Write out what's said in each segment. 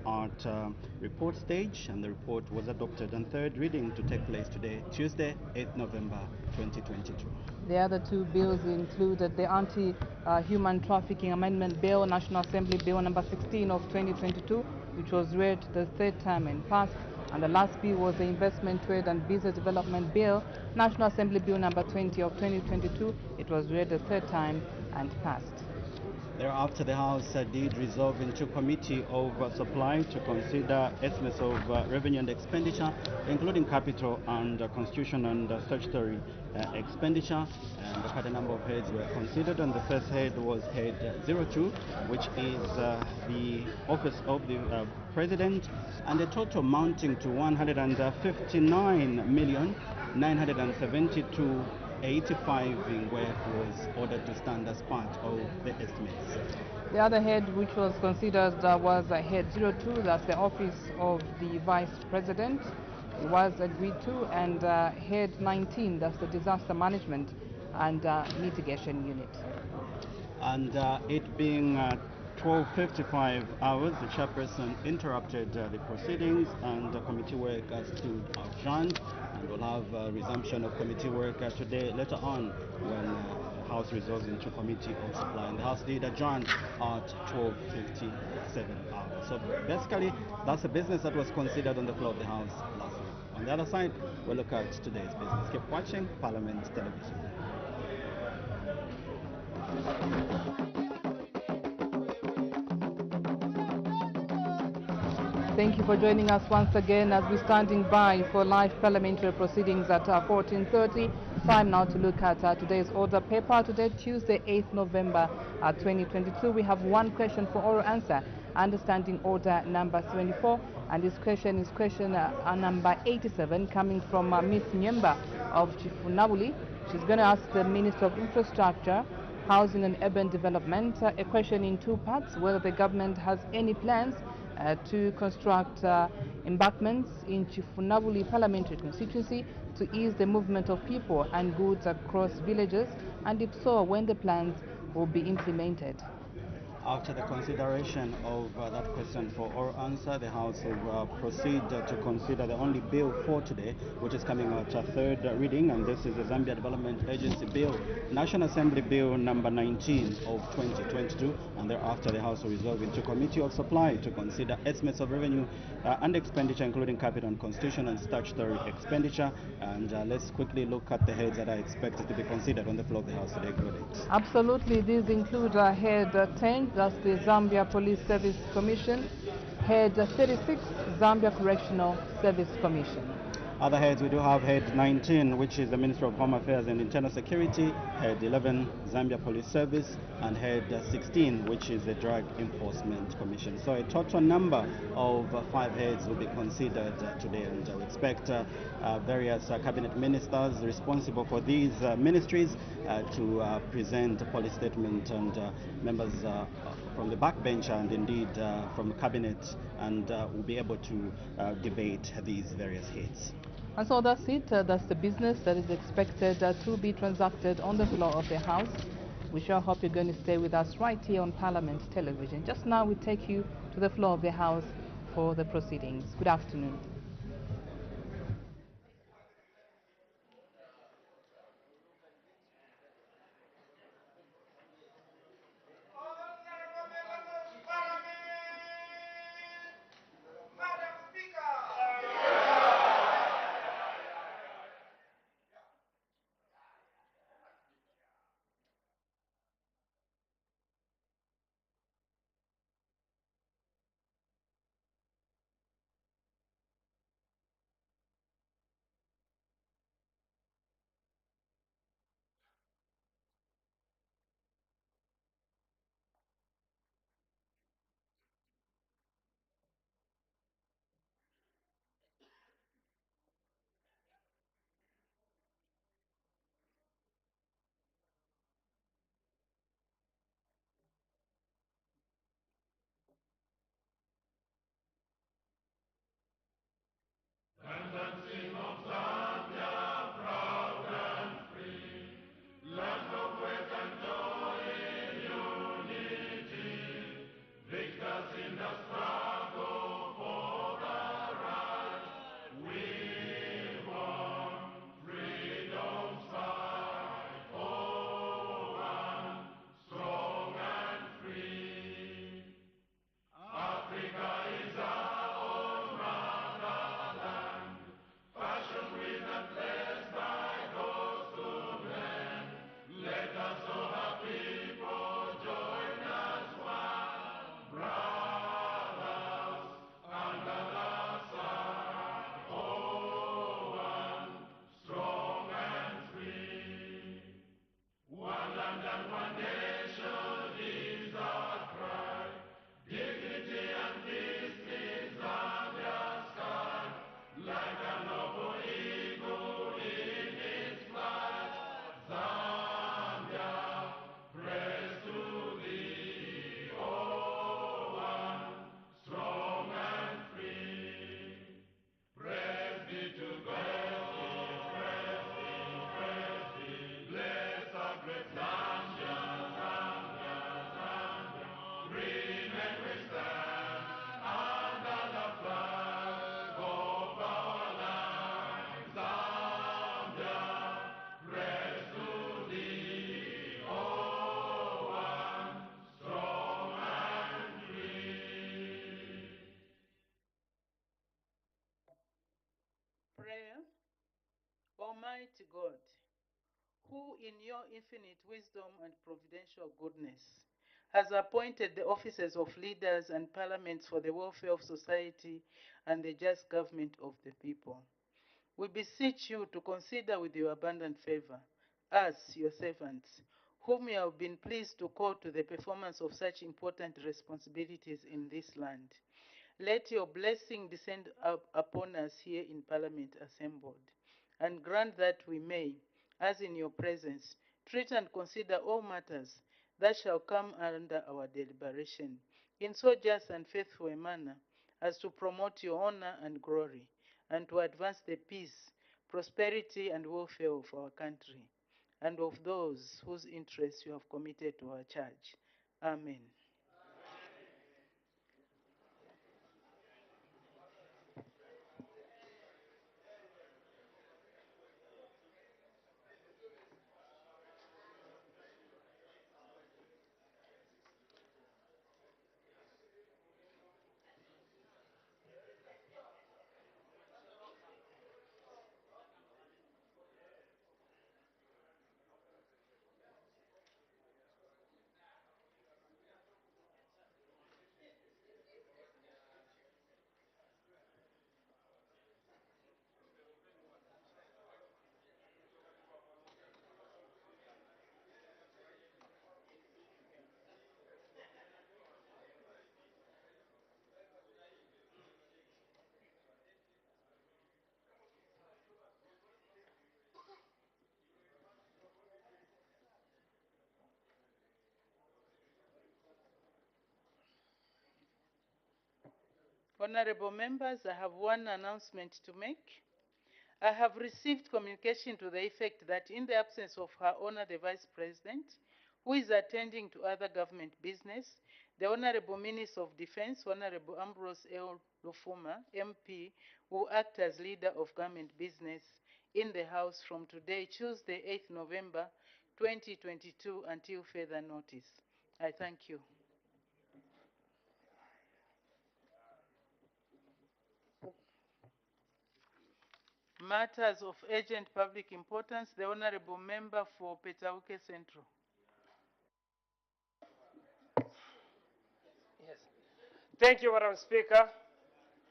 at report stage, and the report was adopted on third reading to take place today, Tuesday, 8th November 2022. The other two bills included the Anti-Human Trafficking Amendment Bill, National Assembly Bill number 16 of 2022, which was read the third time and passed. And the last bill was the Investment, Trade and Business Development Bill, National Assembly Bill number 20 of 2022. It was read the third time and passed. Thereafter, the House did resolve into Committee of Supply to consider estimates of revenue and expenditure, including capital and constitution and statutory expenditure. And quite a number of heads were considered. And the first head was head 02, which is the office of the President, and a total amounting to 159,972,85 being where was ordered to stand as part of the estimates. The other head which was considered was head 02, that's the office of the Vice President. It was agreed to, and head 19, that's the disaster management and mitigation unit. And it being 12:55 hours, the chairperson interrupted the proceedings, and the committee work stood adjourned, and we'll have resumption of committee work today later on when House resolves into Committee of Supply. And the House did adjourn at 12:57 hours. So basically, that's the business that was considered on the floor of the House last week. On the other side, we'll look at today's business. Keep watching Parliament Television. Thank you for joining us once again as we're standing by for live parliamentary proceedings at 14:30. Time now to look at today's order paper. Today, Tuesday, 8th November 2022. We have one question for oral answer, understanding order number 74. And this question is question number 87, coming from Ms. Nyemba of Chifunabuli. She's going to ask the Minister of Infrastructure, Housing and Urban Development a question in two parts: whether the government has any plans to construct embankments in Chifunabuli parliamentary constituency to ease the movement of people and goods across villages, and if so, when the plans will be implemented. After the consideration of that question for oral answer, the House will proceed to consider the only bill for today, which is coming out a third reading, and this is the Zambia Development Agency Bill, National Assembly Bill number 19 of 2022, and thereafter the House will resolve into Committee of Supply to consider estimates of revenue and expenditure, including capital and constitution and statutory expenditure. And let's quickly look at the heads that are expected to be considered on the floor of the House today. Absolutely, these include head 10, that's the Zambia Police Service Commission, head 36, Zambia Correctional Service Commission. Other heads, we do have head 19, which is the Minister of Home Affairs and Internal Security, head 11, Zambia Police Service, and head 16, which is the Drug Enforcement Commission. So a total number of 5 heads will be considered today, and we expect various cabinet ministers responsible for these ministries to present a policy statement, and members from the backbench and indeed from cabinet, and will be able to debate these various heads. And so that's it. That's the business that is expected to be transacted on the floor of the House. We sure hope you're going to stay with us right here on Parliament Television. Just now we take you to the floor of the House for the proceedings. Good afternoon. Almighty God, who in your infinite wisdom and providential goodness has appointed the offices of leaders and parliaments for the welfare of society and the just government of the people. We beseech you to consider with your abundant favor us, your servants, whom you have been pleased to call to the performance of such important responsibilities in this land. Let your blessing descend upon us here in Parliament assembled, and grant that we may, as in your presence, treat and consider all matters that shall come under our deliberation, in so just and faithful a manner as to promote your honor and glory, and to advance the peace, prosperity, and welfare of our country, and of those whose interests you have committed to our charge. Amen. Honorable members, I have one announcement to make. I have received communication to the effect that in the absence of Her Honor the Vice President, who is attending to other government business, the Honorable Minister of Defense, Honorable Ambrose L. Lufuma, MP, will act as leader of government business in the House from today, Tuesday, 8th November, 2022, until further notice. I thank you. Matters of urgent public importance, the Honorable Member for Petauke Central. Yes. Thank you, Madam Speaker,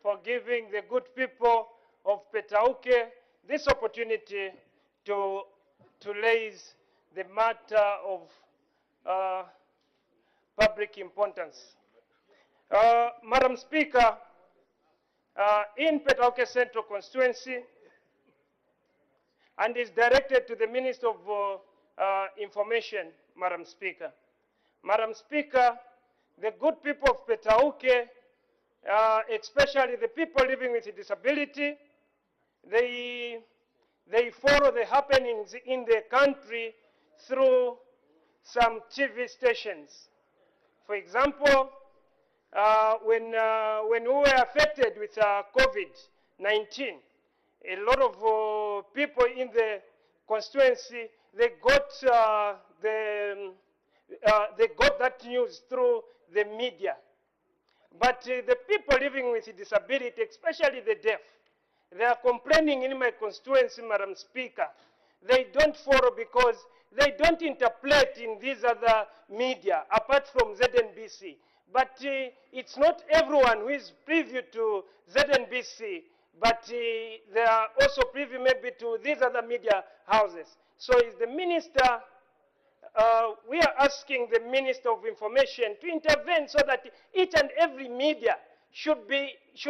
for giving the good people of Petauke this opportunity to raise the matter of public importance. Madam Speaker, in Petauke Central constituency, and is directed to the Minister of Information, Madam Speaker. Madam Speaker, the good people of Petauke, especially the people living with a disability, they follow the happenings in the country through some TV stations. For example, when we were affected with COVID-19, a lot of people in the constituency, they got that news through the media. But the people living with disability, especially the deaf, they are complaining in my constituency, Madam Speaker. They don't follow because they don't interpret in these other media, apart from ZNBC. But it's not everyone who is privy to ZNBC, but they are also privy maybe to these other media houses. So is the minister, we are asking the Minister of Information to intervene so that each and every media should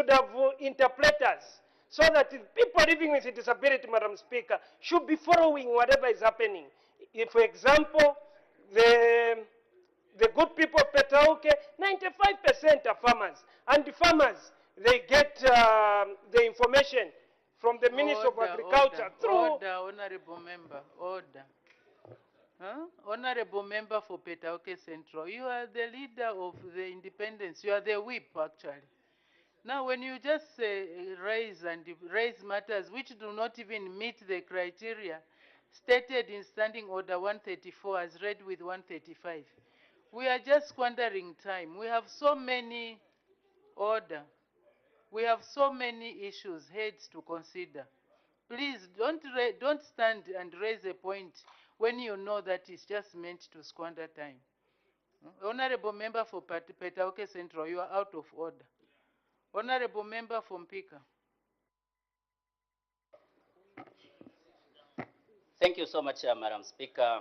have interpreters, so that people living with a disability, Madam Speaker, should be following whatever is happening. If, for example, the good people of Petauke, 95% are farmers, and the farmers, they get the information from the Minister of Agriculture through... Order, Honorable Member, order. Huh? Honorable Member for Petauke Central, you are the leader of the independence. You are the whip, actually. Now, when you just raise matters which do not even meet the criteria stated in Standing Order 134 as read with 135, we are just squandering time. We have so many order. We have so many issues, heads to consider. Please don't stand and raise a point when you know that it's just meant to squander time. Honorable member for Petauke Central, you are out of order. Honorable member from Pika. Thank you so much, Madam Speaker,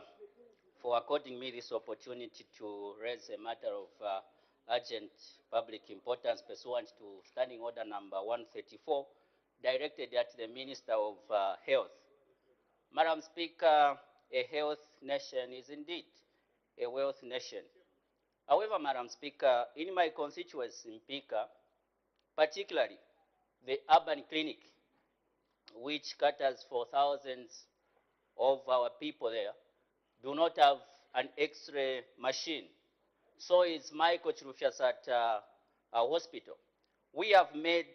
for according me this opportunity to raise a matter of urgent public importance pursuant to Standing Order number 134, directed at the Minister of Health. Madam Speaker, a health nation is indeed a wealth nation. However, Madam Speaker, in my constituency in Pika, particularly the urban clinic, which caters for thousands of our people there, do not have an X-ray machine. So is my coach Rufias at our hospital. We have made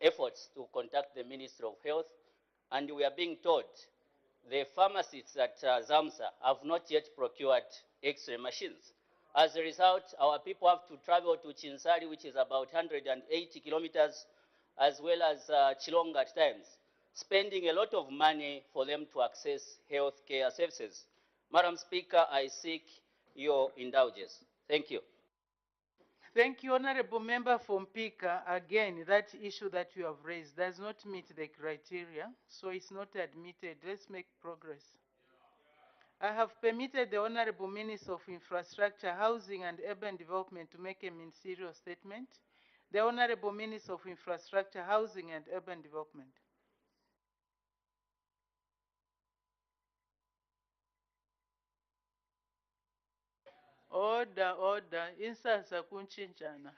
efforts to contact the Ministry of Health, and we are being told the pharmacists at Zamsa have not yet procured X-ray machines. As a result, our people have to travel to Chinsari, which is about 180 kilometers, as well as Chilonga at times, spending a lot of money for them to access health care services. Madam Speaker, I seek your indulgence. Thank you. Thank you, Honorable Member from Pika. Again, that issue that you have raised does not meet the criteria, so it's not admitted. Let's make progress. I have permitted the Honorable Minister of Infrastructure, Housing and Urban Development to make a ministerial statement. The Honorable Minister of Infrastructure, Housing and Urban Development. Order, order. Insasa kunchinchana.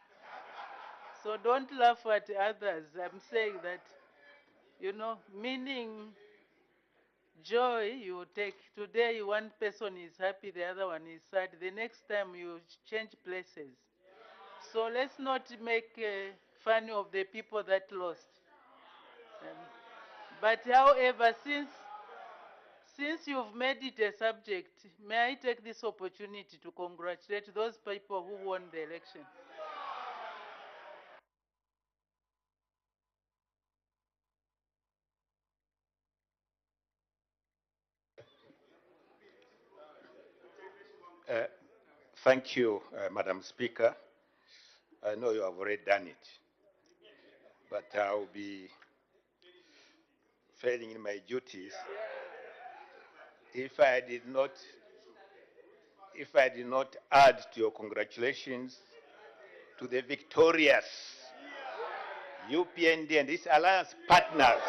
So don't laugh at others. I'm saying that, you know, meaning joy you take. Today one person is happy, the other one is sad. The next time you change places. So let's not make fun of the people that lost. But however, since you've made it a subject, may I take this opportunity to congratulate those people who won the election. Thank you, Madam Speaker. I know you have already done it, but I will be failing in my duties if I did not add to your congratulations to the victorious UPND and its alliance partners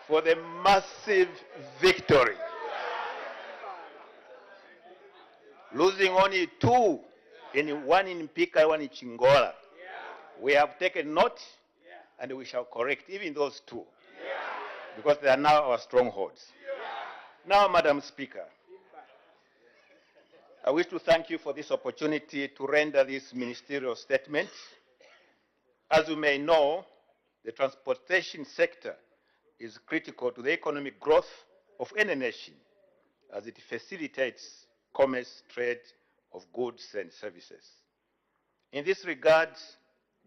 for the massive victory. Losing only two, one in Pika, one in Chingola. We have taken note, and we shall correct even those two, because they are now our strongholds. Now, Madam Speaker, I wish to thank you for this opportunity to render this ministerial statement. As you may know, the transportation sector is critical to the economic growth of any nation, as it facilitates commerce, trade of goods and services. In this regard,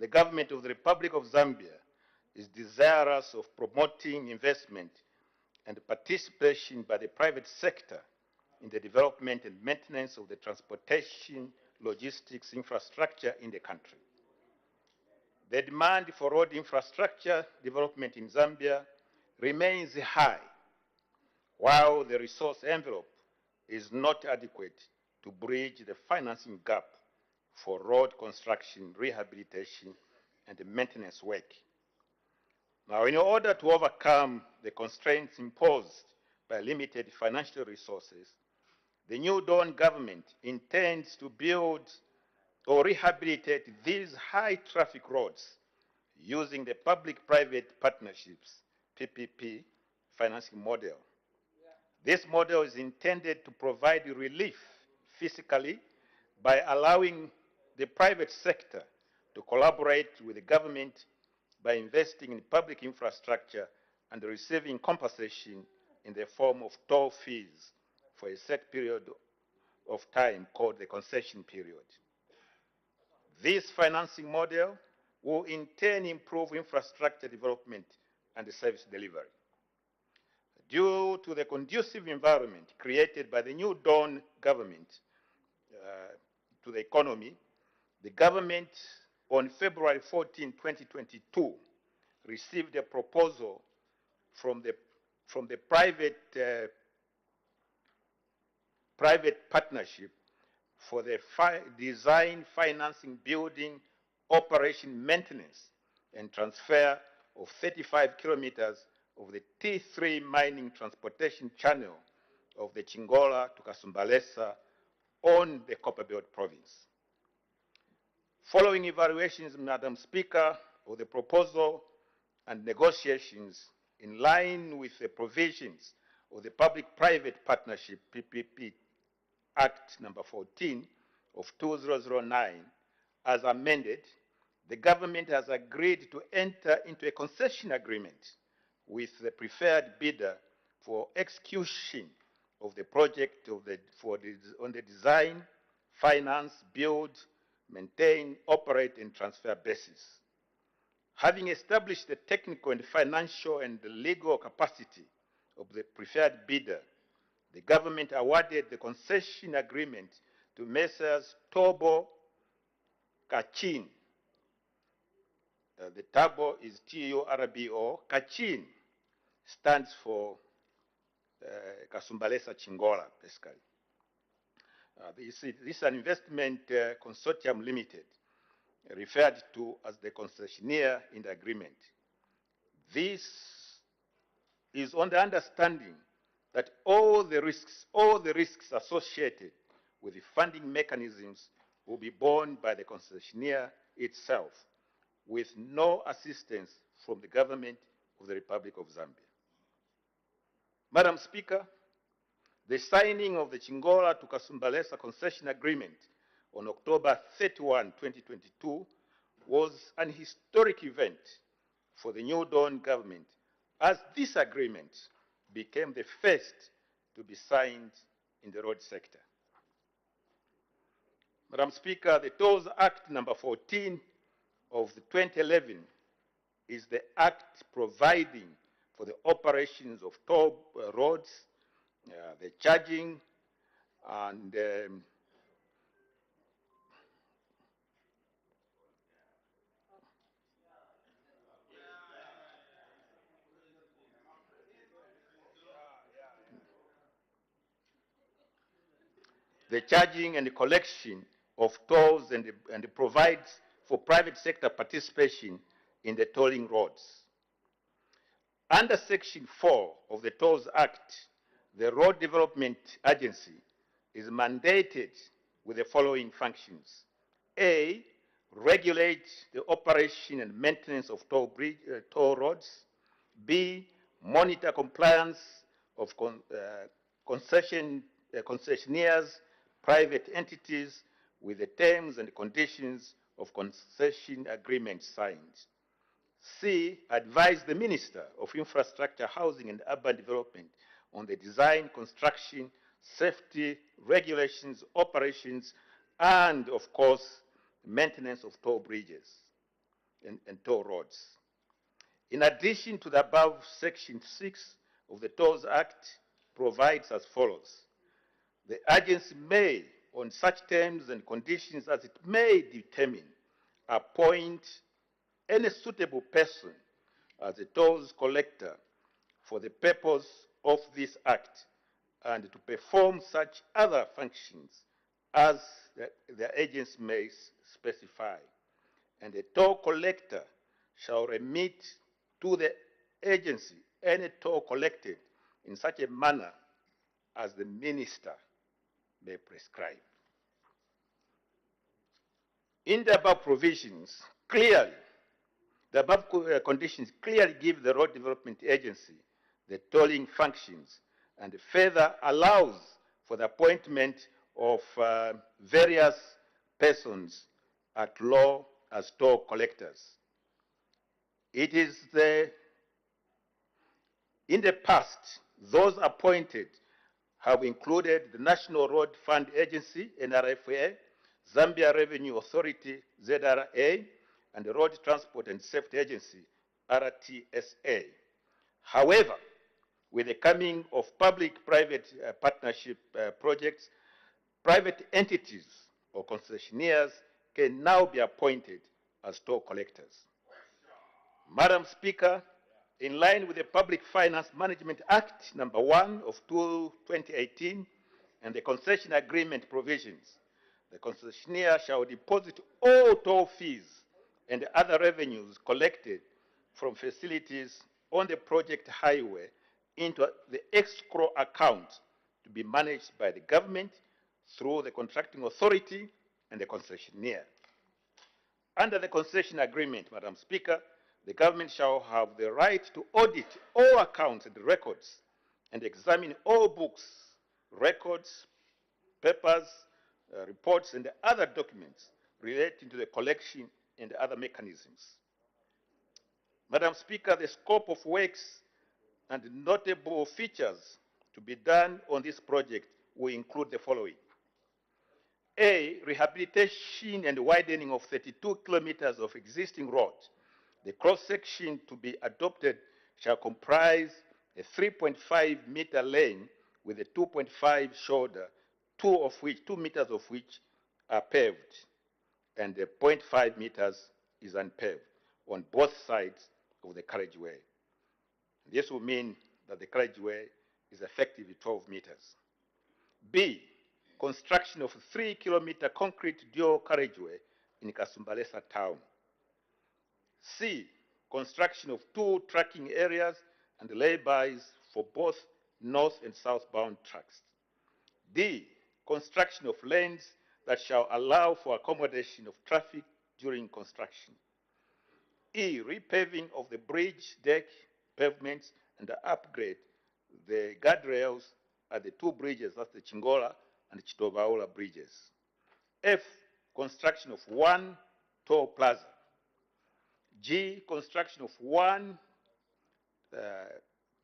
the government of the Republic of Zambia is desirous of promoting investment and participation by the private sector in the development and maintenance of the transportation logistics infrastructure in the country. The demand for road infrastructure development in Zambia remains high, while the resource envelope is not adequate to bridge the financing gap for road construction, rehabilitation, and maintenance work. Now, in order to overcome the constraints imposed by limited financial resources, the New Dawn government intends to build or rehabilitate these high traffic roads using the public-private partnerships, PPP, financing model. This model is intended to provide relief physically by allowing the private sector to collaborate with the government by investing in public infrastructure and receiving compensation in the form of toll fees for a set period of time called the concession period. This financing model will in turn improve infrastructure development and service delivery. Due to the conducive environment created by the new Dawn government to the economy, the government on February 14, 2022, received a proposal from the private partnership for the design, financing, building, operation, maintenance, and transfer of 35 kilometers of the T3 mining transportation channel of the Chingola to Kasumbalesa on the Copperbelt province. Following evaluations, Madam Speaker, of the proposal and negotiations in line with the provisions of the Public-Private Partnership PPP Act number 14 of 2009, as amended, the government has agreed to enter into a concession agreement with the preferred bidder for execution of the project on the design, finance, build, maintain, operate, and transfer basis. Having established the technical and financial and the legal capacity of the preferred bidder, the government awarded the concession agreement to Messrs. Tobo Kachin. The Tabo is T-U-R-B-O. Kachin stands for Kasumbalesa Chingola, basically. This is an investment consortium limited, referred to as the concessionaire in the agreement. This is on the understanding that all the risks associated with the funding mechanisms will be borne by the concessionaire itself, with no assistance from the government of the Republic of Zambia. Madam Speaker, the signing of the Chingola to Kasumbalesa concession agreement on October 31, 2022 was an historic event for the New Dawn government, as this agreement became the first to be signed in the road sector. Madam Speaker, the Tolls Act number 14 of 2011 is the act providing for the operations of toll roads, the charging, and the charging and the collection of tolls, and provides for private sector participation in the tolling roads. Under Section 4 of the Tolls Act, the Road Development Agency is mandated with the following functions. A, regulate the operation and maintenance of toll roads. B, monitor compliance of concessionaires, private entities with the terms and conditions of concession agreements signed. C, advise the Minister of Infrastructure, Housing and Urban Development on the design, construction, safety, regulations, operations, and, of course, maintenance of toll bridges and toll roads. In addition to the above, Section 6 of the Tolls Act provides as follows. The agency may, on such terms and conditions as it may determine, appoint any suitable person as a tolls collector for the purpose of this act, and to perform such other functions as the agency may specify. And the toll collector shall remit to the agency any toll collected in such a manner as the minister may prescribe. In the above provisions, clearly, the above conditions clearly give the Road Development Agency the tolling functions, and further allows for the appointment of various persons at law as toll collectors. It is in the past, those appointed have included the National Road Fund Agency, NRFA, Zambia Revenue Authority, ZRA, and the Road Transport and Safety Agency, RTSA. However, with the coming of public-private partnership projects, private entities or concessionaires can now be appointed as toll collectors. Madam Speaker, in line with the Public Finance Management Act number 1 of 2018 and the concession agreement provisions, the concessionaire shall deposit all toll fees and other revenues collected from facilities on the project highway into the escrow account to be managed by the government through the contracting authority and the concessionaire. Under the concession agreement, Madam Speaker, the government shall have the right to audit all accounts and records and examine all books, records, papers, reports, and other documents relating to the collection and other mechanisms. Madam Speaker, the scope of works and notable features to be done on this project will include the following. A, rehabilitation and widening of 32 kilometers of existing road. The cross-section to be adopted shall comprise a 3.5-meter lane with a 2.5 shoulder, 2 meters of which are paved, and the 0.5 meters is unpaved on both sides of the carriageway. This will mean that the carriageway is effectively 12 meters. B, construction of a 3-kilometer concrete dual carriageway in Kasumbalesa town. C, construction of 2 tracking areas and laybys for both north and southbound tracks. D, construction of lanes that shall allow for accommodation of traffic during construction. E, repaving of the bridge deck pavements and upgrade the guardrails at the 2 bridges, that's the Chingola and Chitobaula bridges. F, construction of 1 toll plaza. G, construction of 1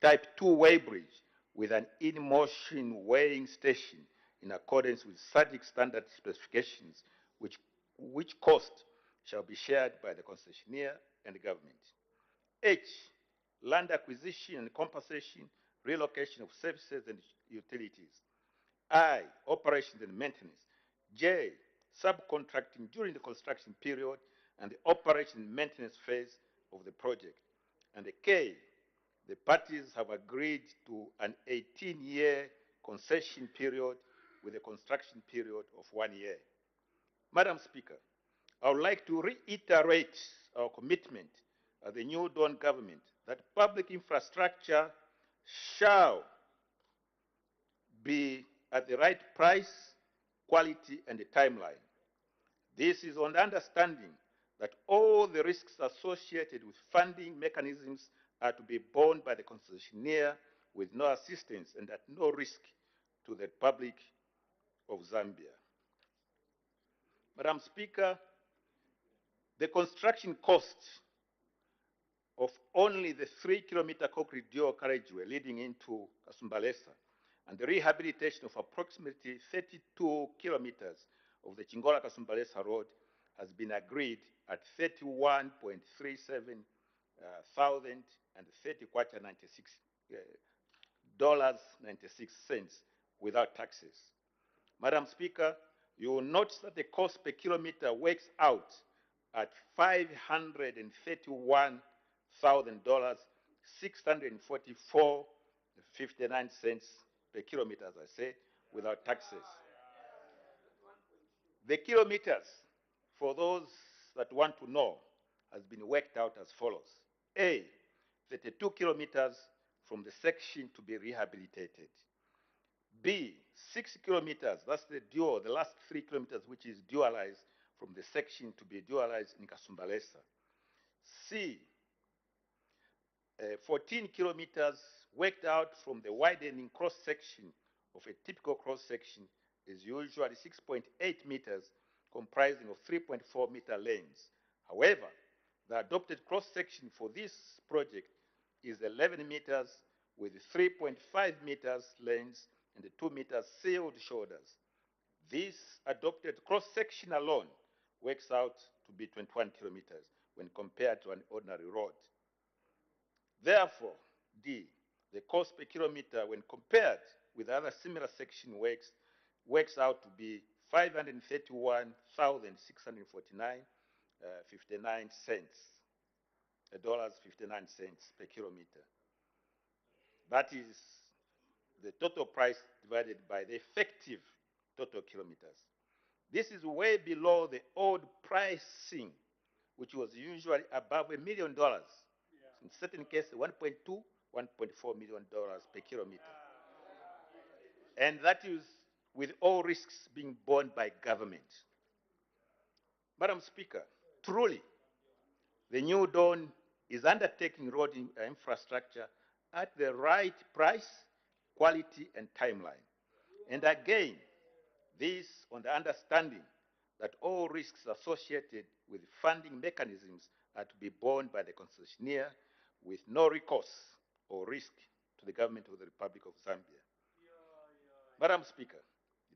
type 2 weighbridge with an in-motion weighing station in accordance with SADC standard specifications, which cost shall be shared by the concessionaire and the government. H, land acquisition and compensation, relocation of services and utilities. I, operations and maintenance. J, subcontracting during the construction period and the operation and maintenance phase of the project. And the K, the parties have agreed to an 18-year concession period with a construction period of 1 year. Madam Speaker, I would like to reiterate our commitment as the New Dawn government that public infrastructure shall be at the right price, quality, and the timeline. This is on the understanding that all the risks associated with funding mechanisms are to be borne by the concessionaire with no assistance and at no risk to the Republic of Zambia. Madam Speaker, the construction cost of only the 3-kilometer concrete dual carriageway leading into Kasumbalesa and the rehabilitation of approximately 32 kilometers of the Chingola-Kasumbalesa road has been agreed at 31.37 thousand and 30 kwacha 96 $96 without taxes. Madam Speaker, you will note that the cost per kilometer works out at $531,000, $644.59 per kilometer, as I say, without taxes. The kilometers, for those that want to know, has been worked out as follows. A, 32 kilometers from the section to be rehabilitated. B, 6 kilometers, that's the dual, the last 3 kilometers, which is dualized from the section to be dualized in Kasumbalesa. C, 14 kilometers worked out from the widening cross-section of a typical cross-section is usually 6.8 meters, comprising of 3.4 meter lanes. However, the adopted cross-section for this project is 11 meters with 3.5 meters lanes and 2 meters sealed shoulders. This adopted cross-section alone works out to be 21 kilometers, when compared to an ordinary road. Therefore, D, the cost per kilometer when compared with other similar section works out to be 531,649 59 cents, $59 per kilometer. That is the total price divided by the effective total kilometers. This is way below the old pricing, which was usually above $1 million. In certain cases, $1.2, $1.4 million per kilometer. And that is with all risks being borne by government. Madam Speaker, truly, the New Dawn is undertaking road infrastructure at the right price, quality, and timeline. And again, this on the understanding that all risks associated with funding mechanisms are to be borne by the concessionaire with no recourse or risk to the government of the Republic of Zambia. Madam Speaker,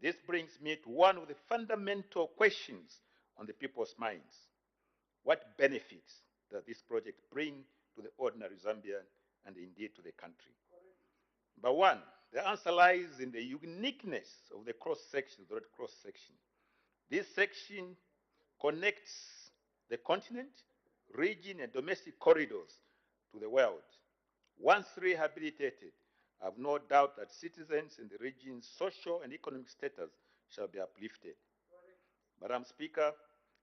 this brings me to one of the fundamental questions on the people's minds. What benefits does this project bring to the ordinary Zambian and indeed to the country? Number one, the answer lies in the uniqueness of the cross-section, the road cross-section. This section connects the continent, region, and domestic corridors to the world. Once rehabilitated, I have no doubt that citizens in the region's social and economic status shall be uplifted. Madam Speaker,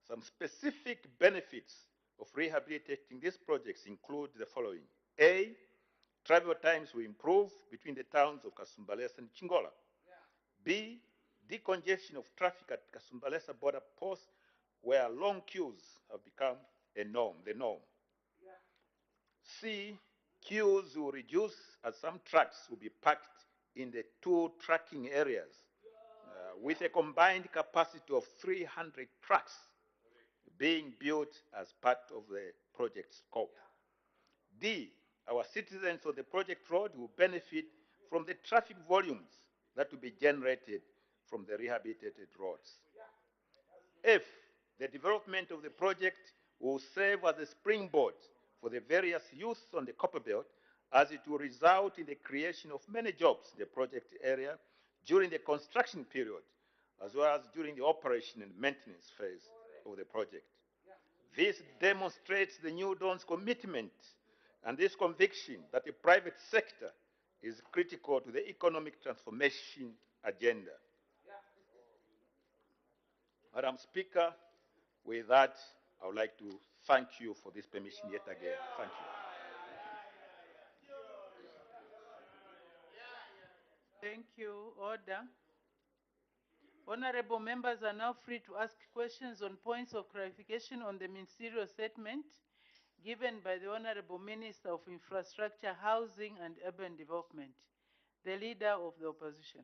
some specific benefits of rehabilitating these projects include the following. A, travel times will improve between the towns of Kasumbalesa and Chingola. B, decongestion of traffic at Kasumbalesa border post, where long queues have become the norm. C, queues will reduce as some trucks will be packed in the two tracking areas with a combined capacity of 300 trucks being built as part of the project scope. D, our citizens on the project road will benefit from the traffic volumes that will be generated from the rehabilitated roads. F, the development of the project will serve as a springboard for the various youths on the Copper Belt, as it will result in the creation of many jobs in the project area during the construction period, as well as during the operation and maintenance phase of the project. This demonstrates the New Dawn's commitment and this conviction that the private sector is critical to the economic transformation agenda. Madam Speaker, with that, I would like to thank you for this permission yet again. Thank you. Thank you. Order. Honorable members are now free to ask questions on points of clarification on the ministerial statement given by the Honorable Minister of Infrastructure, Housing and Urban Development, the Leader of the Opposition.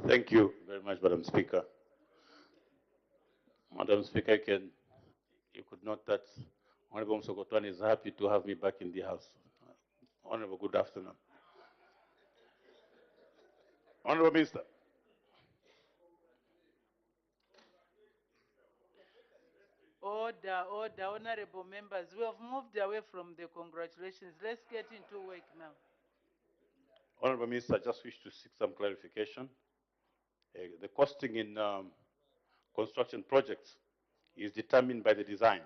Thank you very much, Madam Speaker. Madam Speaker, you could note that Honorable Msokotwane is happy to have me back in the House. Honorable, good afternoon. Honorable Minister. Order, order, honorable members. We have moved away from the congratulations. Let's get into work now. Honorable Minister, I just wish to seek some clarification. The costing in construction projects is determined by the design.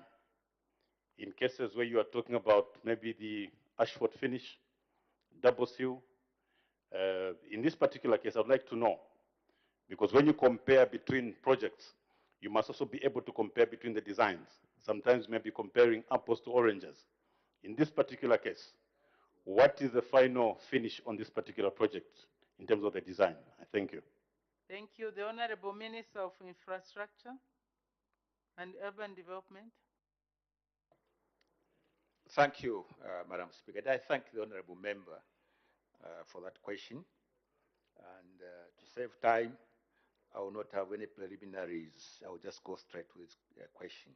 In cases where you are talking about maybe the asphalt finish, double seal, in this particular case, I'd like to know, because when you compare between projects, you must also be able to compare between the designs. Sometimes maybe comparing apples to oranges. In this particular case, what is the final finish on this particular project in terms of the design? Thank you. Thank you. The Honorable Minister of Infrastructure and Urban Development. Thank you, Madam Speaker. I thank the Honorable Member for that question. And to save time, I will not have any preliminaries. I will just go straight to this question.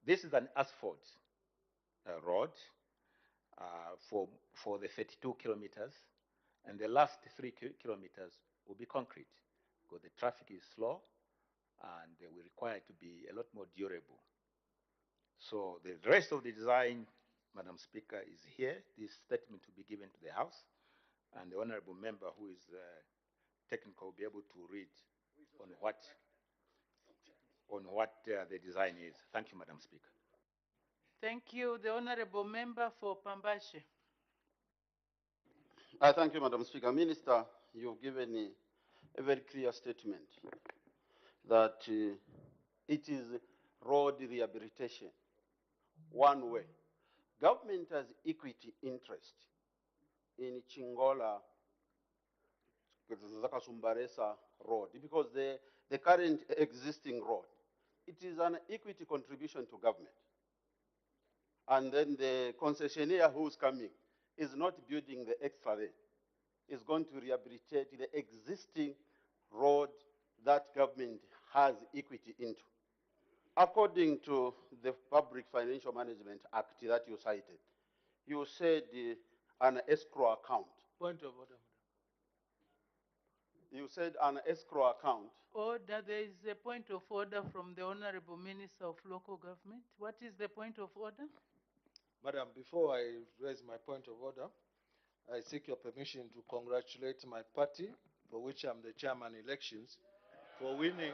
This is an asphalt road for the 32 kilometers, and the last 3 kilometers will be concrete because the traffic is slow and we require it to be a lot more durable. So the rest of the design, Madam Speaker, is here. This statement to be given to the House, and the honorable member who is technical will be able to read on what the design is. Thank you, Madam Speaker. Thank you. The honorable member for Pambashe. Thank you, Madam Speaker. Minister, you've given a very clear statement that it is road rehabilitation, one way. Government has equity interest in Chingola Zakasumbaresa road because the current existing road, it is an equity contribution to government. And then the concessionaire who's coming is not building the extra lane. Is going to rehabilitate the existing road that government has equity into. According to the Public Financial Management Act that you cited, you said an escrow account. Point of order, Madam. You said an escrow account. Order. There is a point of order from the Honorable Minister of Local Government. What is the point of order? Madam, before I raise my point of order, I seek your permission to congratulate my party, for which I'm the chairman elections, for winning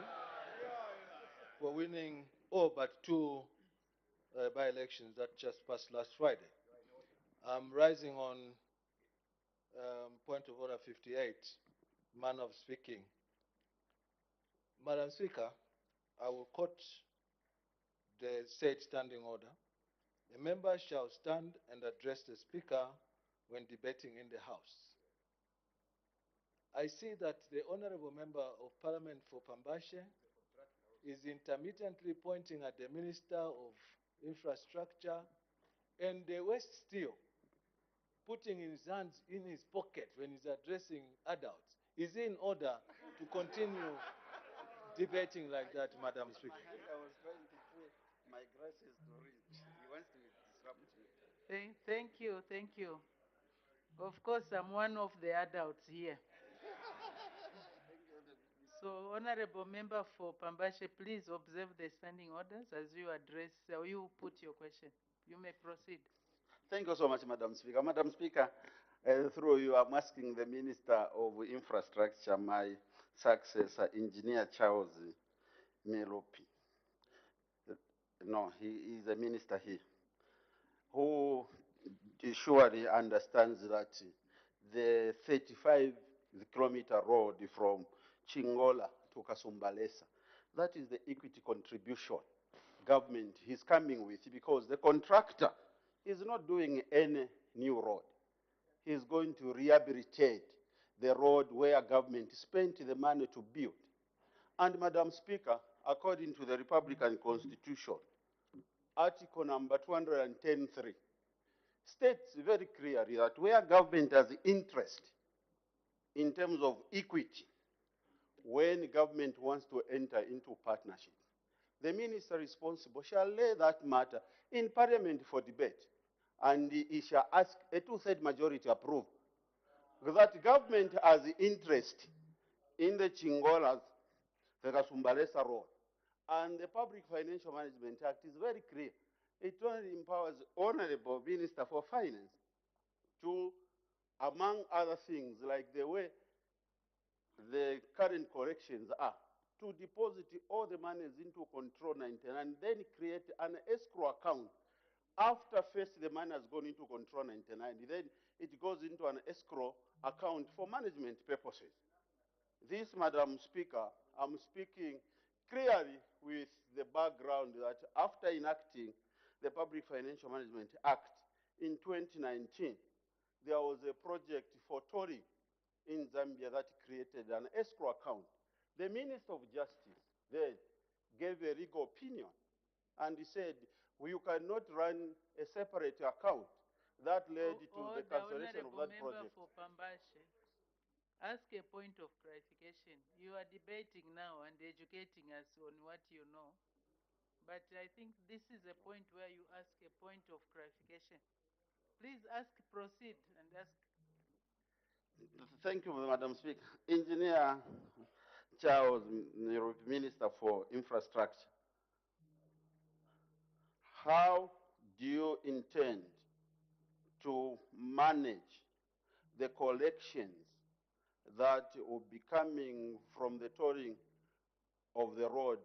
all but two by-elections that just passed last Friday. I'm rising on point of order 58, manner of speaking. Madam Speaker, I will quote the said standing order. The member shall stand and address the Speaker when debating in the House. I see that the Honorable Member of Parliament for Pambashe is intermittently pointing at the Minister of Infrastructure and the West still putting his hands in his pocket when he's addressing adults. Is he in order to continue debating like that, Madam Speaker? I was trying to put my glasses to read. He wants to disrupt you. Thank you. Thank you. Of course, I'm one of the adults here. So, Honorable Member for Pambashe, please observe the standing orders as you address, or you put your question. You may proceed. Thank you so much, Madam Speaker. Madam Speaker, through you, I'm asking the Minister of Infrastructure, my successor, Engineer Charles Melopi. No, he is a minister here, who surely understands that the 35-kilometer road from Chingola to Kasumbalesa, that is the equity contribution government is coming with, because the contractor is not doing any new road. He's going to rehabilitate the road where government spent the money to build. And Madam Speaker, according to the Republican Constitution, Article number 210(3) states very clearly that where government has interest in terms of equity, when government wants to enter into partnership, the minister responsible shall lay that matter in Parliament for debate, and he shall ask a two-thirds majority approve that government has interest in the Chingolas, the Kasumbalesa Road. And the Public Financial Management Act is very clear. It only empowers Honorable Minister for Finance to, among other things, like the way the current corrections are, to deposit all the monies into Control 99 and then create an escrow account. After first the money has gone into Control 99, then it goes into an escrow account for management purposes. This, Madam Speaker, I'm speaking clearly with the background that after enacting the Public Financial Management Act in 2019, there was a project for tolling in Zambia that created an escrow account. The Minister of Justice then gave a legal opinion, and he said, you cannot run a separate account. That led to the cancellation of that project. For Pambashe, ask a point of clarification. You are debating now and educating us on what you know, but I think this is a point where you ask a point of clarification. Please proceed and ask. Thank you, Madam Speaker. Engineer Charles Milupi, Minister for Infrastructure. How do you intend to manage the collections that will be coming from the tolling of the road?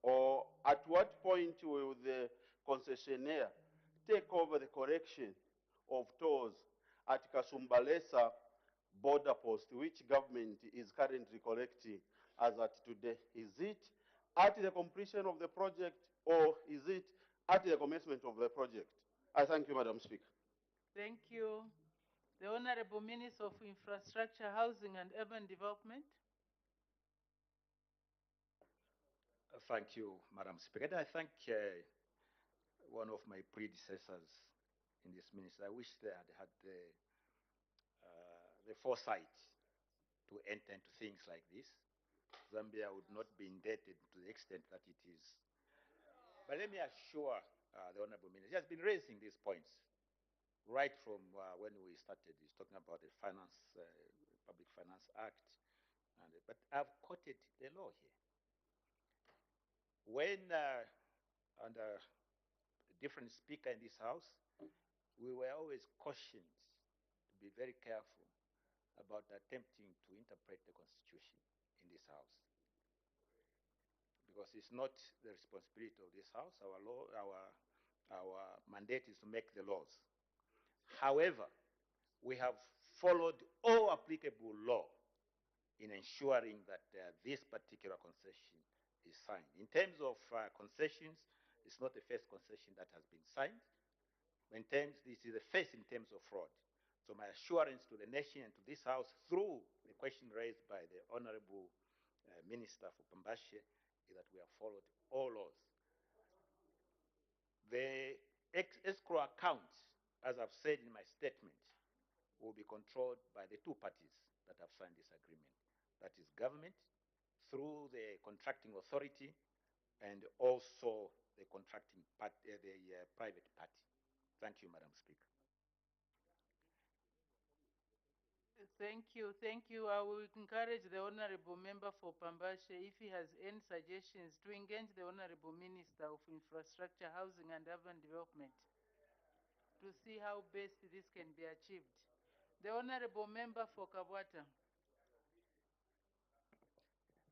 Or at what point will the concessionaire take over the collection of tolls at Kasumbalesa border post, which government is currently collecting as at today? Is it at the completion of the project, or is it at the commencement of the project? I thank you, Madam Speaker. Thank you. The Honorable Minister of Infrastructure, Housing and Urban Development. Thank you, Madam Speaker. And I thank one of my predecessors in this ministry. I wish they had had the foresight to enter into things like this. Zambia would not be indebted to the extent that it is. But let me assure the Honorable Minister, he has been raising these points right from when we started. He's talking about the Public Finance Act. But I've quoted the law here. When under a different speaker in this House, we were always cautioned to be very careful about attempting to interpret the Constitution in this House, because it's not the responsibility of this House. Our mandate is to make the laws. However, we have followed all applicable law in ensuring that this particular concession is signed. In terms of concessions, it's not the first concession that has been signed. This is the first in terms of fraud. So my assurance to the nation and to this House, through the question raised by the Honorable Minister for Pambashe, is that we have followed all laws. The escrow account, as I've said in my statement, will be controlled by the two parties that have signed this agreement. That is government, through the contracting authority, and also the contracting party, the private party. Thank you, Madam Speaker. Thank you. Thank you. I will encourage the Honorable Member for Pambashe, if he has any suggestions, to engage the Honorable Minister of Infrastructure, Housing and Urban Development to see how best this can be achieved. The Honorable Member for Kabwata.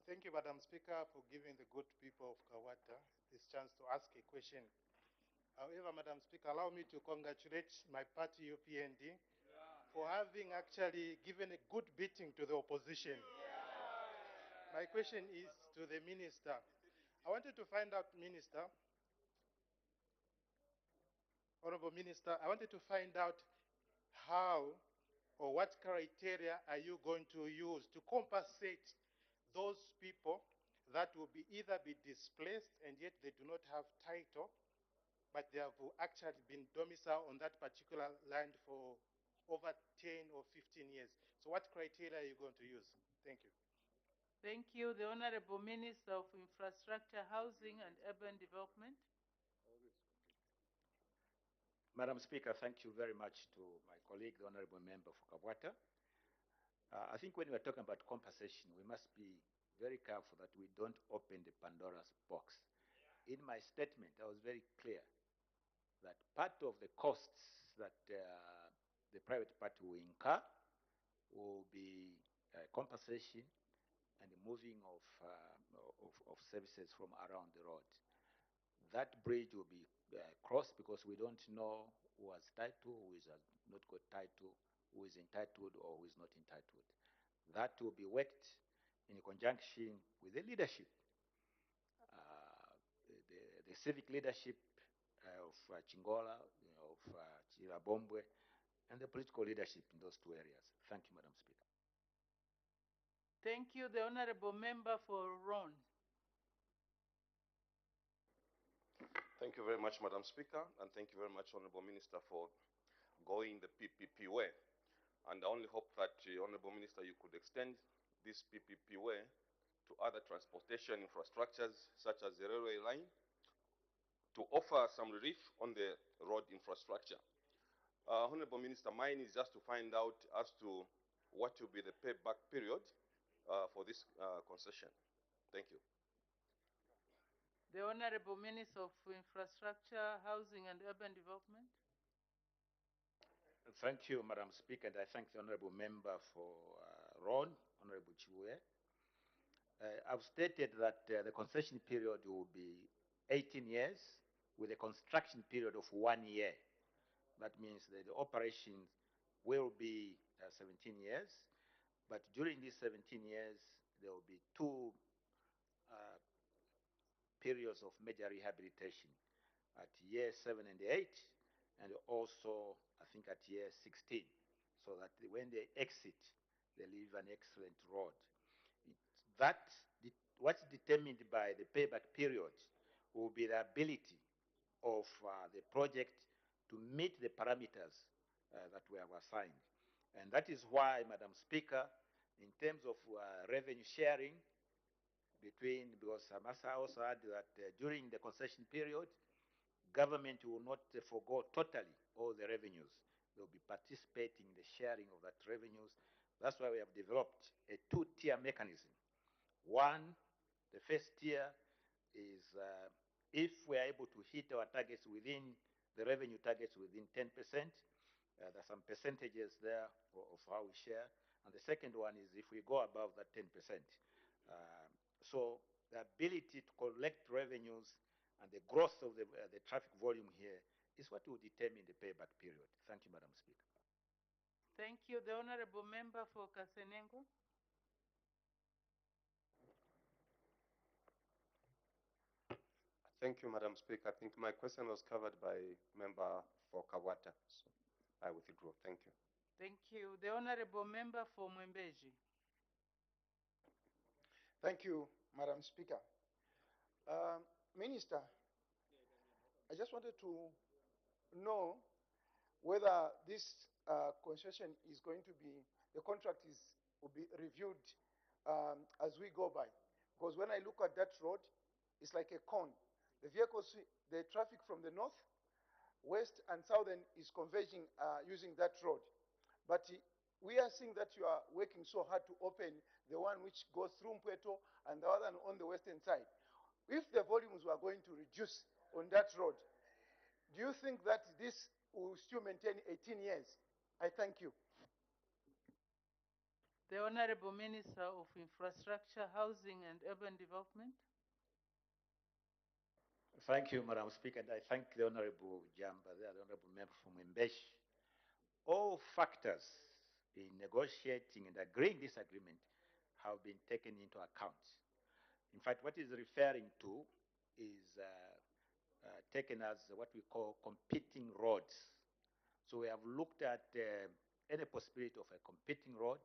Thank you, Madam Speaker, for giving the good people of Kawata this chance to ask a question. However, Madam Speaker, allow me to congratulate my party, UPND, for having actually given a good beating to the opposition. My question is to the Minister. I wanted to find out, Minister, Honorable Minister, I wanted to find out how or what criteria are you going to use to compensate those people that will either be displaced and yet they do not have title, but they have actually been domiciled on that particular land for over 10 or 15 years. So what criteria are you going to use? Thank you. Thank you. The Honorable Minister of Infrastructure, Housing and Urban Development. Madam Speaker, thank you very much to my colleague, the Honorable Member for Kabwata. I think when we're talking about compensation, we must be very careful that we don't open the Pandora's box. In my statement, I was very clear that part of the costs that the private party will incur will be compensation and the moving of services from around the road. That bridge will be crossed because we don't know who has title, who is not got title, who is entitled or who is not entitled. That will be worked in conjunction with the leadership, the civic leadership of Chingola, of Chirabombwe, and the political leadership in those two areas. Thank you, Madam Speaker. Thank you. The Honorable Member for Ron. Thank you very much, Madam Speaker, and thank you very much, Honorable Minister, for going the PPP way. And I only hope that, Honorable Minister, you could extend this PPP way to other transportation infrastructures, such as the railway line, to offer some relief on the road infrastructure. Honorable Minister, mine is just to find out as to what will be the payback period for this concession. Thank you. The Honorable Minister of Infrastructure, Housing and Urban Development. Thank you, Madam Speaker, and I thank the Honorable Member for Ron, Honorable Chibuye. I've stated that the concession period will be 18 years with a construction period of 1 year. That means that the operations will be 17 years, but during these 17 years, there will be two periods of major rehabilitation at year 7 and 8, and also, I think, at year 16, so that when they exit, they leave an excellent road. What's determined by the payback period will be the ability of the project to meet the parameters that we have assigned. And that is why, Madam Speaker, in terms of revenue sharing because I must also add that during the concession period, government will not forego totally all the revenues. They will be participating in the sharing of that revenues. That's why we have developed a two-tier mechanism. One, the first tier is if we are able to hit our targets within the revenue targets within 10%, there's some percentages there of how we share. And the second one is if we go above that 10%. So the ability to collect revenues and the growth of the traffic volume here is what will determine the payback period. Thank you, Madam Speaker. Thank you. The Honorable Member for Kasenengo. Thank you, Madam Speaker. I think my question was covered by Member for Kawata, so I withdraw. Thank you. Thank you. The Honorable Member for Mwembeji. Thank you, Madam Speaker. Minister, I just wanted to know whether this concession is going to be, the contract will be reviewed as we go by. Because when I look at that road, it's like a cone. The vehicles, the traffic from the north, west, and southern is converging using that road. But we are seeing that you are working so hard to open the one which goes through Mpweto and the other on the western side. If the volumes were going to reduce on that road, do you think that this will still maintain 18 years? I thank you. The Honorable Minister of Infrastructure, Housing and Urban Development. Thank you, Madam Speaker, and I thank the Honorable Jamba, the Honorable Member from Mbeshi. All factors in negotiating and agreeing this agreement have been taken into account. In fact, what is referring to is taken as what we call competing roads. So we have looked at any possibility of a competing road.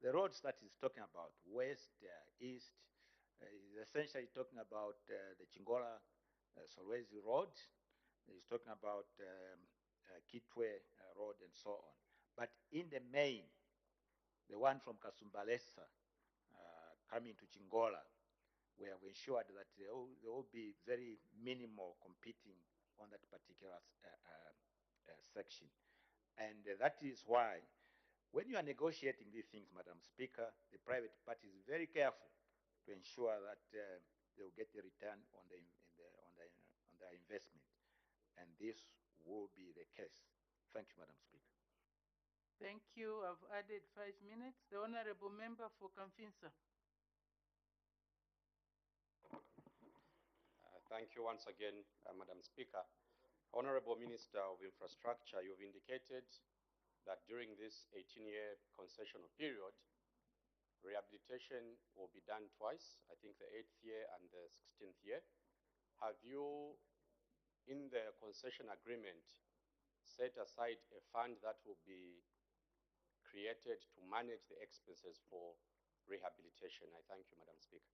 The roads that he's talking about, west, east, is essentially talking about the Chingola Solwezi Road. He's talking about Kitwe Road and so on. But in the main, the one from Kasumbalesa coming to Chingola, we have ensured that there will be very minimal competing on that particular section. And that is why, when you are negotiating these things, Madam Speaker, the private party is very careful to ensure that they will get the return on their investment. And this will be the case. Thank you, Madam Speaker. Thank you. I've added 5 minutes. The Honorable Member for Kamfinsa. Thank you once again, Madam Speaker. Honorable Minister of Infrastructure, you've indicated that during this 18-year concessional period, rehabilitation will be done twice, I think the 8th year and the 16th year. Have you, in the concession agreement, set aside a fund that will be created to manage the expenses for rehabilitation? I thank you, Madam Speaker.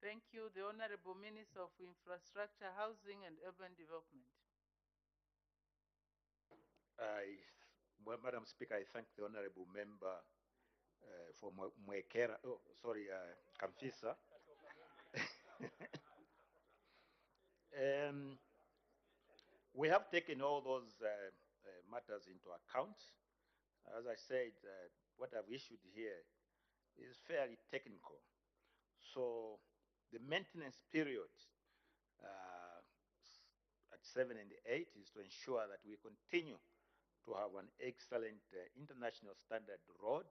Thank you. The Honorable Minister of Infrastructure, Housing and Urban Development. Madam Speaker, I thank the Honorable Member for Kamfisa. We have taken all those matters into account. As I said, what I've issued here is fairly technical. So the maintenance period at 7 and 8 is to ensure that we continue to have an excellent international standard road.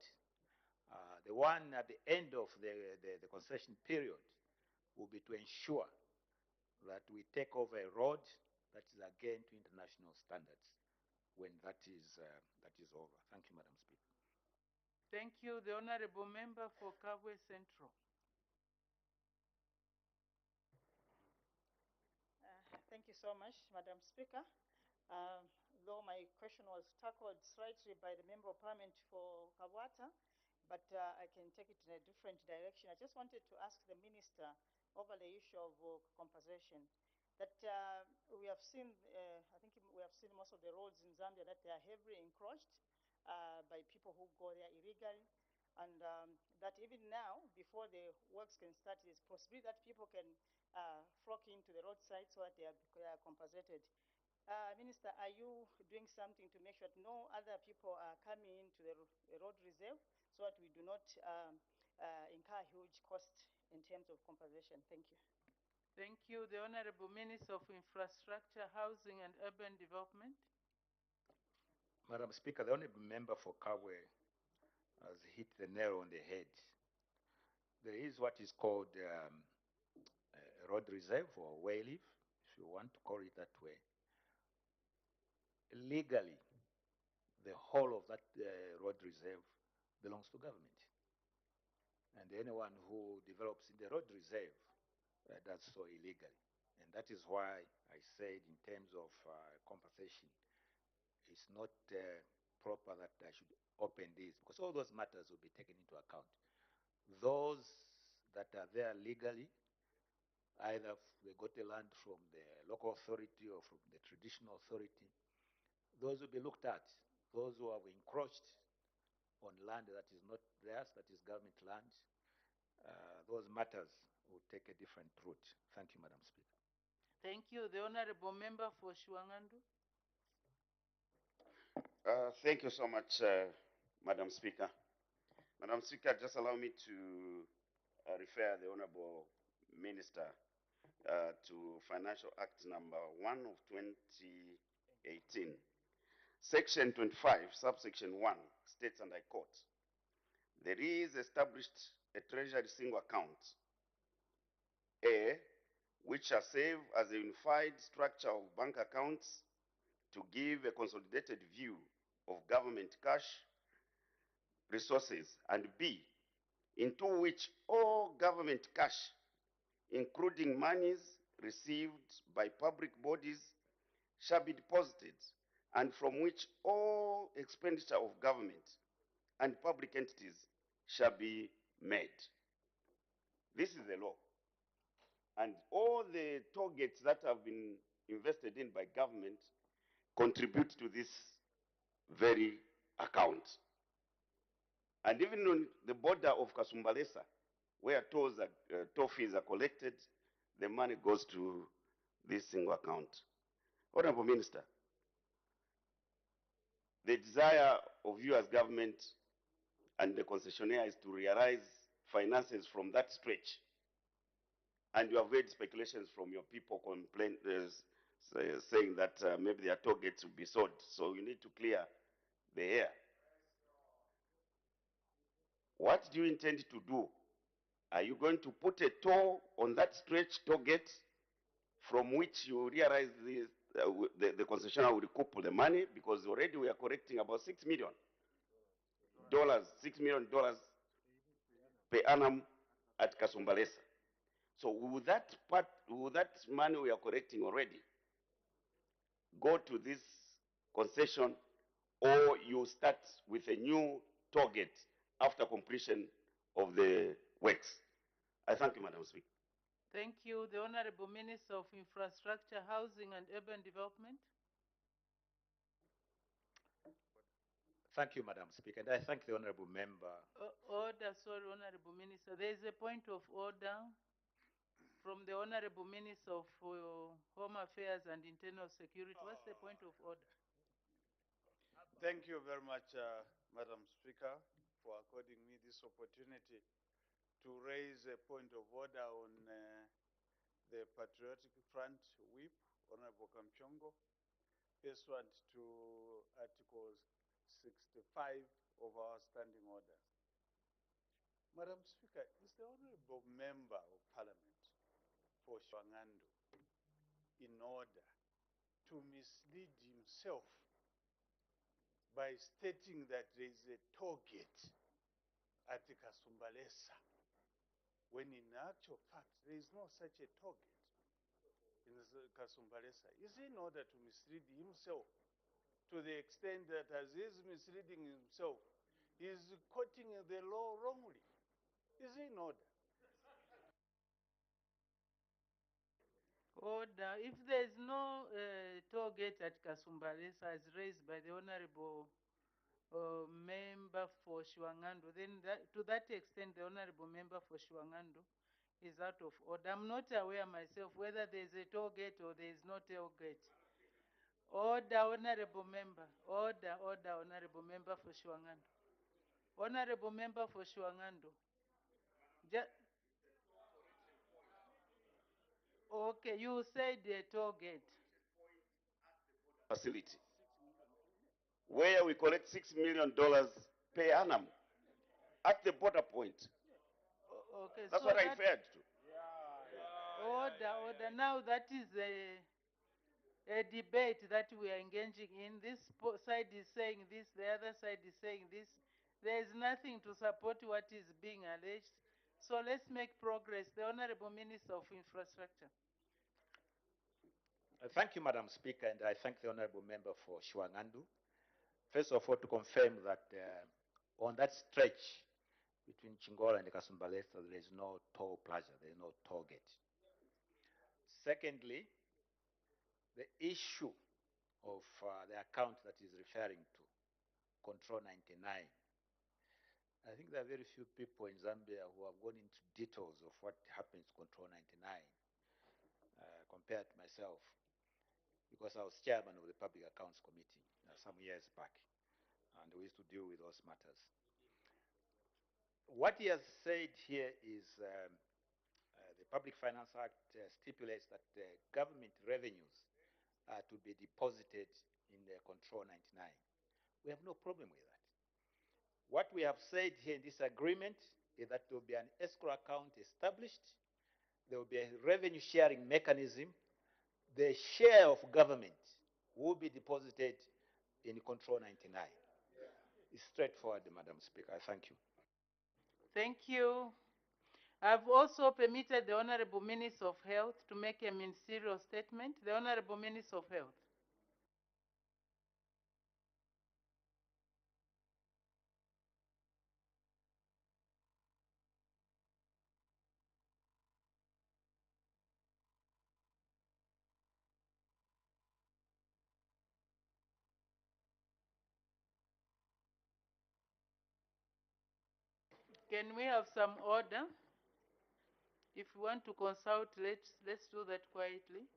The one at the end of the concession period will be to ensure that we take over a road that is again to international standards when that is over. Thank you, Madam Speaker. Thank you. The Honorable Member for Kabwe Central. Thank you so much, Madam Speaker. Though my question was tackled slightly by the Member of Parliament for Kabwata, but I can take it in a different direction. I just wanted to ask the Minister over the issue of compensation. That we have seen, I think we have seen most of the roads in Zambia that they are heavily encroached by people who go there illegally. And that even now, before the works can start, there's possibility that people can flock into the roadside so that they are compensated. Minister, are you doing something to make sure that no other people are coming into the road reserve so that we do not incur huge costs in terms of compensation? Thank you. Thank you. The Honorable Minister of Infrastructure, Housing and Urban Development. Madam Speaker, the Honorable Member for Kabwe has hit the nail on the head. There is what is called a road reserve or way leave, if you want to call it that way. Legally, the whole of that road reserve belongs to government. And anyone who develops in the road reserve does so illegally. And that is why I said in terms of compensation, it's not proper that I should open this, because all those matters will be taken into account. Those that are there legally, either they got the land from the local authority or from the traditional authority, those will be looked at. Those who have encroached on land that is not theirs, that is government land, those matters will take a different route. Thank you, Madam Speaker. Thank you. The Honorable Member for Shuangandu. Thank you so much, Madam Speaker. Madam Speaker, just allow me to refer the Honorable Minister to Financial Act number 1 of 2018. Section 25, subsection 1 states, and I quote, there is established a treasury single account, A, which shall serve as a unified structure of bank accounts to give a consolidated view of government cash resources, and B, into which all government cash, including monies received by public bodies, shall be deposited, and from which all expenditure of government and public entities shall be made. This is the law. And all the targets that have been invested in by government contribute to this very account. And even on the border of Kasumbalesa, where toll fees are collected, the money goes to this single account. Honorable Minister, the desire of you as government and the concessionaire is to realize finances from that stretch. And you have heard speculations from your people saying that maybe their targets will be sold. So you need to clear the air. What do you intend to do? Are you going to put a toll on that stretch target from which you realize the concessionaire will recoup the money? Because already we are collecting about $6 million. $6 million per annum at Kasumbalesa. So will that money we are collecting already go to this concession, or you start with a new target after completion of the works? I thank you, Madam Speaker. Thank you. The Honorable Minister of Infrastructure, Housing and Urban Development. Thank you, Madam Speaker, and I thank the Honorable Member. Order, sorry, Honorable Minister. There is a point of order from the Honorable Minister of Home Affairs and Internal Security. What's the point of order? Thank you very much, Madam Speaker. for according me this opportunity to raise a point of order on the Patriotic Front Whip, Honorable Kamchongo, pursuant to Article 65 of our standing orders. Madam Speaker, is the Honorable Member of Parliament for Shwangandu in order to mislead himself by stating that there is a toll gate at the Kasumbalesa, when in actual fact there is no such a toll gate in Kasumbalesa? Is in order to mislead himself to the extent that as he is misleading himself, he is quoting the law wrongly? Is in order? Order. If there is no toll gate at Kasumbalesa as raised by the Honorable Member for Shwangandu, then to that extent the Honorable Member for Shwangandu is out of order. I'm not aware myself whether there is a toll gate or there is no toll gate. Order, Honorable Member. Order, Honorable Member for Shwangandu. Honorable Member for Shwangandu. Okay, you said the toll gate. Facility, where we collect $6 million per annum at the border point. Okay, That's so what I referred to. Order. Now that is a debate that we are engaging in. This side is saying this, the other side is saying this. There is nothing to support what is being alleged. So let's make progress. The Honorable Minister of Infrastructure. Thank you, Madam Speaker, and I thank the Honorable Member for Shwangandu. First of all, to confirm that on that stretch between Chingola and Kasumbalesa, there is no toll plaza, there is no toll gate. Secondly, the issue of the account that is referring to, Control 99. I think there are very few people in Zambia who have gone into details of what happens to Control 99 compared to myself, because I was chairman of the Public Accounts Committee some years back, and we used to deal with those matters. What he has said here is the Public Finance Act stipulates that government revenues are to be deposited in the Control 99. We have no problem with that. What we have said here in this agreement is that there will be an escrow account established, there will be a revenue sharing mechanism, the share of government will be deposited in Control 99. It's straightforward, Madam Speaker. I thank you. Thank you. I've also permitted the Honorable Minister of Health to make a ministerial statement. The Honorable Minister of Health. Can we have some order? If you want to consult, let's do that quietly.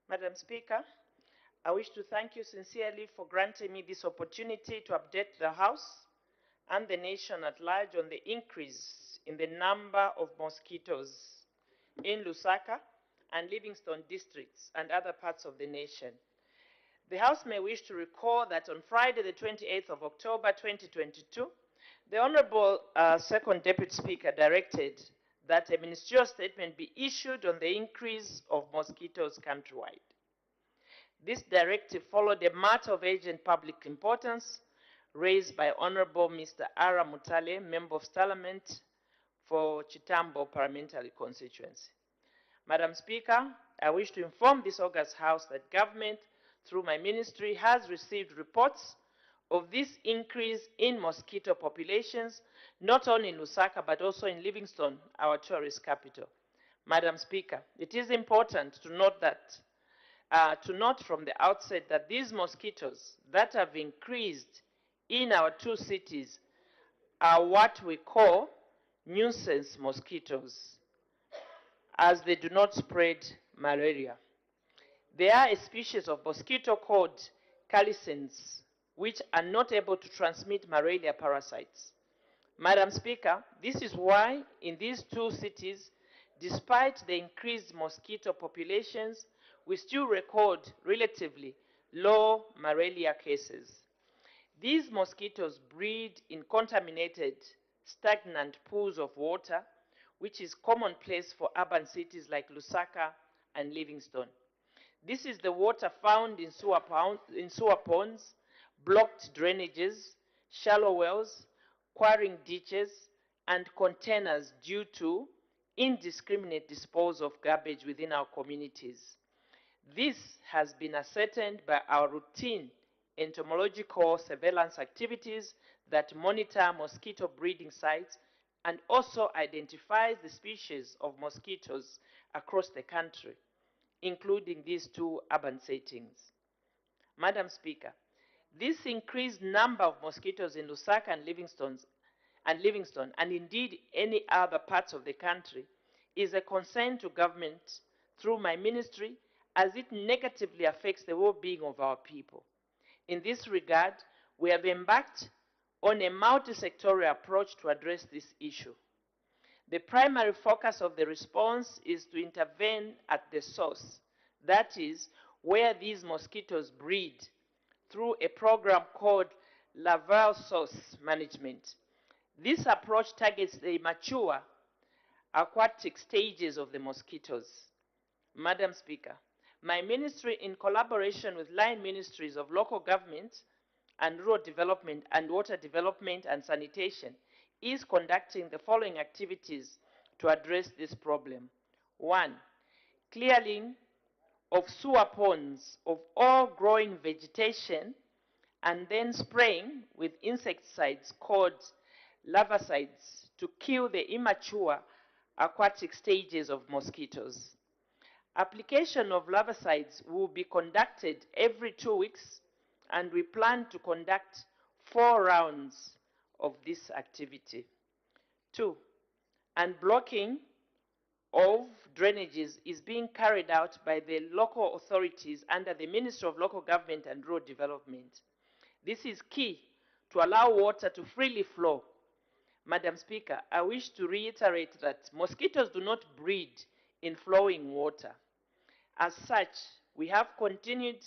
Madam Speaker, I wish to thank you sincerely for granting me this opportunity to update the House and the nation at large on the increase in the number of mosquitoes in Lusaka and Livingstone districts and other parts of the nation. The House may wish to recall that on Friday, the 28th of October 2022, the Honorable Second Deputy Speaker directed that a ministerial statement be issued on the increase of mosquitoes countrywide. This directive followed a matter of urgent public importance raised by Honorable Mr. Ara Mutale, Member of Parliament for Chitambo Parliamentary Constituency. Madam Speaker, I wish to inform this august House that government, through my ministry, has received reports of this increase in mosquito populations, not only in Lusaka, but also in Livingstone, our tourist capital. Madam Speaker, it is important to note that from the outset that these mosquitoes that have increased in our two cities are what we call nuisance mosquitoes, as they do not spread malaria. They are a species of mosquito called calycines, which are not able to transmit malaria parasites. Madam Speaker, this is why in these two cities, despite the increased mosquito populations, we still record relatively low malaria cases. These mosquitoes breed in contaminated, stagnant pools of water, which is commonplace for urban cities like Lusaka and Livingstone. This is the water found in sewer ponds, blocked drainages, shallow wells, quarrying ditches, and containers due to indiscriminate disposal of garbage within our communities. This has been ascertained by our routine entomological surveillance activities that monitor mosquito breeding sites and also identifies the species of mosquitoes across the country, including these two urban settings. Madam Speaker, this increased number of mosquitoes in Lusaka and Livingstone, and indeed any other parts of the country, is a concern to government through my ministry, as it negatively affects the well-being of our people. In this regard, we have embarked on a multi-sectorial approach to address this issue. The primary focus of the response is to intervene at the source, that is, where these mosquitoes breed, through a program called larval source management. This approach targets the immature aquatic stages of the mosquitoes. Madam Speaker, my ministry, in collaboration with line ministries of local government and rural development and water development and sanitation, is conducting the following activities to address this problem. 1. Clearing of sewer ponds of all growing vegetation and then spraying with insecticides called larvicides to kill the immature aquatic stages of mosquitoes. Application of larvicides will be conducted every 2 weeks, and we plan to conduct 4 rounds of this activity. 2. Unblocking of drainages is being carried out by the local authorities under the Ministry of Local Government and Rural Development. This is key to allow water to freely flow. Madam Speaker, I wish to reiterate that mosquitoes do not breed in flowing water. As such, we have continued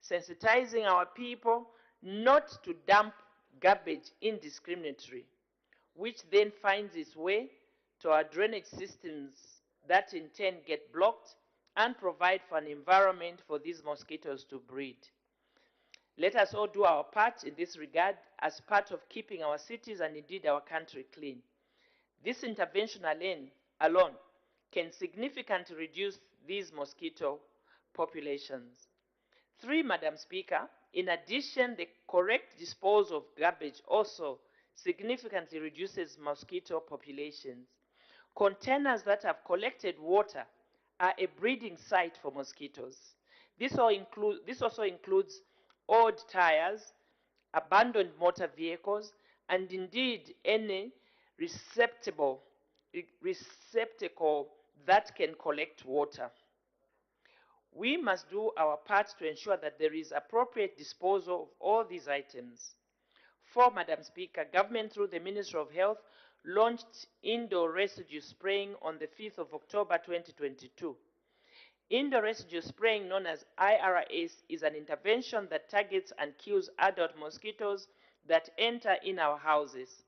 sensitizing our people not to dump garbage indiscriminately, which then finds its way to our drainage systems that in turn get blocked and provide for an environment for these mosquitoes to breed. Let us all do our part in this regard as part of keeping our cities and indeed our country clean. This intervention alone can significantly reduce these mosquito populations. 3, Madam Speaker, in addition, the correct disposal of garbage also significantly reduces mosquito populations. Containers that have collected water are a breeding site for mosquitoes. This also includes old tires, abandoned motor vehicles, and indeed any receptacle that can collect water. We must do our part to ensure that there is appropriate disposal of all these items. 4, Madam Speaker, government through the Ministry of Health launched indoor residue spraying on the 5th of October 2022. Indoor residue spraying, known as IRS, is an intervention that targets and kills adult mosquitoes that enter in our houses.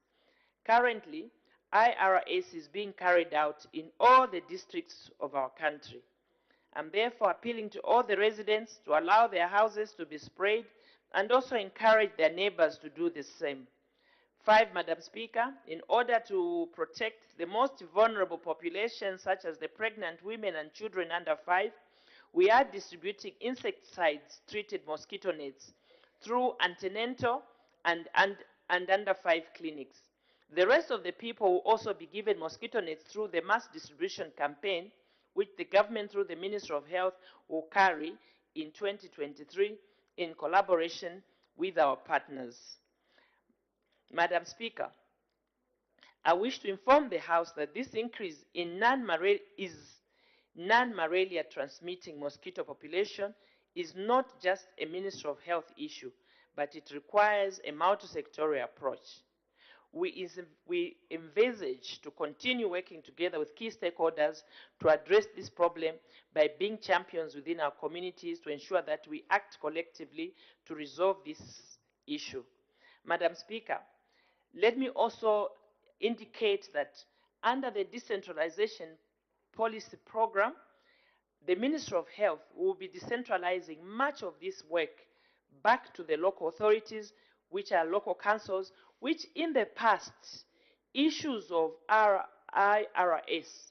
Currently, IRS is being carried out in all the districts of our country. I'm therefore appealing to all the residents to allow their houses to be sprayed and also encourage their neighbors to do the same. 5, Madam Speaker, in order to protect the most vulnerable populations, such as the pregnant women and children under 5, we are distributing insecticides-treated mosquito nets through antenatal and under 5 clinics. The rest of the people will also be given mosquito nets through the mass distribution campaign, which the government through the Ministry of Health will carry in 2023 in collaboration with our partners. Madam Speaker, I wish to inform the House that this increase in non-malaria transmitting mosquito population is not just a Ministry of Health issue, but it requires a multi-sectorial approach. We envisage to continue working together with key stakeholders to address this problem by being champions within our communities to ensure that we act collectively to resolve this issue. Madam Speaker, let me also indicate that under the decentralization policy program, the Ministry of Health will be decentralizing much of this work back to the local authorities, which are local councils, which in the past, issues of IRS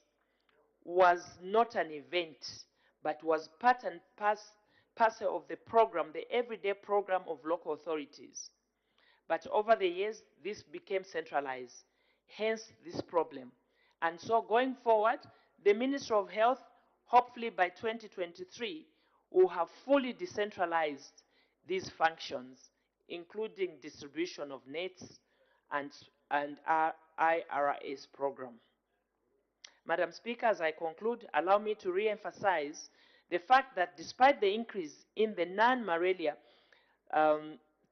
was not an event, but was part and parcel of the program, the everyday program of local authorities. But over the years, this became centralized, hence this problem. And so going forward, the Ministry of Health, hopefully by 2023, will have fully decentralized these functions, including distribution of nets and our IRS program. Madam Speaker, as I conclude, allow me to re-emphasize the fact that despite the increase in the non-malaria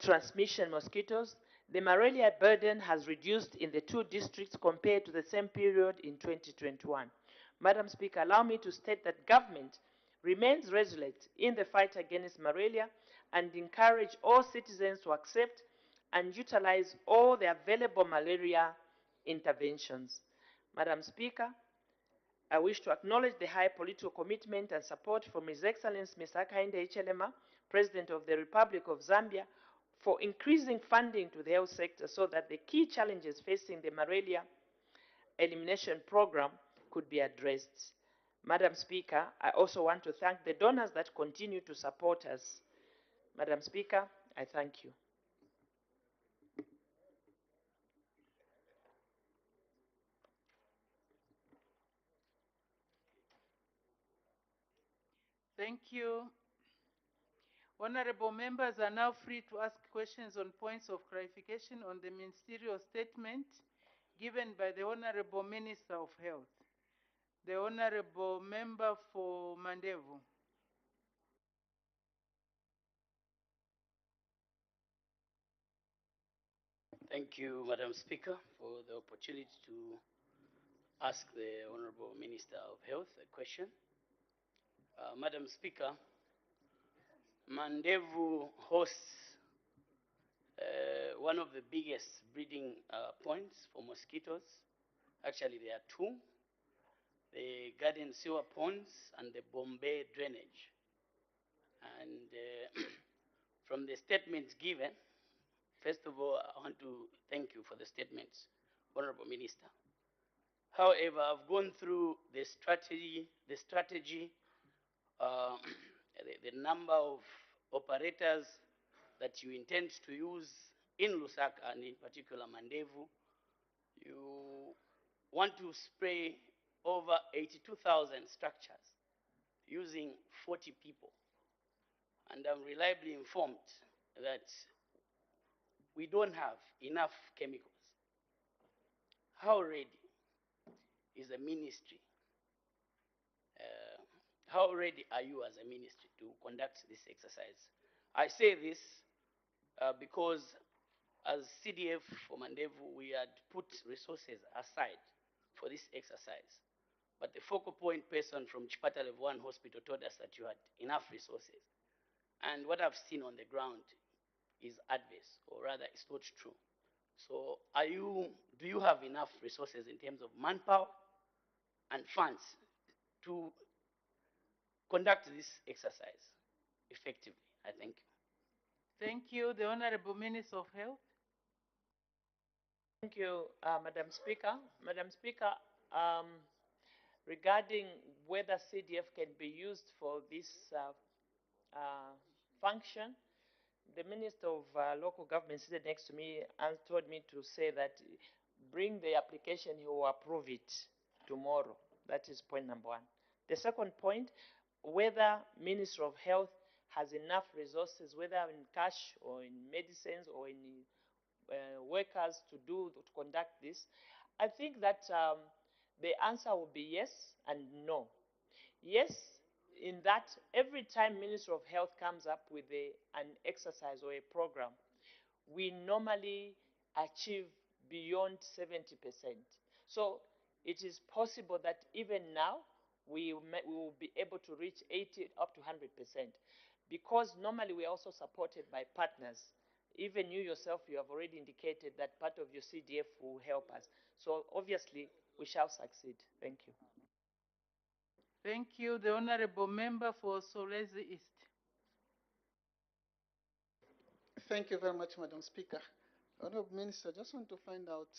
transmission mosquitoes, the malaria burden has reduced in the two districts compared to the same period in 2021. Madam Speaker, allow me to state that government remains resolute in the fight against malaria and encourage all citizens to accept and utilize all the available malaria interventions. Madam Speaker, I wish to acknowledge the high political commitment and support from His Excellency Mr. Hakainde Hichilema, President of the Republic of Zambia, for increasing funding to the health sector so that the key challenges facing the malaria elimination program could be addressed. Madam Speaker, I also want to thank the donors that continue to support us. Madam Speaker, I thank you. Thank you. Honorable members are now free to ask questions on points of clarification on the ministerial statement given by the Honorable Minister of Health. The Honorable Member for Mandevu. Thank you, Madam Speaker, for the opportunity to ask the Honorable Minister of Health a question. Madam Speaker, Mandevu hosts one of the biggest breeding points for mosquitoes. Actually, there are two: the Garden Sewer Ponds and the Bombay Drainage. And from the statements given, first of all, I want to thank you for the statements, Honorable Minister. However, I've gone through the strategy, the number of operators that you intend to use in Lusaka and in particular Mandevu. You want to spray over 82,000 structures using 40 people. And I'm reliably informed that we don't have enough chemicals. How ready is the ministry? How ready are you as a ministry to conduct this exercise? I say this because as CDF for Mandevu, we had put resources aside for this exercise. But the focal point person from Chipata Level 1 Hospital told us that you had enough resources. And what I've seen on the ground is adverse, or rather, it's not true. So do you have enough resources in terms of manpower and funds to conduct this exercise effectively? I thank you. Thank you. The Honorable Minister of Health. Thank you, Madam Speaker. Madam Speaker, regarding whether CDF can be used for this function, the Minister of Local Government seated next to me and told me to say that bring the application, he will approve it tomorrow. That is point number one. The second point, whether Ministry of Health has enough resources, whether in cash or in medicines or in workers to conduct this. I think that the answer will be yes and no. Yes, in that, every time Ministry of Health comes up with an exercise or a program, we normally achieve beyond 70%. So it is possible that even now we will be able to reach 80 up to 100%, because normally we are also supported by partners. Even you yourself, you have already indicated that part of your CDF will help us. So obviously we shall succeed. Thank you. Thank you. The Honorable Member for Solwezi East. Thank you very much, Madam Speaker. Honorable Minister, I just want to find out,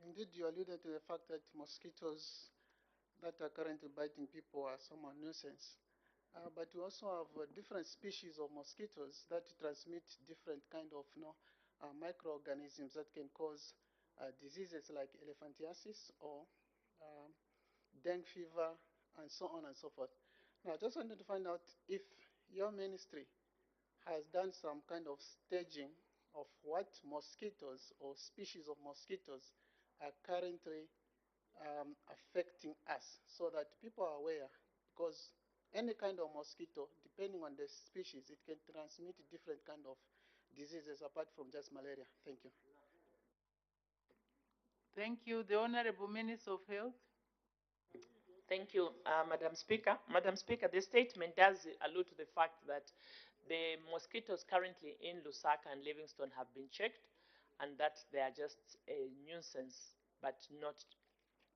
indeed you alluded to the fact that mosquitoes that are currently biting people are somewhat nuisance. But we also have different species of mosquitoes that transmit different kind of microorganisms that can cause diseases like elephantiasis or dengue fever and so on and so forth. Now, I just wanted to find out if your ministry has done some kind of staging of what mosquitoes or species of mosquitoes are currently affecting us, so that people are aware, because any kind of mosquito, depending on the species, it can transmit different kind of diseases apart from just malaria. Thank you. Thank you. The Honorable Minister of Health. Thank you, Madam Speaker. Madam Speaker, the statement does allude to the fact that the mosquitoes currently in Lusaka and Livingstone have been checked, and that they are just a nuisance, but not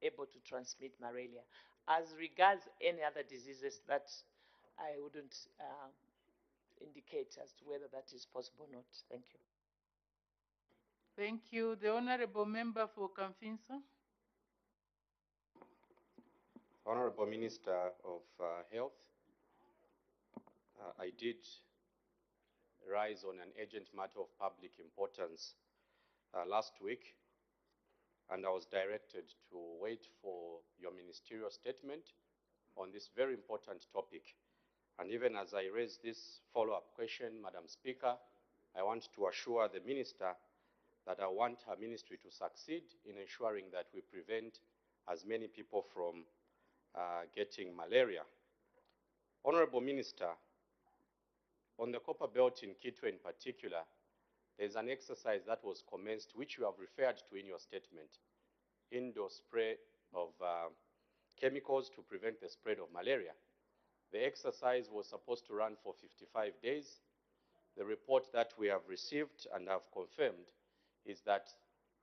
able to transmit malaria. As regards any other diseases, that I wouldn't indicate as to whether that is possible or not. Thank you. Thank you. The Honorable Member for Kamfinso. Honorable Minister of Health, I did rise on an urgent matter of public importance last week, and I was directed to wait for your ministerial statement on this very important topic. And even as I raise this follow-up question, Madam Speaker, I want to assure the Minister that I want her ministry to succeed in ensuring that we prevent as many people from getting malaria. Honorable Minister, on the copper belt in Kitwe in particular, there's an exercise that was commenced, which you have referred to in your statement, indoor spray of chemicals to prevent the spread of malaria. The exercise was supposed to run for 55 days. The report that we have received and have confirmed is that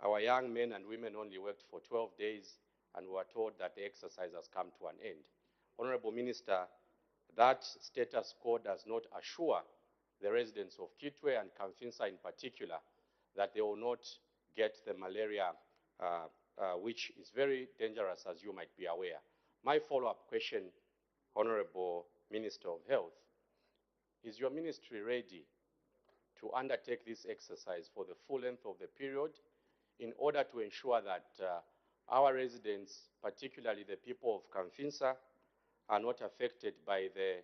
our young men and women only worked for 12 days, and we were told that the exercise has come to an end. Honorable Minister, that status quo does not assure the residents of Kitwe and Kamfinsa in particular that they will not get the malaria, which is very dangerous, as you might be aware. My follow-up question, Honorable Minister of Health, is your ministry ready to undertake this exercise for the full length of the period in order to ensure that our residents, particularly the people of Kamfinsa, are not affected by the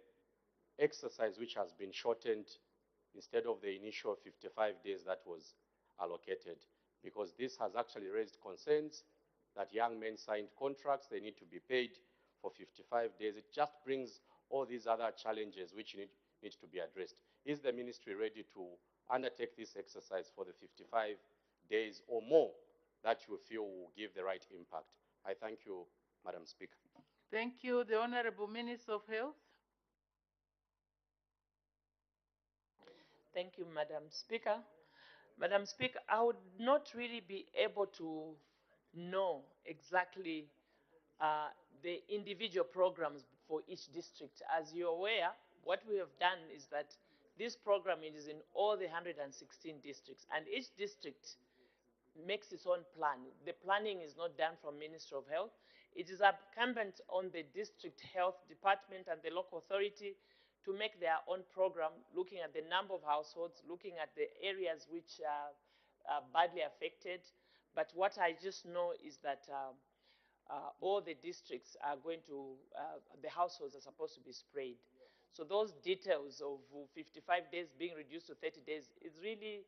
exercise which has been shortened instead of the initial 55 days that was allocated? Because this has actually raised concerns that young men signed contracts, they need to be paid for 55 days. It just brings all these other challenges which need to be addressed. Is the ministry ready to undertake this exercise for the 55 days or more that you feel will give the right impact? I thank you, Madam Speaker. Thank you. The Honorable Minister of Health. Thank you, Madam Speaker. Madam Speaker, I would not really be able to know exactly the individual programs for each district. As you're aware, what we have done is that this program is in all the 116 districts, and each district makes its own plan. The planning is not done from Ministry of Health. It is incumbent on the district health department and the local authority to make their own program, looking at the number of households, looking at the areas which are badly affected. But what I just know is that all the districts are going to, the households are supposed to be sprayed. So those details of 55 days being reduced to 30 days is really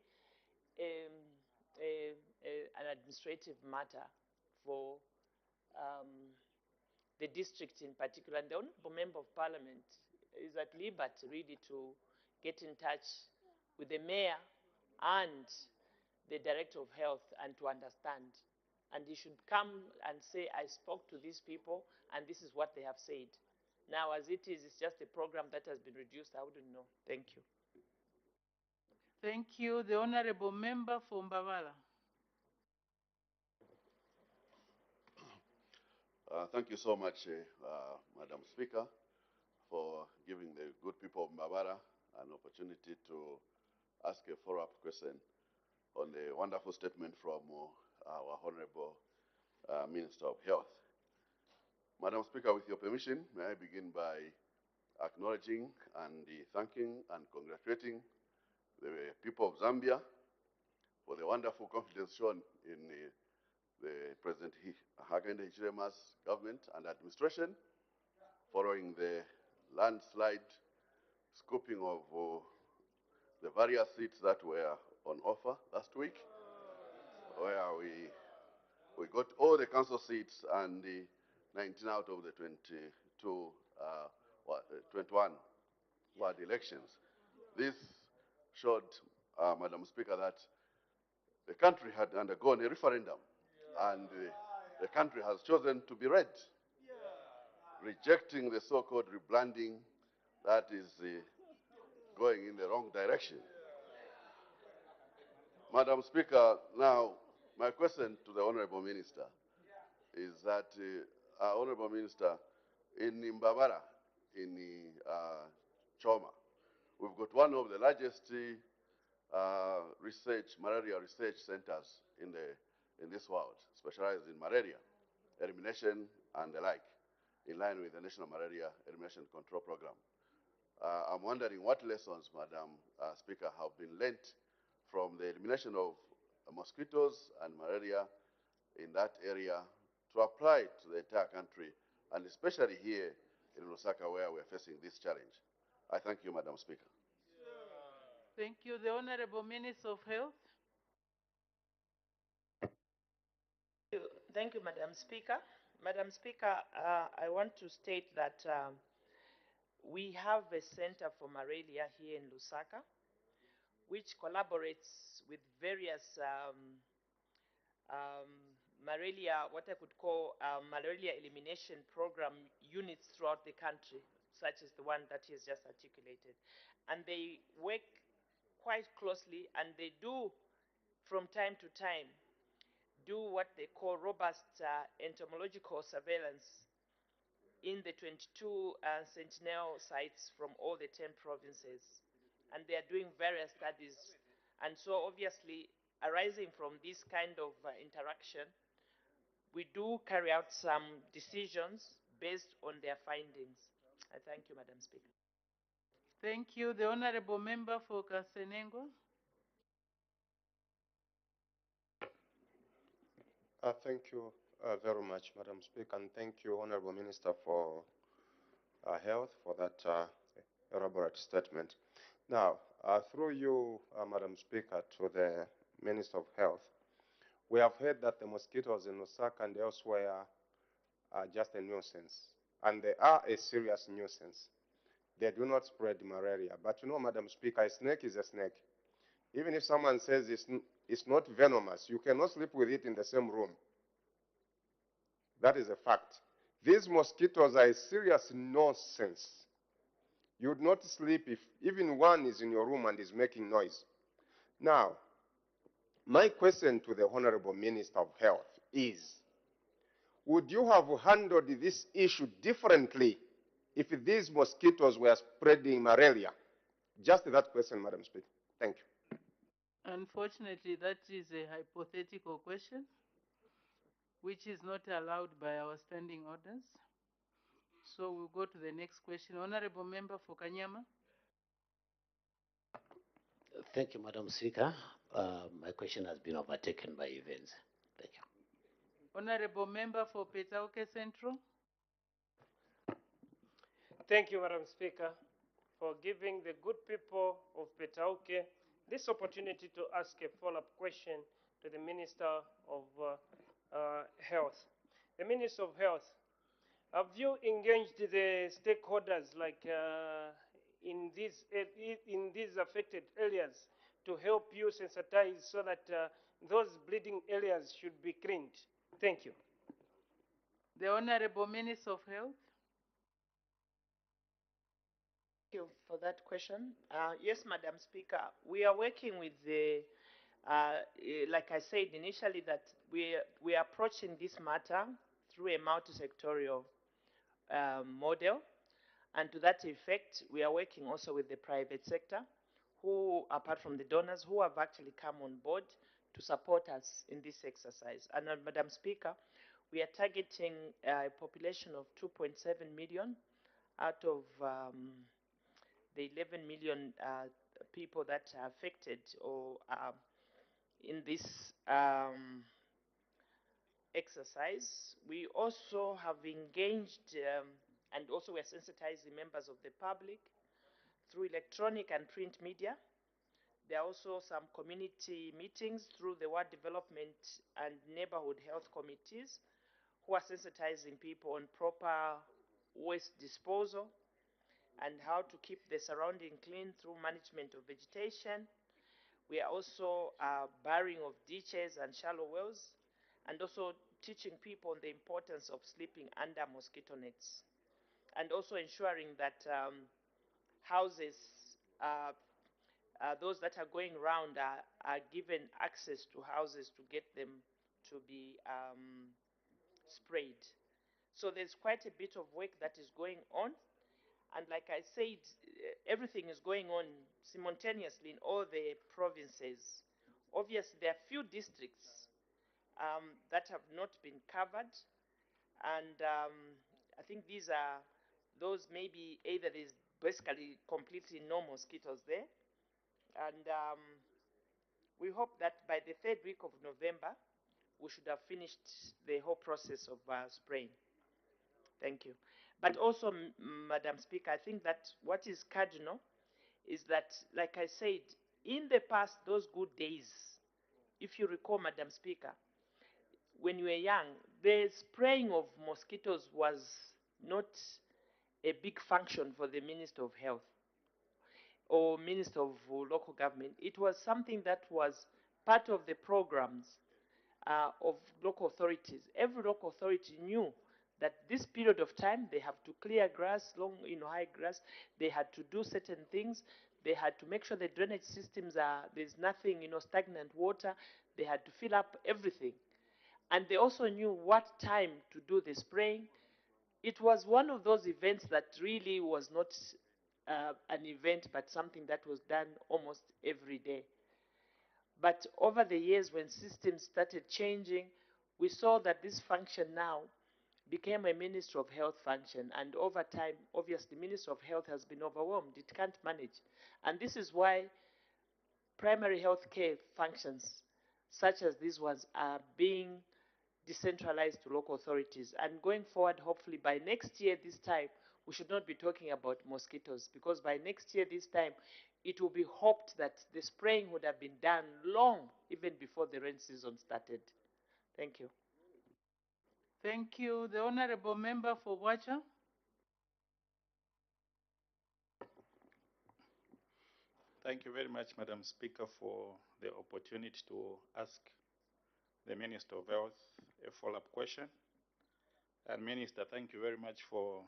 an administrative matter for the district in particular. And the Honorable Member of Parliament is at liberty really to get in touch with the Mayor and the Director of Health and to understand. And he should come and say, I spoke to these people and this is what they have said. Now, as it is, it's just a program that has been reduced. I wouldn't know. Thank you. Thank you. The Honorable Member for Mbavala. Thank you so much, Madam Speaker, for giving the good people of Mbabara an opportunity to ask a follow-up question on the wonderful statement from our Honorable Minister of Health. Madam Speaker, with your permission, may I begin by acknowledging and thanking and congratulating the people of Zambia for the wonderful confidence shown in the President Hakainde Hichilema's government and administration following the landslide scooping of the various seats that were on offer last week, where we got all the council seats and 19 out of the 21 ward elections. This showed, Madam Speaker, that the country had undergone a referendum, and the country has chosen to be red, rejecting the so-called rebranding that is going in the wrong direction. Madam Speaker, now my question to the Honorable Minister is that, Honorable Minister, in Mbabara, in Choma, we've got one of the largest malaria research centers in this world, specialized in malaria, elimination and the like, in line with the National Malaria Elimination Control Program. I'm wondering what lessons, Madam Speaker, have been learnt from the elimination of mosquitoes and malaria in that area to apply to the entire country, and especially here in Lusaka, where we're facing this challenge. I thank you, Madam Speaker. Thank you. The Honorable Minister of Health. Thank you, Madam Speaker. Madam Speaker, I want to state that we have a Center for Malaria here in Lusaka, which collaborates with various malaria, what I could call malaria elimination program units throughout the country, such as the one that he has just articulated. And they work quite closely, and they do, from time to time, do what they call robust entomological surveillance in the 22 sentinel sites from all the 10 provinces. And they are doing various studies. And so obviously, arising from this kind of interaction, we do carry out some decisions based on their findings. I thank you, Madam Speaker. Thank you. The Honorable Member for Kasenengo. Thank you very much, Madam Speaker, and thank you, Honorable Minister for Health, for that elaborate statement. Now, through you, Madam Speaker, to the Minister of Health, we have heard that the mosquitoes in Lusaka and elsewhere are just a nuisance, and they are a serious nuisance. They do not spread malaria. But you know, Madam Speaker, a snake is a snake. Even if someone says it's not venomous, you cannot sleep with it in the same room. That is a fact. These mosquitoes are a serious nonsense. You would not sleep if even one is in your room and is making noise. Now, my question to the Honorable Minister of Health is, would you have handled this issue differently if these mosquitoes were spreading malaria? Just that question, Madam Speaker. Thank you. Unfortunately, that is a hypothetical question, which is not allowed by our standing orders. So we'll go to the next question. Honorable Member for Kanyama. Thank you, Madam Speaker. My question has been overtaken by events. Thank you. Honorable Member for Petauke Central. Thank you, Madam Speaker, for giving the good people of Petauke this opportunity to ask a follow-up question to the Minister of Health. The Minister of Health, Have you engaged the stakeholders like in these affected areas to help you sensitize so that those bleeding areas should be cleaned? Thank you. The Honorable Minister of Health. Thank you for that question. Yes, Madam Speaker, we are working with the, like I said initially, that we are approaching this matter through a multi-sectorial model. And to that effect, we are working also with the private sector, who, apart from the donors, who have actually come on board to support us in this exercise. And Madam Speaker, we are targeting a population of 2.7 million out of the 11 million people that are affected or in this exercise. We also have engaged and also we're sensitizing members of the public through electronic and print media. There are also some community meetings through the Ward Development and Neighborhood Health Committees who are sensitizing people on proper waste disposal and how to keep the surrounding clean through management of vegetation. We are also barring of ditches and shallow wells, and also teaching people on the importance of sleeping under mosquito nets, and also ensuring that houses, those that are going around are given access to houses to get them to be sprayed. So there's quite a bit of work that is going on. And like I said, everything is going on simultaneously in all the provinces. Obviously, there are few districts that have not been covered. And I think these are those maybe either there's basically completely no mosquitoes there. And we hope that by the third week of November, we should have finished the whole process of spraying. Thank you. But also, Madam Speaker, I think that what is cardinal is that, like I said, in the past, those good days, if you recall, Madam Speaker, when you were young, the spraying of mosquitoes was not a big function for the Minister of Health or Minister of Local Government. It was something that was part of the programs of local authorities. Every local authority knew that this period of time they have to clear grass, long, high grass. They had to do certain things. They had to make sure the drainage systems there's nothing, stagnant water. They had to fill up everything. And they also knew what time to do the spraying. It was one of those events that really was not an event, but something that was done almost every day. But over the years, when systems started changing, we saw that this function now became a Ministry of Health function. And over time, obviously, Ministry of Health has been overwhelmed. It can't manage. And this is why primary health care functions, such as these ones, are being decentralized to local authorities. And going forward, hopefully by next year, this time, we should not be talking about mosquitoes, because by next year, this time, it will be hoped that the spraying would have been done long, even before the rain season started. Thank you. Thank you. The Honorable Member for Wacha. Thank you very much, Madam Speaker, for the opportunity to ask the Minister of Health a follow-up question. And Minister, thank you very much for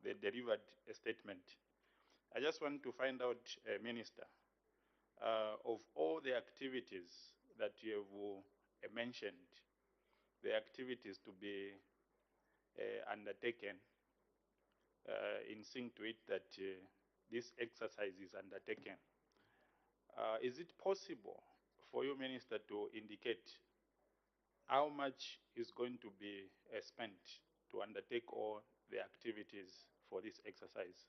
the delivered statement. I just want to find out, Minister, of all the activities that you have mentioned, the activities to be undertaken in sync to it that this exercise is undertaken. Is it possible for you, Minister, to indicate how much is going to be spent to undertake all the activities for this exercise?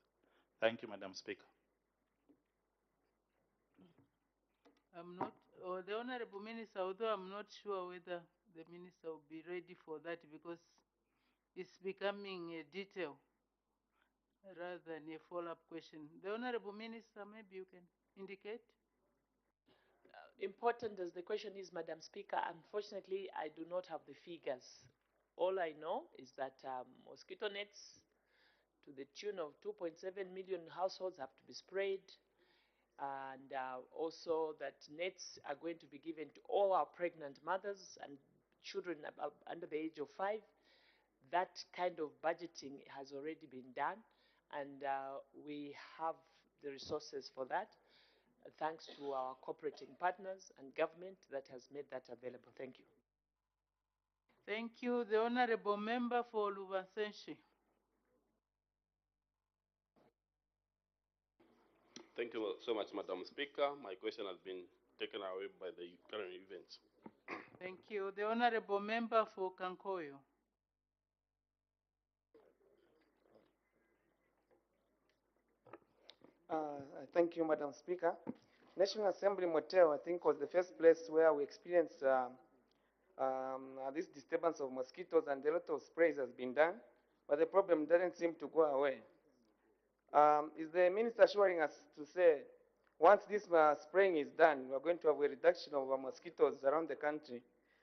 Thank you, Madam Speaker. I'm not, or the Honorable Minister, although I'm not sure whether the Minister will be ready for that, because it's becoming a detail rather than a follow-up question. The Honorable Minister, maybe you can indicate. Important as the question is, Madam Speaker, unfortunately, I do not have the figures All I know is that mosquito nets to the tune of 2.7 million households have to be sprayed, and also that nets are going to be given to all our pregnant mothers and children under the age of 5. That kind of budgeting has already been done, and we have the resources for that, thanks to our cooperating partners and government that has made that available. Thank you. Thank you. The Honorable Member for Lubasenshi. Thank you so much, Madam Speaker. My question has been taken away by the current events. Thank you. The Honorable Member for Kankoyo. Thank you, Madam Speaker. National Assembly Motel, I think, was the first place where we experienced this disturbance of mosquitoes, and a lot of sprays has been done, but the problem doesn't seem to go away. Is the minister assuring us to say, once this spraying is done, we are going to have a reduction of mosquitoes around the country,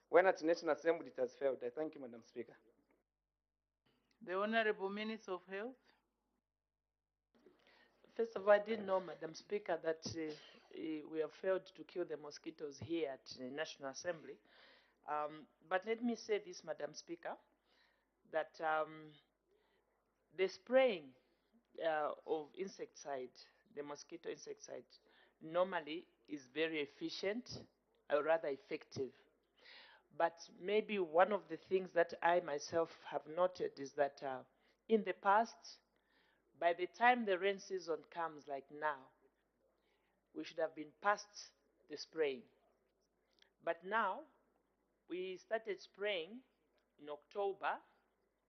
when at National Assembly it has failed? I thank you, Madam Speaker. The Honorable Minister of Health. First of all, I didn't know, Madam Speaker, that we have failed to kill the mosquitoes here at the National Assembly. But let me say this, Madam Speaker, that the spraying of insecticide, the mosquito insecticide, normally is very efficient, or rather effective. But maybe one of the things that I myself have noted is that in the past, by the time the rain season comes, like now, we should have been past the spraying. But now, we started spraying in October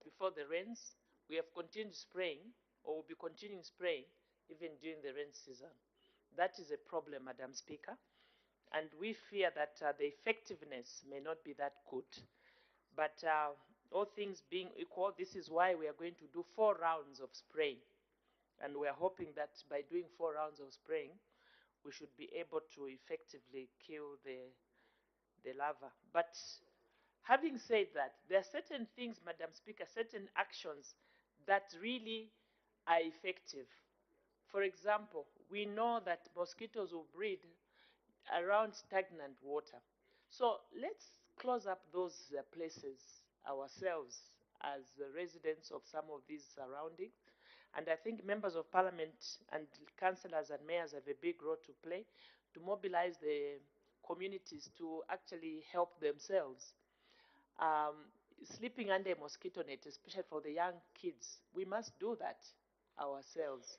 before the rains. We have continued spraying, or will be continuing spraying, even during the rain season. That is a problem, Madam Speaker. And we fear that the effectiveness may not be that good. But all things being equal, this is why we are going to do 4 rounds of spraying. And we are hoping that by doing 4 rounds of spraying, we should be able to effectively kill the larva. But having said that, there are certain things, Madam Speaker, certain actions that really are effective. For example, we know that mosquitoes will breed around stagnant water. So let's close up those places ourselves as residents of some of these surroundings. And I think members of parliament and councillors and mayors have a big role to play to mobilize the communities to actually help themselves. Sleeping under a mosquito net, especially for the young kids, we must do that ourselves.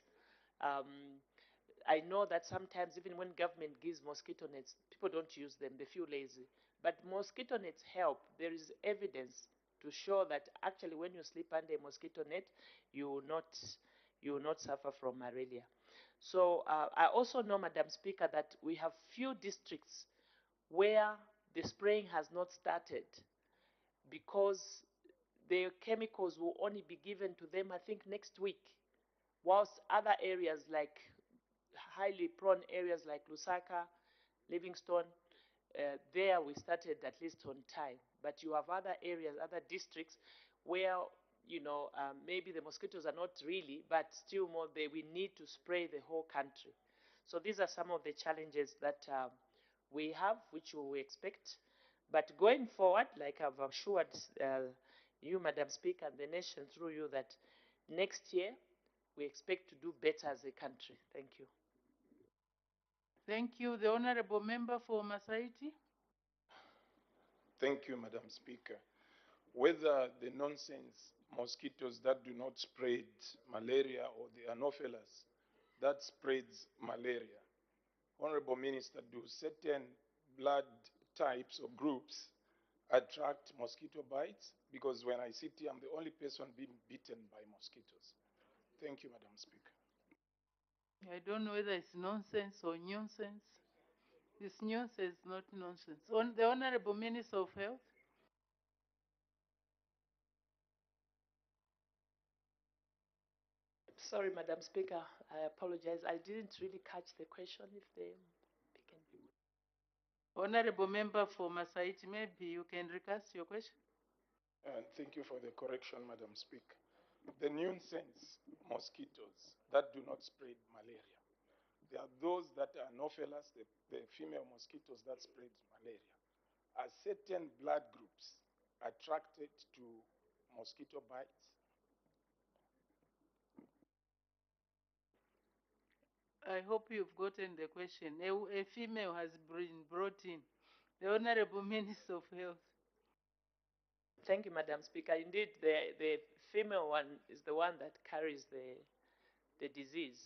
I know that sometimes even when government gives mosquito nets, people don't use them, they feel lazy. But mosquito nets help. There is evidence to show that actually when you sleep under a mosquito net, you will not suffer from malaria. So I also know, Madam Speaker, that we have few districts where the spraying has not started because the chemicals will only be given to them, I think, next week, whilst other areas like highly prone areas like Lusaka, Livingstone, there we started at least on time. But you have other areas, other districts where, maybe the mosquitoes are not really, but still more, we need to spray the whole country. So these are some of the challenges that we have, which we expect. But going forward, like I've assured you, Madam Speaker, and the nation through you, that next year we expect to do better as a country. Thank you. Thank you. The Honorable Member for Masaiti. Thank you, Madam Speaker. Whether the nonsense mosquitoes that do not spread malaria or the Anopheles that spreads malaria, Honorable Minister, do certain blood types or groups attract mosquito bites? Because when I sit here, I'm the only person being bitten by mosquitoes. Thank you, Madam Speaker. I don't know whether it's nonsense or nonsense. It's nonsense, not nonsense. The Honorable Minister of Health. Sorry, Madam Speaker, I apologize. I didn't really catch the question. If they can. Honorable Member for Masaiti, maybe you can recast your question. And thank you for the correction, Madam Speaker. The nuisance mosquitoes that do not spread malaria. There are those that are anopheles, the female mosquitoes that spread malaria. Are certain blood groups attracted to mosquito bites? I hope you've gotten the question. A female has been brought in. The Honorable Minister of Health. Thank you, Madam Speaker. Indeed, the female one is the one that carries the disease.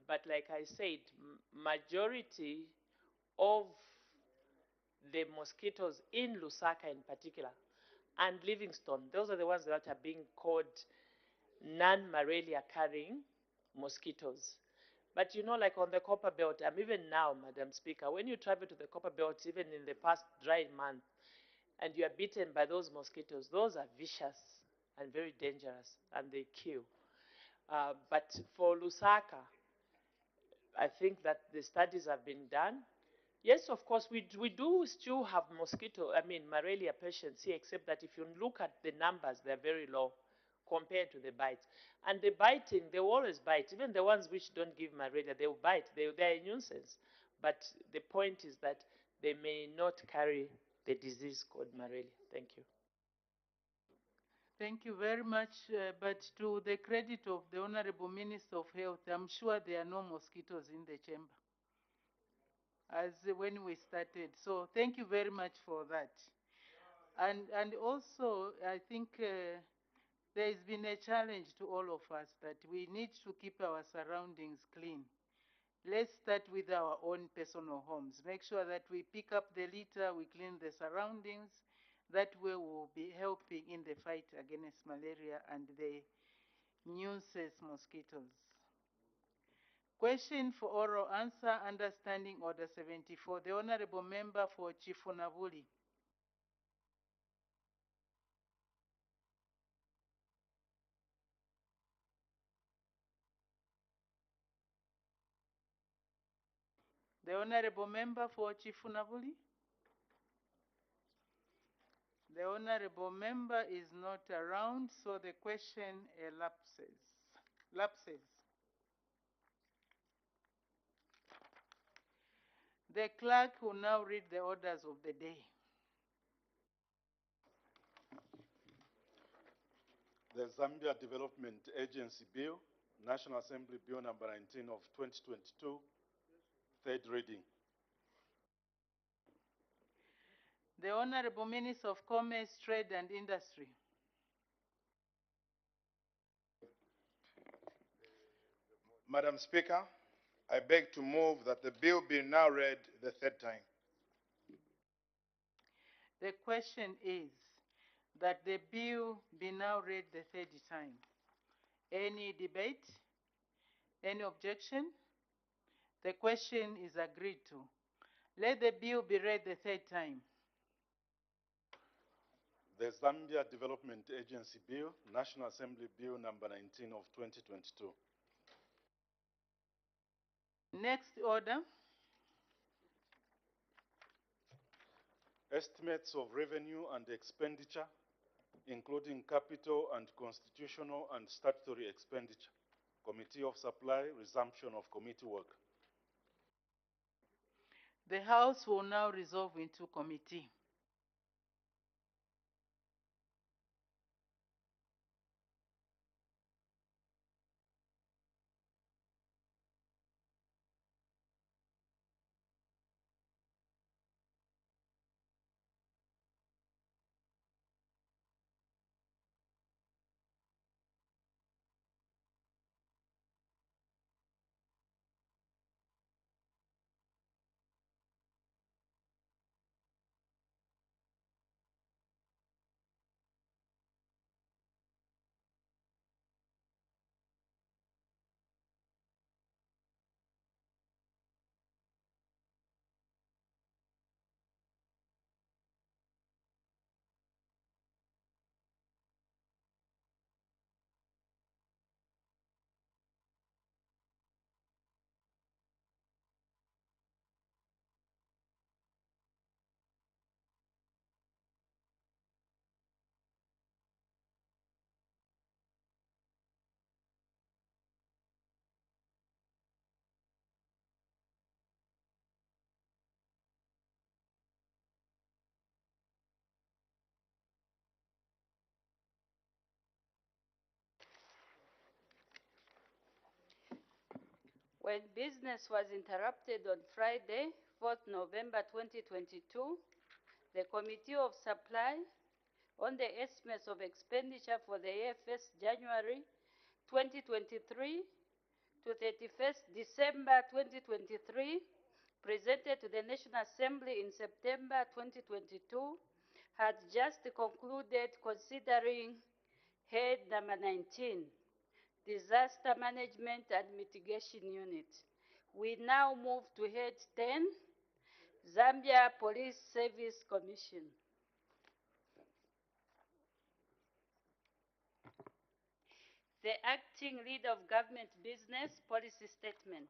But like I said, majority of the mosquitoes in Lusaka in particular and Livingstone, those are the ones that are being called non-malaria carrying mosquitoes. But you know, like on the Copper Belt, even now, Madam Speaker, when you travel to the Copper Belt, even in the past dry month, and you are bitten by those mosquitoes, those are vicious and very dangerous, and they kill. But for Lusaka, I think that the studies have been done. Yes, of course, we do still have malaria patients here, except that if you look at the numbers, they're very low compared to the bites. And the biting, they will always bite. Even the ones which don't give malaria, they will bite. They're a nuisance. But the point is that they may not carry the disease called malaria. Thank you. Thank you very much. But to the credit of the Honorable Minister of Health, I'm sure there are no mosquitoes in the chamber as when we started. So thank you very much for that. And also, I think there has been a challenge to all of us that we need to keep our surroundings clean. Let's start with our own personal homes. Make sure that we pick up the litter, we clean the surroundings. That way we'll be helping in the fight against malaria and the nuisance mosquitoes. Question for oral answer, understanding order 74. The Honorable Member for Chifunavuli. The Honorable Member for Chifunavuli. The Honorable Member is not around, so the question lapses. The clerk will now read the orders of the day. The Zambia Development Agency Bill, National Assembly Bill number 19 of 2022, third reading. The Honorable Minister of Commerce, Trade and Industry. Madam Speaker, I beg to move that the bill be now read the third time. The question is that the bill be now read the third time. Any debate? Any objection? The question is agreed to. Let the bill be read the third time. The Zambia Development Agency Bill, National Assembly Bill number 19 of 2022. Next order. Estimates of revenue and expenditure, including capital and constitutional and statutory expenditure. Committee of Supply, resumption of committee work. The House will now resolve into committee. When business was interrupted on Friday, 4th November 2022, the Committee of Supply on the estimates of expenditure for the year 1st January 2023 to 31st December 2023, presented to the National Assembly in September 2022, had just concluded considering head number 19, Disaster Management and Mitigation Unit. We now move to head 10, Zambia Police Service Commission. The Acting Leader of Government Business Policy Statement.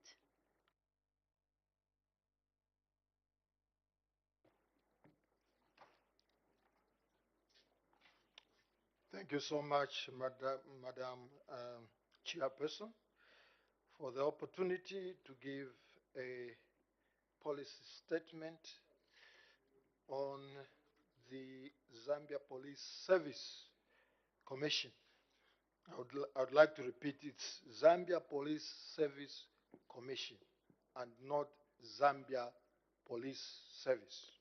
Thank you so much, Madam Chairperson, for the opportunity to give a policy statement on the Zambia Police Service Commission. I would like to repeat, it's Zambia Police Service Commission and not Zambia Police Service.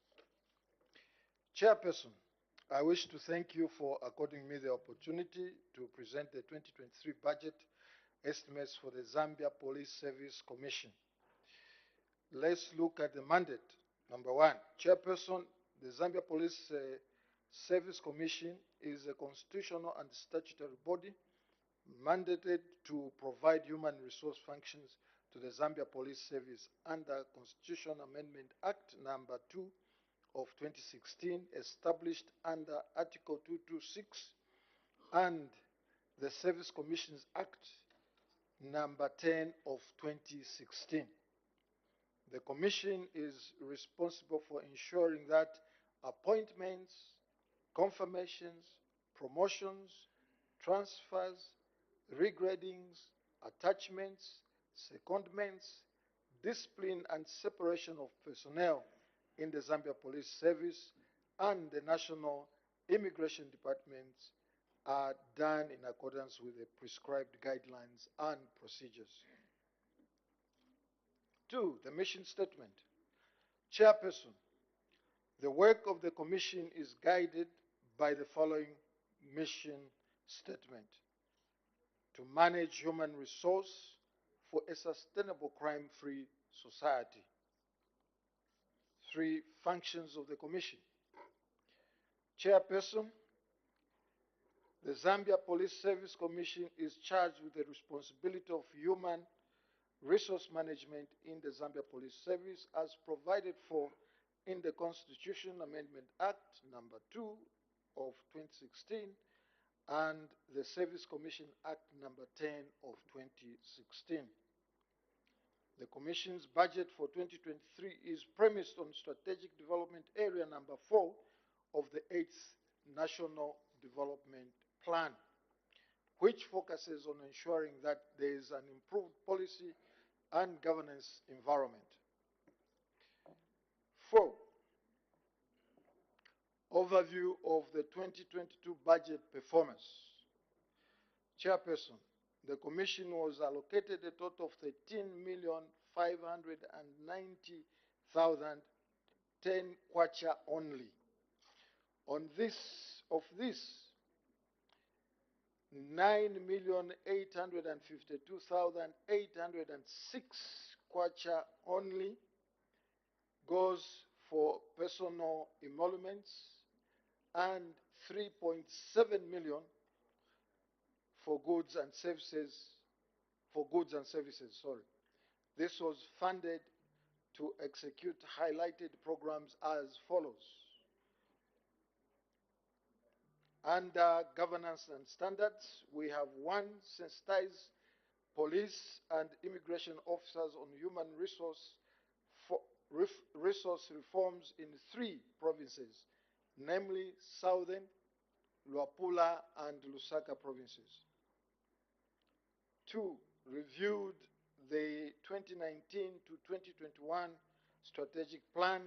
Chairperson, I wish to thank you for according me the opportunity to present the 2023 budget estimates for the Zambia Police Service Commission. Let's look at the mandate. Number one, Chairperson, the Zambia Police Service Commission is a constitutional and statutory body mandated to provide human resource functions to the Zambia Police Service under Constitutional Amendment Act number 2 of 2016, established under Article 226, and the Service Commissions Act number 10 of 2016. The Commission is responsible for ensuring that appointments, confirmations, promotions, transfers, regradings, attachments, secondments, discipline and separation of personnel in the Zambia Police Service and the National Immigration Departments are done in accordance with the prescribed guidelines and procedures. 2, the mission statement. Chairperson, the work of the Commission is guided by the following mission statement: to manage human resource for a sustainable crime-free society. 3, functions of the Commission. Chairperson, the Zambia Police Service Commission is charged with the responsibility of human resource management in the Zambia Police Service as provided for in the Constitution Amendment Act number 2 of 2016 and the Service Commission Act number 10 of 2016. The Commission's budget for 2023 is premised on Strategic Development Area number 4 of the 8th National Development Plan, which focuses on ensuring that there is an improved policy and governance environment. 4, overview of the 2022 budget performance. Chairperson, the Commission was allocated a total of 13,590,010 kwacha only. Of this, 9,852,806 kwacha only goes for personal emoluments and 3.7 million for goods and services. This was funded to execute highlighted programs as follows. Under governance and standards, we have 1, sensitize police and immigration officers on human resource reforms in 3 provinces, namely Southern, Luapula, and Lusaka provinces. 2, reviewed the 2019 to 2021 strategic plan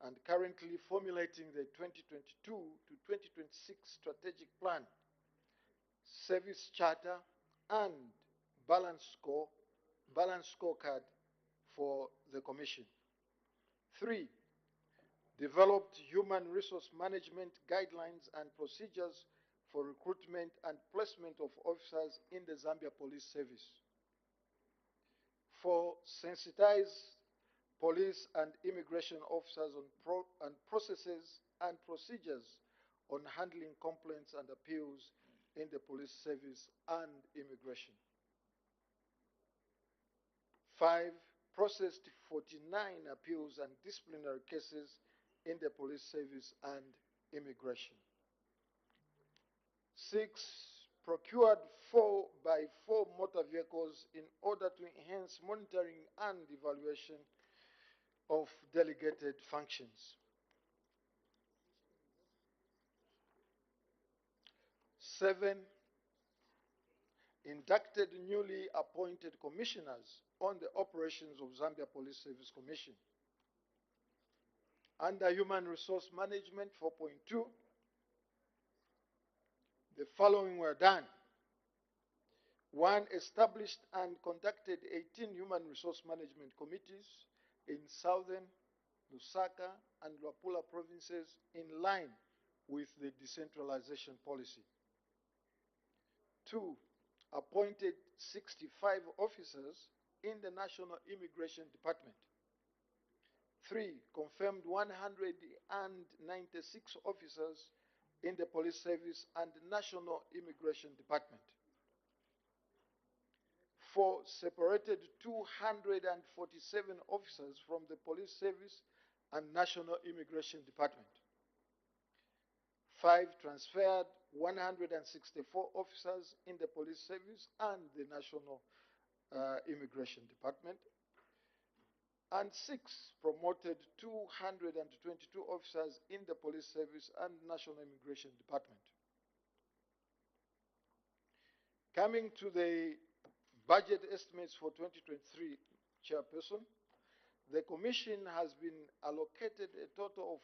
and currently formulating the 2022 to 2026 strategic plan, service charter, and balance score balanced scorecard for the Commission. 3, developed human resource management guidelines and procedures for recruitment and placement of officers in the Zambia Police Service. 4, sensitized police and immigration officers on processes and procedures on handling complaints and appeals in the police service and immigration. 5, processed 49 appeals and disciplinary cases in the police service and immigration. 6, procured 4x4 motor vehicles in order to enhance monitoring and evaluation of delegated functions. 7, inducted newly appointed commissioners on the operations of Zambia Police Service Commission. Under Human Resource Management 4.2, the following were done. 1, established and conducted 18 human resource management committees in Southern, Lusaka, and Luapula provinces in line with the decentralization policy. 2, appointed 65 officers in the National Immigration Department. 3, confirmed 196 officers in the Police Service and National Immigration Department. 4, separated 247 officers from the Police Service and National Immigration Department. 5, transferred 164 officers in the Police Service and the National Immigration Department. And 6, promoted 222 officers in the Police Service and National Immigration Department. Coming to the budget estimates for 2023, Chairperson, the Commission has been allocated a total of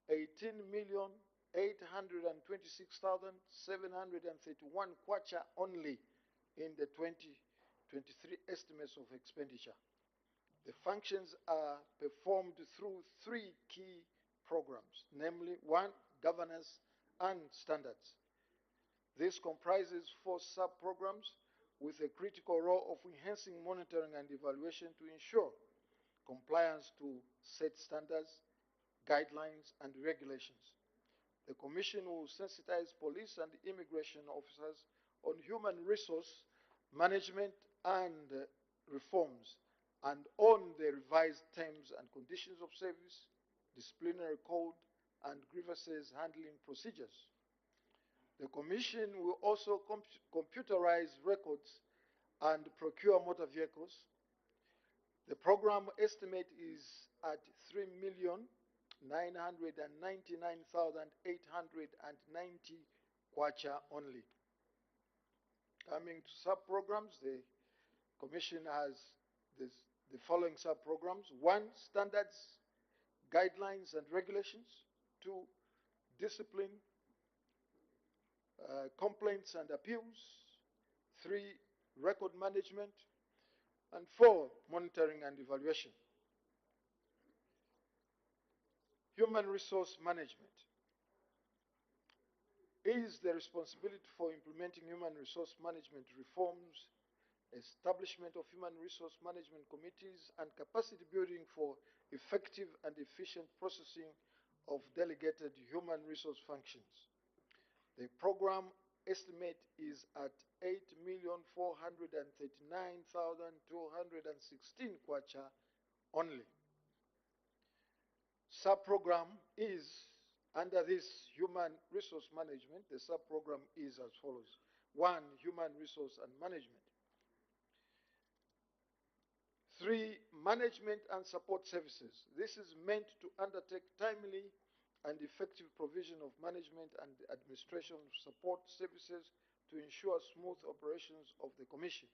18,826,731 kwacha only in the 2023 estimates of expenditure. The functions are performed through 3 key programs, namely 1, governance and standards. This comprises 4 sub-programs with a critical role of enhancing monitoring and evaluation to ensure compliance to set standards, guidelines, and regulations. The Commission will sensitize police and immigration officers on human resource management and reforms, and on the revised terms and conditions of service, disciplinary code, and grievances handling procedures. The Commission will also computerize records and procure motor vehicles. The program estimate is at 3,999,890 kwacha only. Coming to sub-programs, the Commission has the following sub-programs. 1, standards, guidelines, and regulations. 2, discipline, complaints and appeals. 3, record management. And 4, monitoring and evaluation. Human resource management is the responsibility for implementing human resource management reforms, establishment of human resource management committees, and capacity building for effective and efficient processing of delegated human resource functions. The program estimate is at 8,439,216 kwacha only. Sub-program is, under this human resource management, the sub-program is as follows. 1, human resource and management. 3, management and support services. This is meant to undertake timely and effective provision of management and administration support services to ensure smooth operations of the Commission.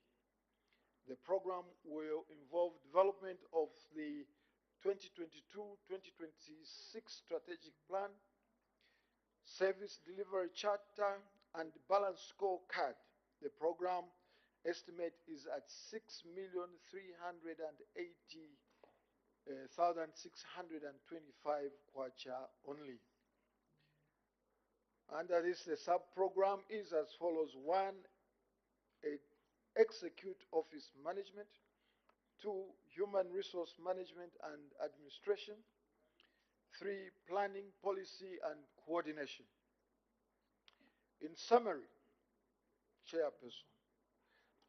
The program will involve development of the 2022-2026 strategic plan, service delivery charter, and balance scorecard. The program estimate is at 6,380,625 kwacha only. Under this, the sub-program is as follows. 1, execute office management. 2, human resource management and administration. 3, planning, policy, and coordination. In summary, Chairperson,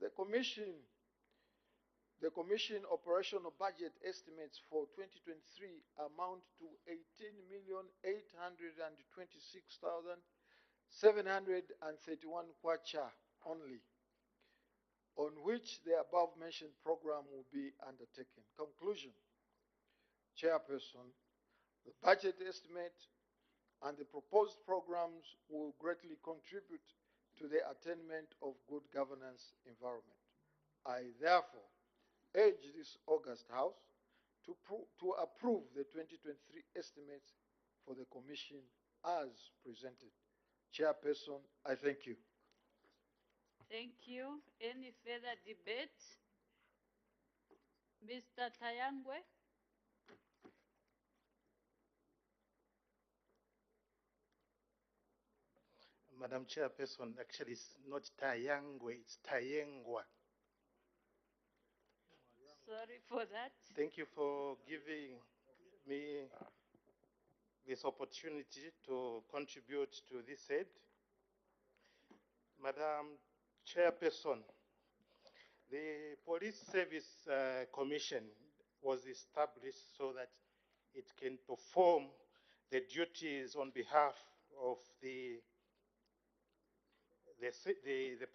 the Commission operational budget estimates for 2023 amount to 18,826,731 kwacha only, on which the above mentioned program will be undertaken. Conclusion, Chairperson, the budget estimate and the proposed programs will greatly contribute to the attainment of good governance environment. I therefore urge this August House to approve the 2023 estimates for the Commission as presented. Chairperson, I thank you. Thank you. Any further debate? Mr. Tayangwe? Madam Chairperson, actually it's not Tayangwe, it's Tayengwa. Sorry for that. Thank you for giving me this opportunity to contribute to this aid. Madam Chairperson, the Police Service Commission was established so that it can perform the duties on behalf of the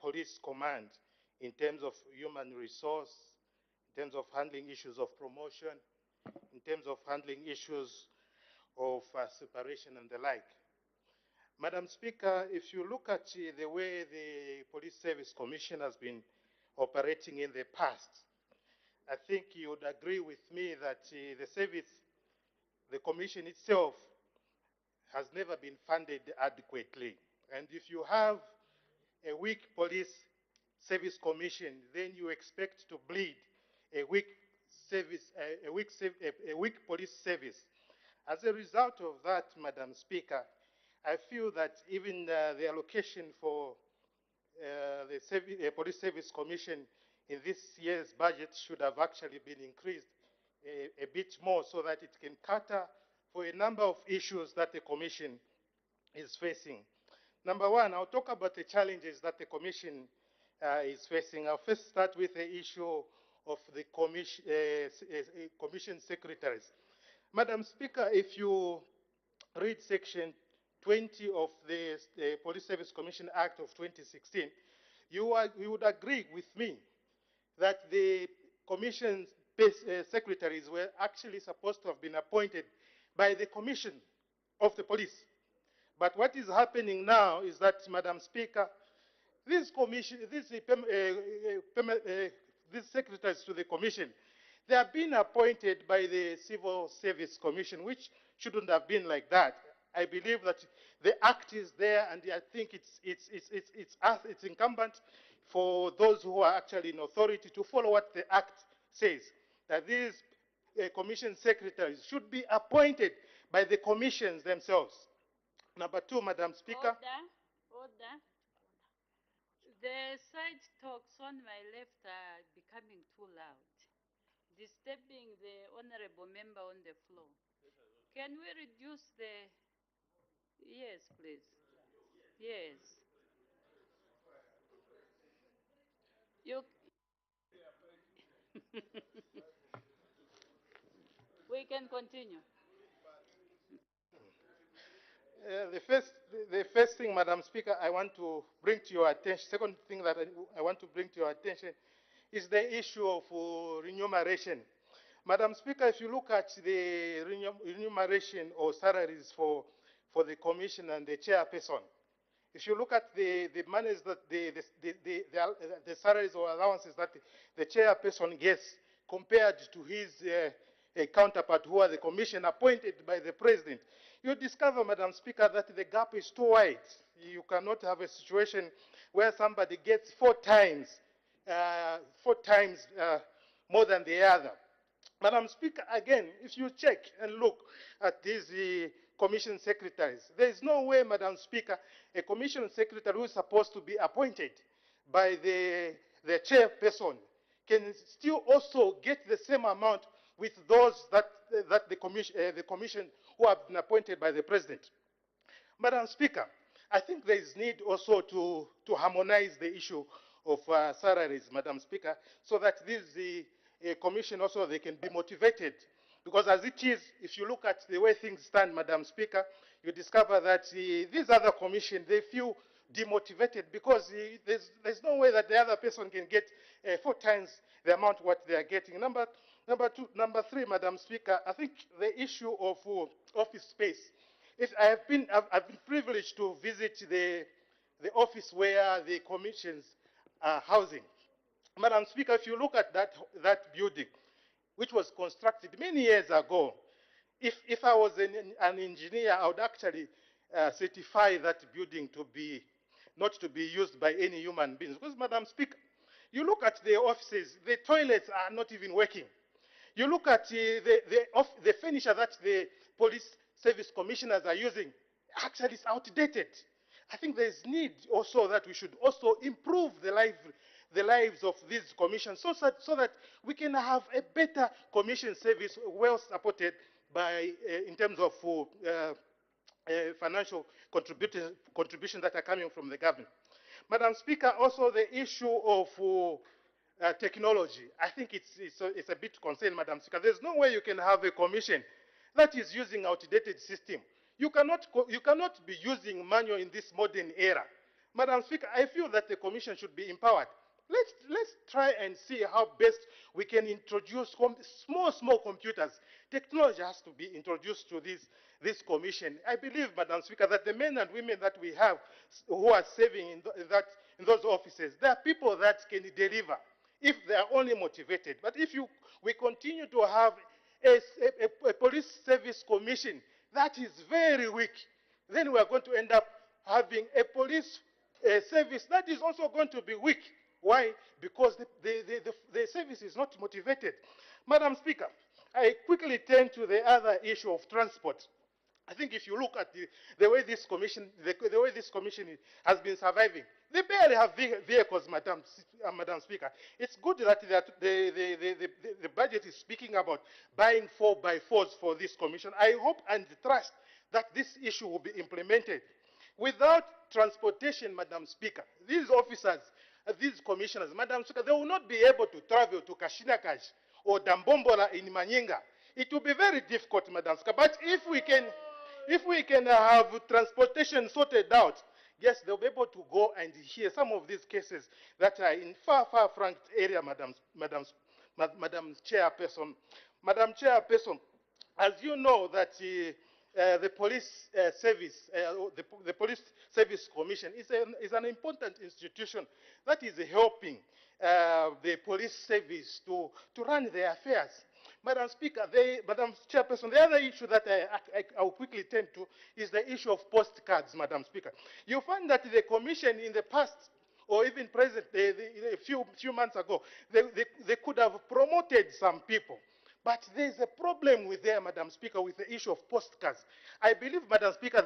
police command in terms of human resource, in terms of handling issues of promotion, in terms of handling issues of separation and the like. Madam Speaker, if you look at the way the Police Service Commission has been operating in the past, I think you would agree with me that the Commission itself has never been funded adequately. And if you have a weak Police Service Commission, then you expect to bleed a weak police service. As a result of that, Madam Speaker, I feel that even the allocation for the Police Service Commission in this year's budget should have actually been increased a bit more so that it can cater for a number of issues that the Commission is facing. Number one, I'll talk about the challenges that the Commission is facing. I'll first start with the issue of the Commission secretaries. Madam Speaker, if you read Section 20 of the Police Service Commission Act of 2016, you would agree with me that the Commission secretaries were actually supposed to have been appointed by the Commission of the Police. But what is happening now is that, Madam Speaker, these secretaries to the Commission, they are being appointed by the Civil Service Commission, which shouldn't have been like that. I believe that the Act is there, and I think it's incumbent for those who are actually in authority to follow what the Act says, that these Commission secretaries should be appointed by the commissions themselves. Number two, Madam Speaker. Order. The side talks on my left are becoming too loud, disturbing the honorable member on the floor. Can we reduce the... Yes, please. Yes. You... We can continue. The first thing, Madam Speaker, I want to bring to your attention, second thing that I want to bring to your attention is the issue of remuneration. Madam Speaker, if you look at the remuneration or salaries for the Commission and the chairperson, if you look at the monies that the salaries or allowances that the chairperson gets compared to his counterpart who are the commission appointed by the president, you discover, Madam Speaker, that the gap is too wide. You cannot have a situation where somebody gets 4 times 4 times more than the other. Madam Speaker, again, if you check and look at these commission secretaries, there is no way, Madam Speaker, a commission secretary who is supposed to be appointed by the chairperson can still also get the same amount with those that the commission who have been appointed by the president. Madam Speaker, I think there is need also to harmonize the issue of salaries, Madam Speaker, so that these commission also they can be motivated. Because as it is, if you look at the way things stand, Madam Speaker, you discover that these other commission, they feel demotivated because there's no way that the other person can get 4 times the amount what they are getting. Number three, Madam Speaker, I think the issue of office space. I've been privileged to visit the office where the commissions are housing. Madam Speaker, if you look at that building, which was constructed many years ago, if I was an engineer, I would actually certify that building to be not to be used by any human beings. Because, Madam Speaker, you look at the offices, the toilets are not even working. You look at the furniture that the police service commissioners are using, actually it's outdated. I think there's need also that we should also improve the lives of these commissions so that we can have a better commission service well supported by, in terms of financial contributions that are coming from the government. Madam Speaker, also the issue of technology. I think it's a bit concerned, Madam Speaker. There's no way you can have a commission that is using outdated system. You cannot be using manual in this modern era. Madam Speaker, I feel that the commission should be empowered. Let's try and see how best we can introduce small computers. Technology has to be introduced to this commission. I believe, Madam Speaker, that the men and women that we have who are serving in those offices, they are people that can deliver if they are only motivated. But if we continue to have a police service commission that is very weak, then we are going to end up having a police service that is also going to be weak. Why? Because the service is not motivated. Madam Speaker, I quickly turn to the other issue of transport. I think if you look at the way this commission has been surviving, they barely have vehicles, Madam Speaker. It's good that the budget is speaking about buying 4x4s for this commission. I hope and trust that this issue will be implemented. Without transportation, Madam Speaker, these officers, these commissioners, Madam Speaker, they will not be able to travel to Kashinakash or Dambombola in Manyinga. It will be very difficult, Madam Speaker. But if we can have transportation sorted out, yes, they'll be able to go and hear some of these cases that are in far flung area, Madam Chairperson. Madam Chairperson, as you know that the police the Police Service Commission is an important institution that is helping the police service to run their affairs. Madam Speaker, Madam Chairperson, the other issue that I'll quickly turn to is the issue of postcards, Madam Speaker. You find that the Commission in the past, or even present, a few months ago, they could have promoted some people. But there's a problem with there, Madam Speaker, with the issue of postcards. I believe, Madam Speaker,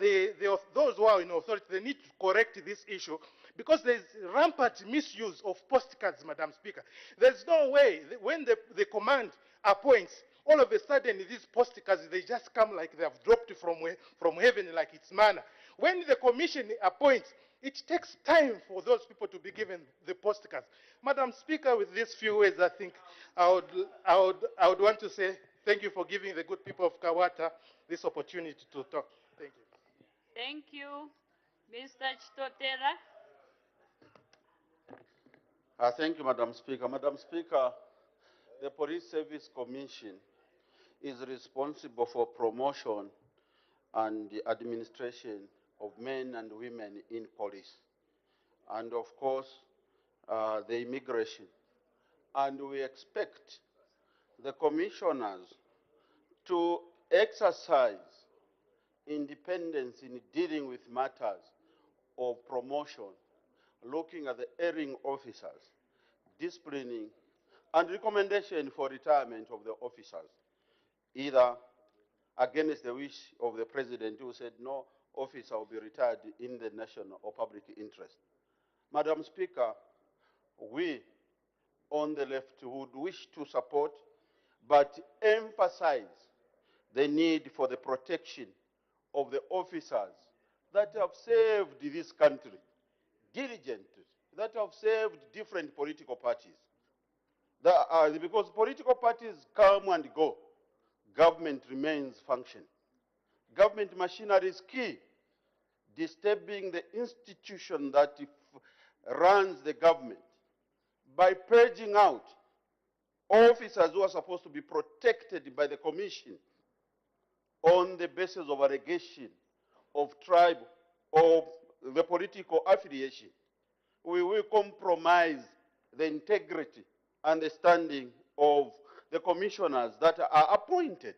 those who are in authority, they need to correct this issue because there's rampant misuse of postcards, Madam Speaker. There's no way, when the command appoints, all of a sudden these postcards, they just come like they have dropped from heaven like it's manna. When the commission appoints, it takes time for those people to be given the postcards. Madam Speaker, with these few words, I think I would want to say thank you for giving the good people of Kawata this opportunity to talk. Thank you. Thank you. Mr. Chitotela. Thank you, Madam Speaker. Madam Speaker, the Police Service Commission is responsible for promotion and the administration of men and women in police, and of course, the immigration. And we expect the commissioners to exercise independence in dealing with matters of promotion, looking at the erring officers, disciplining, and recommendation for retirement of the officers, either against the wish of the president, who said no officer will be retired in the national or public interest. Madam Speaker, we on the left would wish to support but emphasize the need for the protection of the officers that have saved this country diligently, that have saved different political parties. Because political parties come and go, government remains functioning. Government machinery is key. Disturbing the institution that runs the government by purging out officers who are supposed to be protected by the commission on the basis of allegation of tribe or the political affiliation, we will compromise the integrity and the standing of the commissioners that are appointed.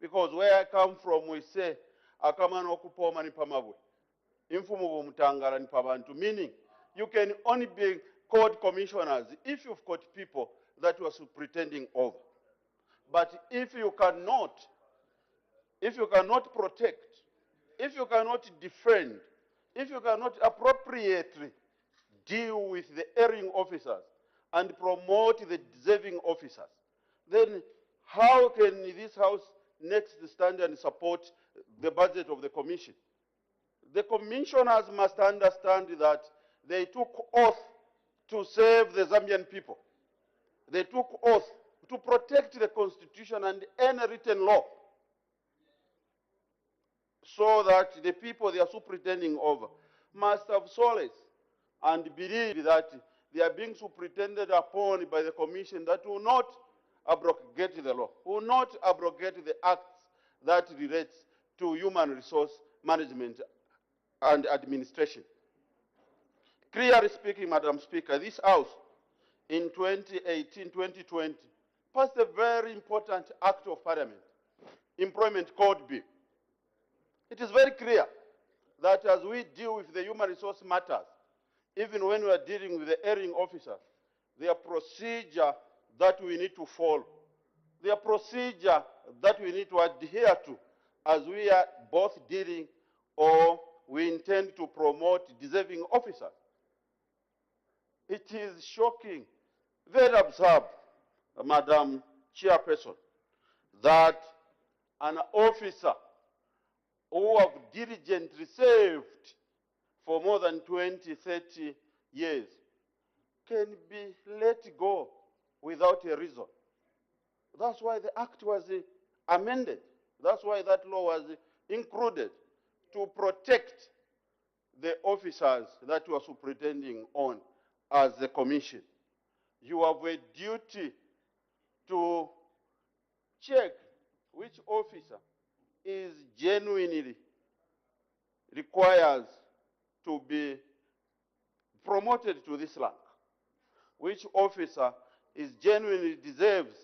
Because where I come from, we say, akamana okupoma ni pamabwe, imfumu mutangara ni pabantu, meaning you can only be called commissioners if you've got people that you are pretending over. But if you cannot protect, if you cannot defend, if you cannot appropriately deal with the erring officers and promote the deserving officers, then how can this House next stand and support the budget of the Commission? The commissioners must understand that they took oath to save the Zambian people. They took oath to protect the Constitution and any written law, so that the people they are superintending over must have solace and believe that they are being superintended upon by the Commission that will not abrogate the law, will not abrogate the acts that relates to human resource management and administration. Clearly speaking, Madam Speaker, this House in 2018-2020 passed a very important Act of Parliament, Employment Code Bill. It is very clear that as we deal with the human resource matters, even when we are dealing with the erring officers, there are procedure that we need to follow. There are procedure that we need to adhere to as we are both dealing or we intend to promote deserving officers. It is shocking, very absurd, Madam Chairperson, that an officer who have diligently saved for more than 20, 30 years can be let go without a reason. That's why the act was amended. That's why that law was included, to protect the officers that you are superintending on as the commission. You have a duty to check which officer is genuinely requires to be promoted to this rank, which officer is genuinely deserves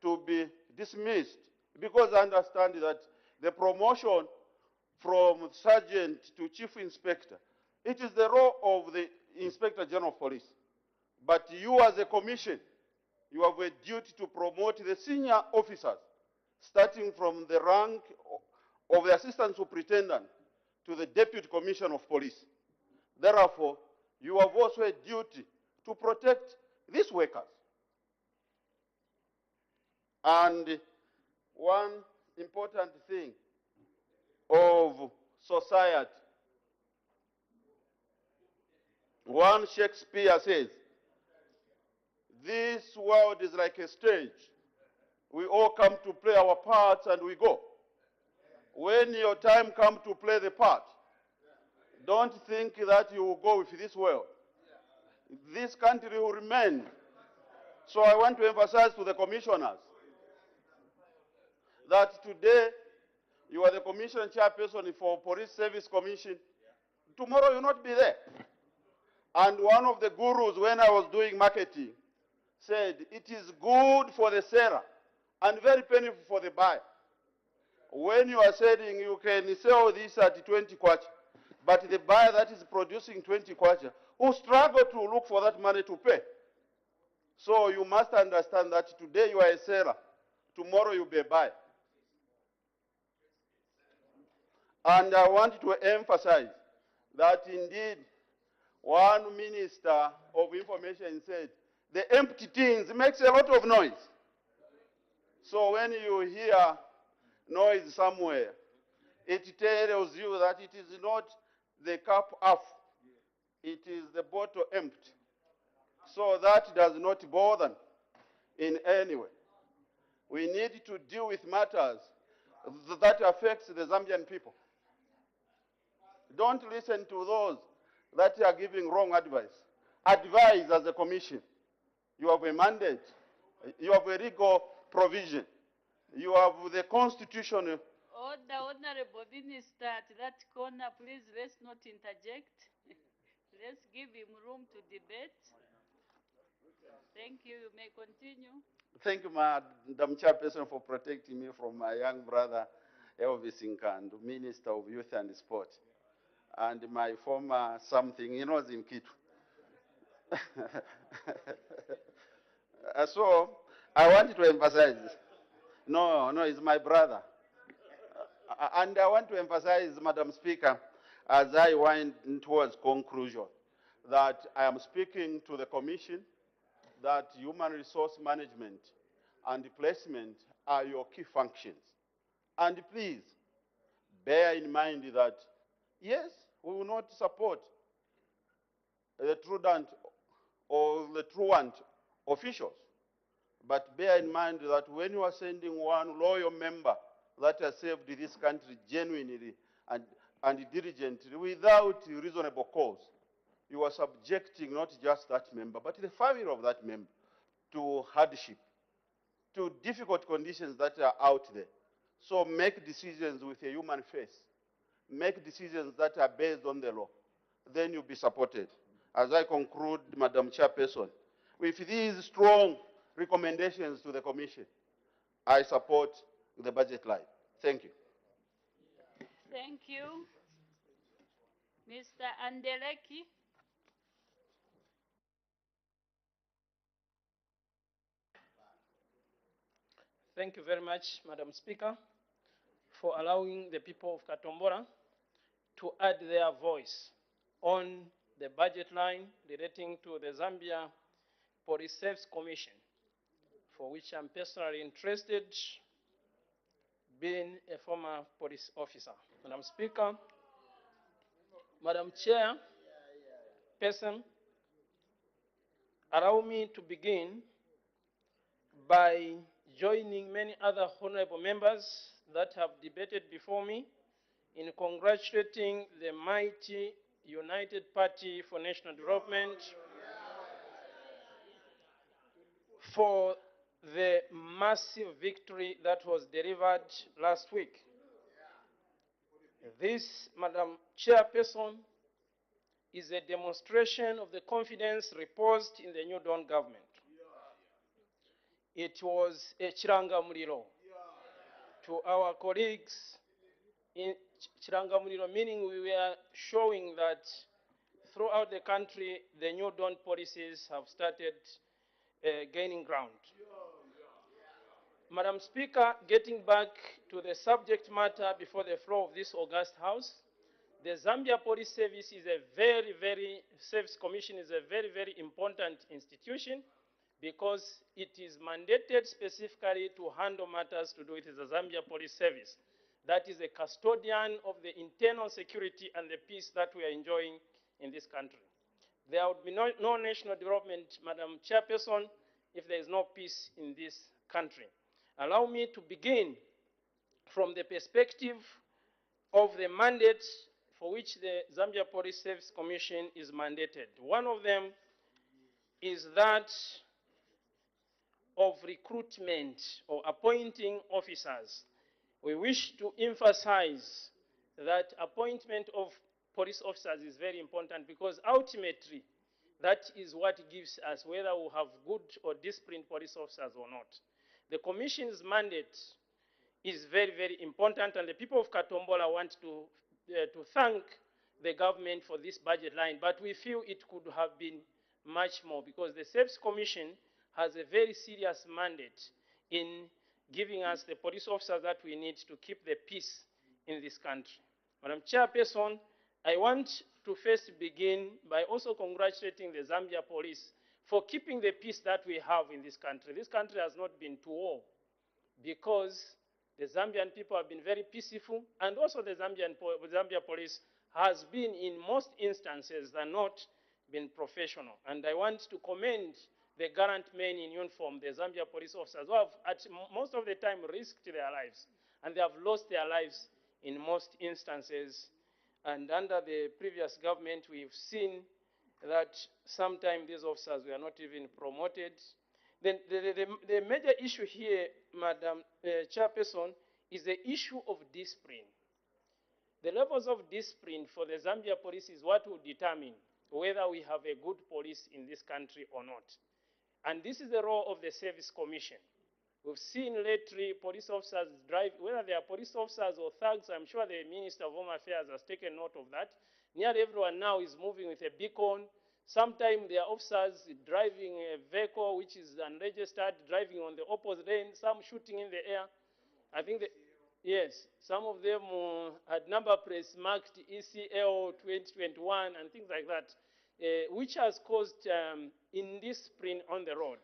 to be dismissed, because I understand that the promotion from sergeant to chief inspector, it is the role of the Inspector General of Police. But you as a commission, you have a duty to promote the senior officers, starting from the rank of the assistant superintendent to the deputy commissioner of police. Therefore, you have also a duty to protect these workers. And one important thing of society, one Shakespeare says, this world is like a stage. We all come to play our parts and we go. When your time comes to play the part, don't think that you will go with this world. This country will remain. So I want to emphasize to the commissioners that today you are the commission chairperson for Police Service Commission. Tomorrow you will not be there. And one of the gurus, when I was doing marketing, said it is good for the seller and very painful for the buyer. When you are selling, you can sell this at 20 kwacha, but the buyer that is producing 20 kwacha will struggle to look for that money to pay. So you must understand that today you are a seller, tomorrow you'll be a buyer. And I want to emphasize that indeed one minister of information said, the empty tins makes a lot of noise. So when you hear noise somewhere, it tells you that it is not the cup half, it is the bottle empty. So that does not bother in any way. We need to deal with matters that affects the Zambian people. Don't listen to those that are giving wrong advice. Advise as a commission. You have a mandate. You have a legal provision. You have the constitution. Order, Honorable Minister, at that corner, please, let's not interject. Let's give him room to debate. Thank you. You may continue. Thank you, Madam Chairperson, for protecting me from my young brother, Elvis Nkandu, Minister of Youth and Sport, and my former something, he knows in Kitu. So, I want to emphasize, no, he's my brother. And I want to emphasize, Madam Speaker, as I wind towards conclusion, that I am speaking to the Commission that human resource management and placement are your key functions. And please, bear in mind that, yes, we will not support the truant or the truant officials, but bear in mind that when you are sending one loyal member that has served this country genuinely and diligently without reasonable cause, you are subjecting not just that member, but the family of that member to hardship, to difficult conditions that are out there. So make decisions with a human face. Make decisions that are based on the law. Then you'll be supported. As I conclude, Madam Chairperson, with these strong recommendations to the Commission, I support the budget line. Thank you. Thank you. Mr. Andeleki. Thank you very much, Madam Speaker, for allowing the people of Katombora to add their voice on the budget line relating to the Zambia Police Service Commission, for which I'm personally interested, being a former police officer. Madam Speaker, Madam Chair, person, allow me to begin by joining many other honorable members that have debated before me in congratulating the mighty United Party for National Development for the massive victory that was delivered last week. This, Madam Chairperson, is a demonstration of the confidence reposed in the New Dawn government. It was a chirangamuliro to our colleagues in chirangamuliro, meaning we were showing that throughout the country, the New Dawn policies have started gaining ground. Madam Speaker, getting back to the subject matter before the floor of this august House, the Zambia Police Service is a Service Commission is a very, very important institution because it is mandated specifically to handle matters to do with the Zambia Police Service. That is a custodian of the internal security and the peace that we are enjoying in this country. There would be no national development, Madam Chairperson, if there is no peace in this country. Allow me to begin from the perspective of the mandate for which the Zambia Police Service Commission is mandated. One of them is that of recruitment or appointing officers. We wish to emphasize that appointment of police officers is very important because ultimately that is what gives us whether we have good or disciplined police officers or not. The Commission's mandate is very, very important, and the people of Katombola want to thank the government for this budget line, but we feel it could have been much more because the Service Commission has a very serious mandate in giving us the police officers that we need to keep the peace in this country. Madam Chairperson, I want to first begin by also congratulating the Zambia police for keeping the peace that we have in this country. This country has not been to war because the Zambian people have been very peaceful, and also the Zambia police has been, in most instances, not been professional. And I want to commend the gallant men in uniform, the Zambia police officers, who have at most of the time risked their lives, and they have lost their lives in most instances. And under the previous government, we've seen that sometimes these officers were not even promoted. Then the major issue here, Madam Chairperson, is the issue of discipline. The levels of discipline for the Zambia police is what will determine whether we have a good police in this country or not. And this is the role of the Service Commission. We've seen lately police officers drive, whether they are police officers or thugs, I'm sure the Minister of Home Affairs has taken note of that. Nearly everyone now is moving with a beacon. Sometimes there are officers driving a vehicle which is unregistered, driving on the opposite lane, some shooting in the air. I think yes, some of them had number plates marked ECL 2021 and things like that, which has caused indiscipline on the road.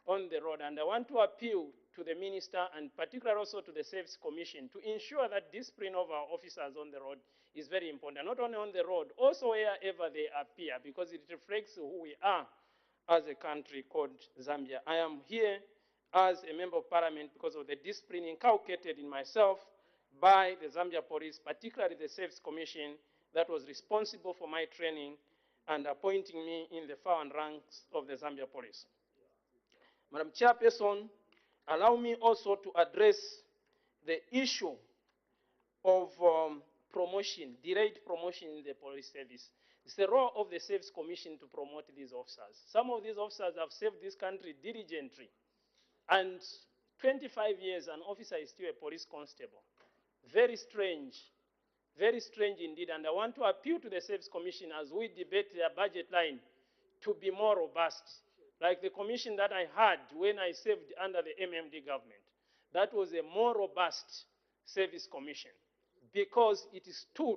And I want to appeal to the Minister, and particularly also to the Service Commission, to ensure that discipline of our officers on the road is very important, not only on the road, also wherever they appear, because it reflects who we are as a country called Zambia. I am here as a member of parliament because of the discipline inculcated in myself by the Zambia police, particularly the Service Commission that was responsible for my training and appointing me in the far ranks of the Zambia police. Madam Chairperson, allow me also to address the issue of promotion, delayed promotion in the police service. It's the role of the Service Commission to promote these officers. Some of these officers have served this country diligently, and 25 years an officer is still a police constable. Very strange indeed, and I want to appeal to the Service Commission as we debate their budget line to be more robust, like the commission that I had when I served under the MMD government. That was a more robust Service Commission because it stood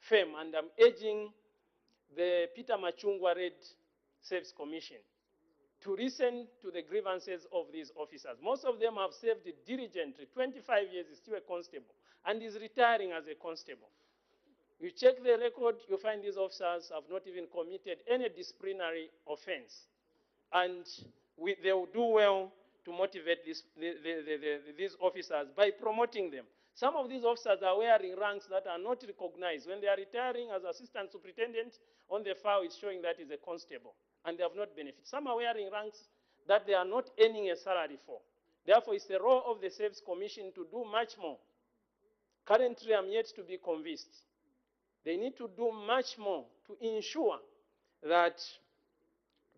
firm, and I'm urging the Peter Machungwa-led Service Commission to listen to the grievances of these officers. Most of them have served diligently. 25 years is still a constable and is retiring as a constable. You check the record, you find these officers have not even committed any disciplinary offense. And they will do well to motivate these officers by promoting them. Some of these officers are wearing ranks that are not recognized. When they are retiring as assistant superintendent, on the file it's showing that is a constable, and they have not benefited. Some are wearing ranks that they are not earning a salary for. Therefore, it's the role of the Service Commission to do much more. Currently, I'm yet to be convinced. They need to do much more to ensure that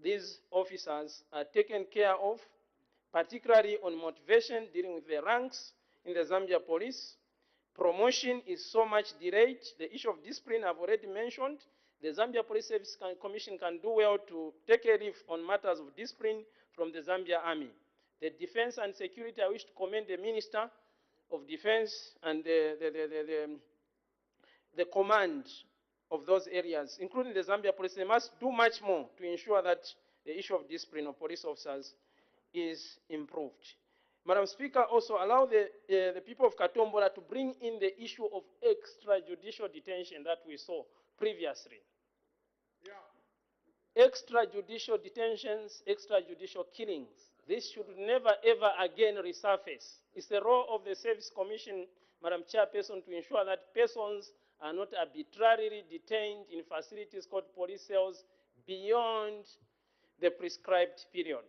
these officers are taken care of, particularly on motivation, dealing with the ranks in the Zambia police. Promotion is so much delayed. The issue of discipline I've already mentioned. The Zambia Police Service Commission can do well to take a leaf on matters of discipline from the Zambia Army. The defense and security, I wish to commend the Minister of Defense and the command of those areas, including the Zambia police. They must do much more to ensure that the issue of discipline of police officers is improved. Madam Speaker, also allow the people of Katombola to bring in the issue of extrajudicial detention that we saw previously. Extrajudicial detentions, extrajudicial killings. This should never ever again resurface. It's the role of the Service Commission, Madam Chairperson, to ensure that persons are not arbitrarily detained in facilities called police cells beyond the prescribed period.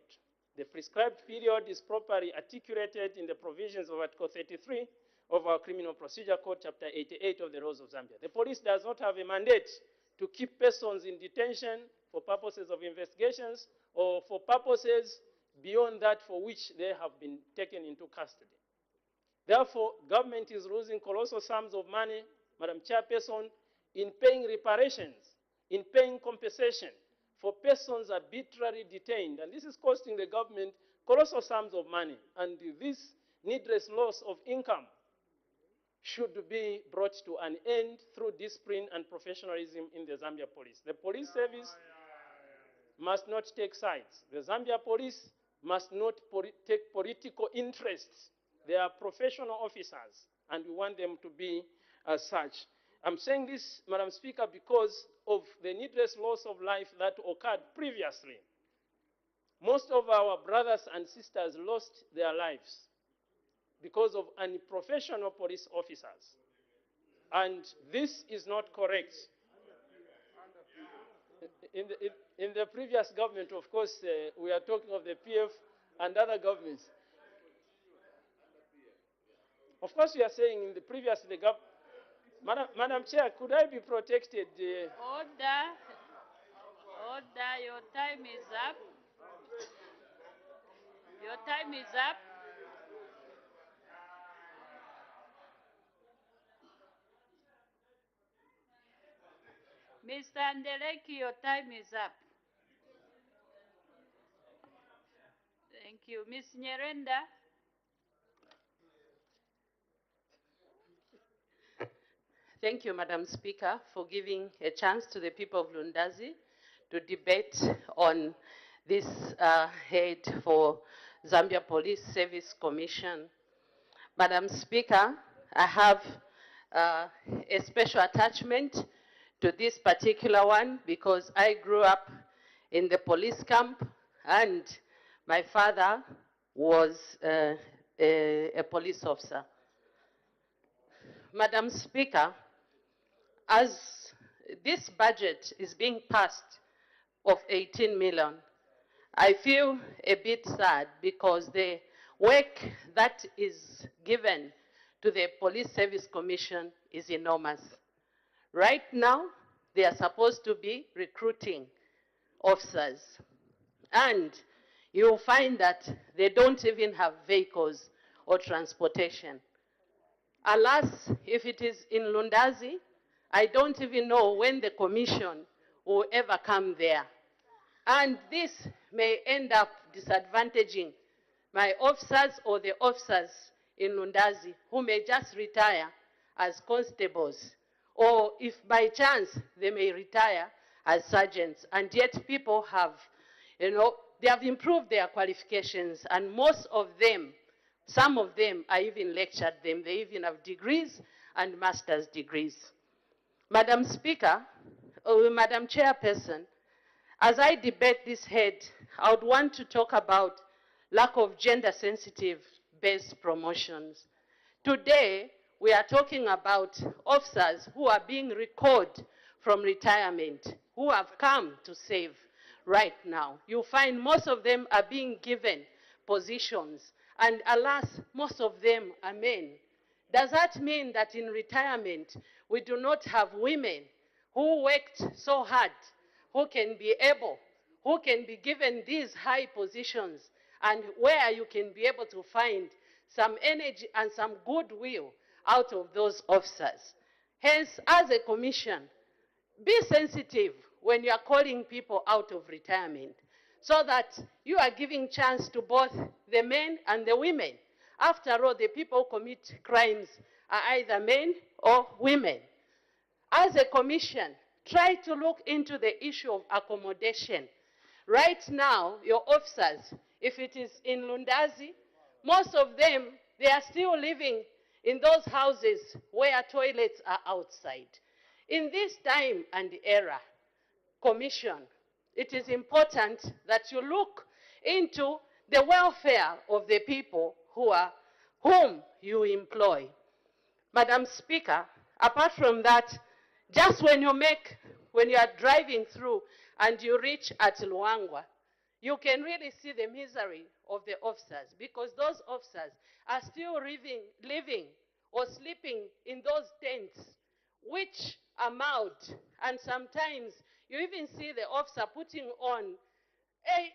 The prescribed period is properly articulated in the provisions of Article 33 of our Criminal Procedure Code, Chapter 88 of the Laws of Zambia. The police does not have a mandate to keep persons in detention for purposes of investigations or for purposes beyond that for which they have been taken into custody. Therefore, government is losing colossal sums of money, Madam Chairperson, in paying reparations, in paying compensation for persons arbitrarily detained. And this is costing the government colossal sums of money. And this needless loss of income should be brought to an end through discipline and professionalism in the Zambia police. The police service must not take sides. The Zambia police must not take political interests. They are professional officers, and we want them to be as such. I'm saying this, Madam Speaker, because of the needless loss of life that occurred previously. Most of our brothers and sisters lost their lives because of unprofessional police officers. And this is not correct. In the previous government, of course, we are talking of the PF and other governments. Of course, we are saying in the previous, Madam Chair, could I be protected? Order. Order. Your time is up. Your time is up. Mr. Ndeleki, your time is up. Thank you. Ms. Nyerenda. Thank you, Madam Speaker, for giving a chance to the people of Lundazi to debate on this head for Zambia Police Service Commission. Madam Speaker, I have a special attachment to this particular one because I grew up in the police camp and my father was a police officer. Madam Speaker, as this budget is being passed of 18 million, I feel a bit sad because the work that is given to the Police Service Commission is enormous. Right now, they are supposed to be recruiting officers, and you'll find that they don't even have vehicles or transportation. Alas, if it is in Lundazi, I don't even know when the commission will ever come there. And this may end up disadvantaging my officers or the officers in Lundazi who may just retire as constables, or if by chance they may retire as sergeants, and yet people have, they have improved their qualifications, and most of them, some of them, I even lectured them, they even have degrees and master's degrees. Madam Speaker, Madam Chairperson, as I debate this head, I would want to talk about lack of gender-sensitive based promotions. Today, we are talking about officers who are being recalled from retirement, who have come to save right now. You find most of them are being given positions, and alas, most of them are men. Does that mean that in retirement, we do not have women who worked so hard, who can be able, who can be given these high positions, and where you can be able to find some energy and some goodwill out of those officers? Hence, as a commission, be sensitive when you are calling people out of retirement, so that you are giving chance to both the men and the women. After all, the people who commit crimes are either men or women. As a commission, try to look into the issue of accommodation. Right now, your officers, if it is in Lundazi, most of them, they are still living in those houses where toilets are outside. In this time and era, commission, it is important that you look into the welfare of the people whom you employ. Madam Speaker, apart from that, just when you are driving through and you reach at Luangwa, you can really see the misery of the officers, because those officers are still living or sleeping in those tents, which are mud, and sometimes you even see the officer putting on a,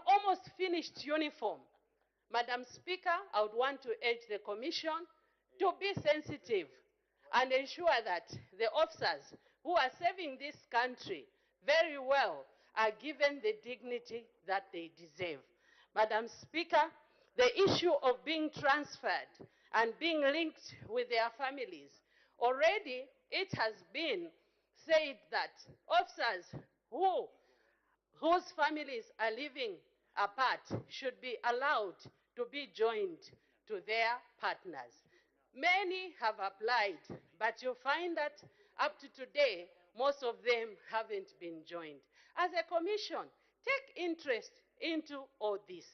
almost finished uniform. Madam Speaker, I would want to urge the Commission to be sensitive and ensure that the officers who are serving this country very well are given the dignity that they deserve. Madam Speaker, the issue of being transferred and being linked with their families, already it has been said that officers whose families are living apart should be allowed to be joined to their partners. Many have applied, but you find that up to today, most of them haven't been joined. As a commission, take interest into all this.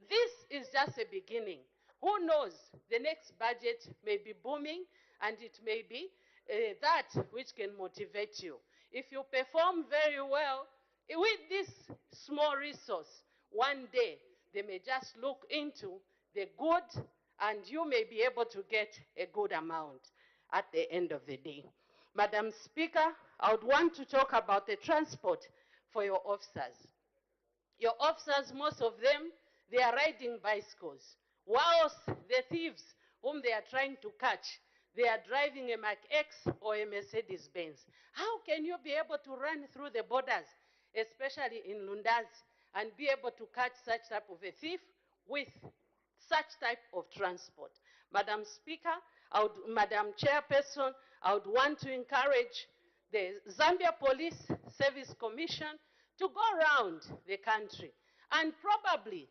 This is just a beginning. Who knows, the next budget may be booming and it may be that which can motivate you. If you perform very well with this small resource, one day they may just look into the good and you may be able to get a good amount at the end of the day. Madam Speaker, I would want to talk about the transport for your officers. Your officers, most of them, they are riding bicycles, whilst the thieves whom they are trying to catch, they are driving a Mac X or a Mercedes Benz. How can you be able to run through the borders, especially in Lundazi, and be able to catch such type of a thief with such type of transport? Madam Speaker, Madam Chairperson, I would want to encourage the Zambia Police Service Commission to go around the country and probably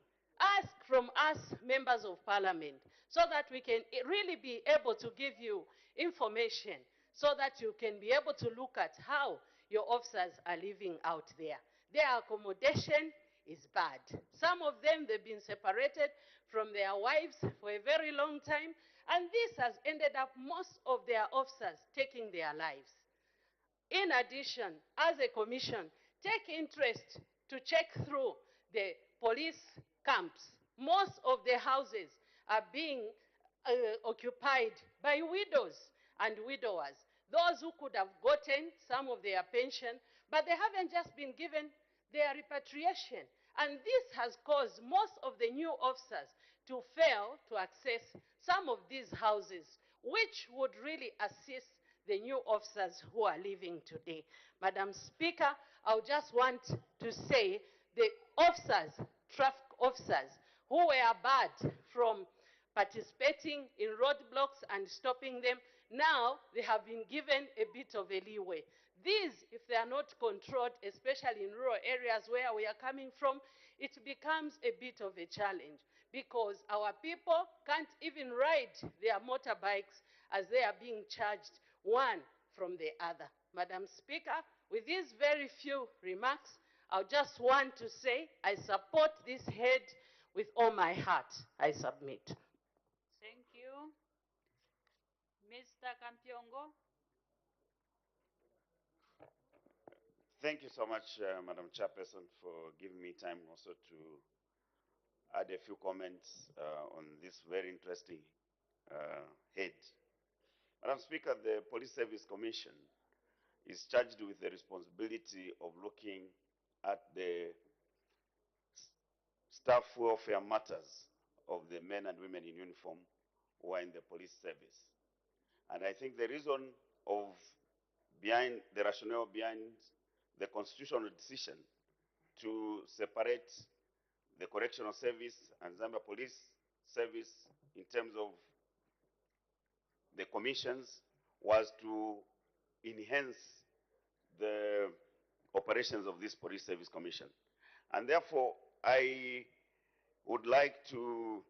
ask from us members of parliament so that we can really be able to give you information so that you can be able to look at how your officers are living out there. Their accommodation is bad. Some of them, they've been separated from their wives for a very long time, and this has ended up most of their officers taking their lives. In addition, as a commission, take interest to check through the police camps. Most of the houses are being occupied by widows and widowers, those who could have gotten some of their pension, but they haven't just been given their repatriation. And this has caused most of the new officers to fail to access some of these houses, which would really assist the new officers who are leaving today. Madam Speaker, I would just want to say the officers, traffic officers, who were barred from participating in roadblocks and stopping them, now they have been given a bit of a leeway. These, if they are not controlled, especially in rural areas where we are coming from, it becomes a bit of a challenge because our people can't even ride their motorbikes as they are being charged one from the other. Madam Speaker, with these very few remarks, I just want to say I support this head with all my heart. I submit. Thank you. Mr. Kampyongo. Thank you so much, Madam Chairperson, for giving me time also to add a few comments on this very interesting head. Madam Speaker, the Police Service Commission is charged with the responsibility of looking at the staff welfare matters of the men and women in uniform who are in the police service. And I think the reason behind the rationale behind the constitutional decision to separate the correctional service and Zambia Police Service in terms of the commissions was to enhance the operations of this Police Service Commission. And therefore, I would like to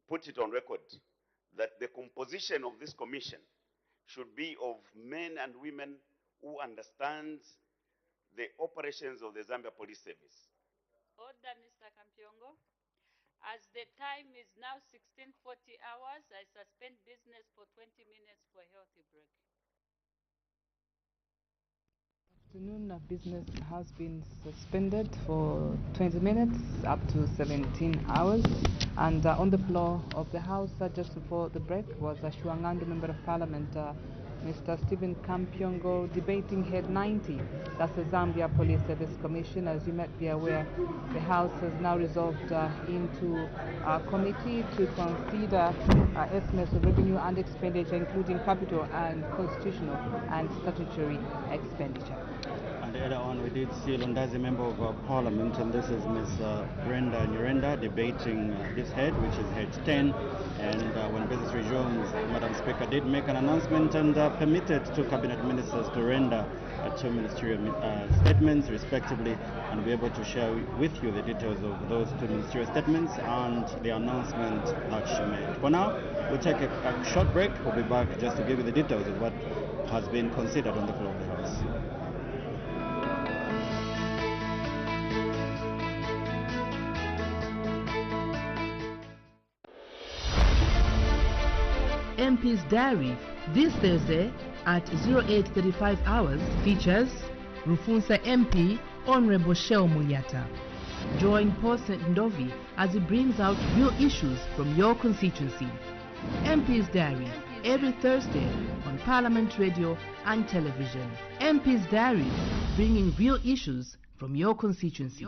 put it on record that the composition of this commission should be of men and women who understand the operations of the Zambia Police Service. Order, Mr. Kampyongo. As the time is now 16:40 hours, I suspend business for 20 minutes for a healthy break. Afternoon, business has been suspended for 20 minutes up to 17 hours. And on the floor of the House, just before the break, was Shuangandi Member of Parliament, Mr. Stephen Kampyongo, debating Head 90. That's the Zambia Police Service Commission. As you might be aware, the House has now resolved into a committee to consider estimates of revenue and expenditure, including capital and constitutional and statutory expenditure. earlier on we did see Lundazi, member of Parliament, and this is Ms. Brenda Nyirenda debating this head, which is head 10. And when business resumes, Madam Speaker did make an announcement and permitted two cabinet ministers to render two ministerial statements respectively, and be able to share with you the details of those two ministerial statements and the announcement that she made. For now, we'll take a short break. We'll be back just to give you the details of what has been considered on the floor of the House. MP's Diary this Thursday at 08:35 hours features Rufunsa MP Honorable Sheo Munyata. Join Paul St. Ndovi as he brings out real issues from your constituency. MP's Diary every Thursday on Parliament Radio and Television. MP's Diary, bringing real issues from your constituency.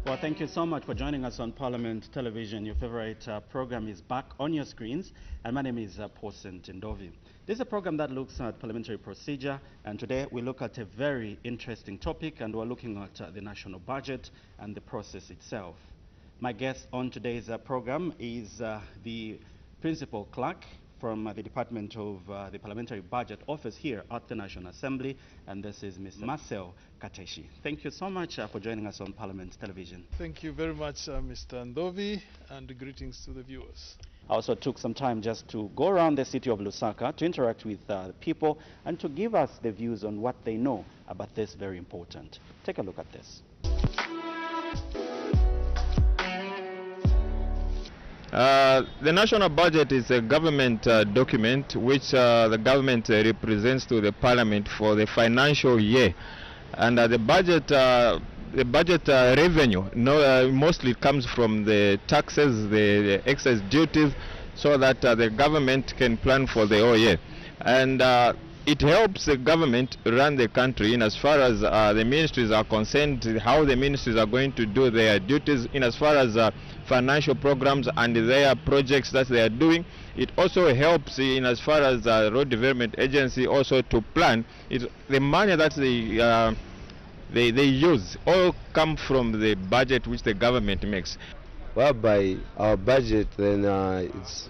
Well, thank you so much for joining us on Parliament Television. Your favorite program is back on your screens, and my name is Paul St. Ndovi. This is a program that looks at parliamentary procedure, and today we look at a very interesting topic, and we're looking at the national budget and the process itself. My guest on today's program is the Principal Clerk from the Department of the Parliamentary Budget Office here at the National Assembly, and this is Mr. Marcel Kateshi. Thank you so much for joining us on Parliament Television. Thank you very much, Mr. Ndovi, and greetings to the viewers. I also took some time just to go around the city of Lusaka to interact with the people and to give us the views on what they know about this very important. Take a look at this. The national budget is a government document which the government represents to the parliament for the financial year, and the budget revenue mostly comes from the taxes, the excise duties, so that the government can plan for the whole year, and it helps the government run the country in as far as the ministries are concerned, how the ministries are going to do their duties in as far as financial programs and their projects that they are doing. It also helps in as far as the Road Development Agency also to plan. The money that they use all come from the budget which the government makes. Whereby our budget then it's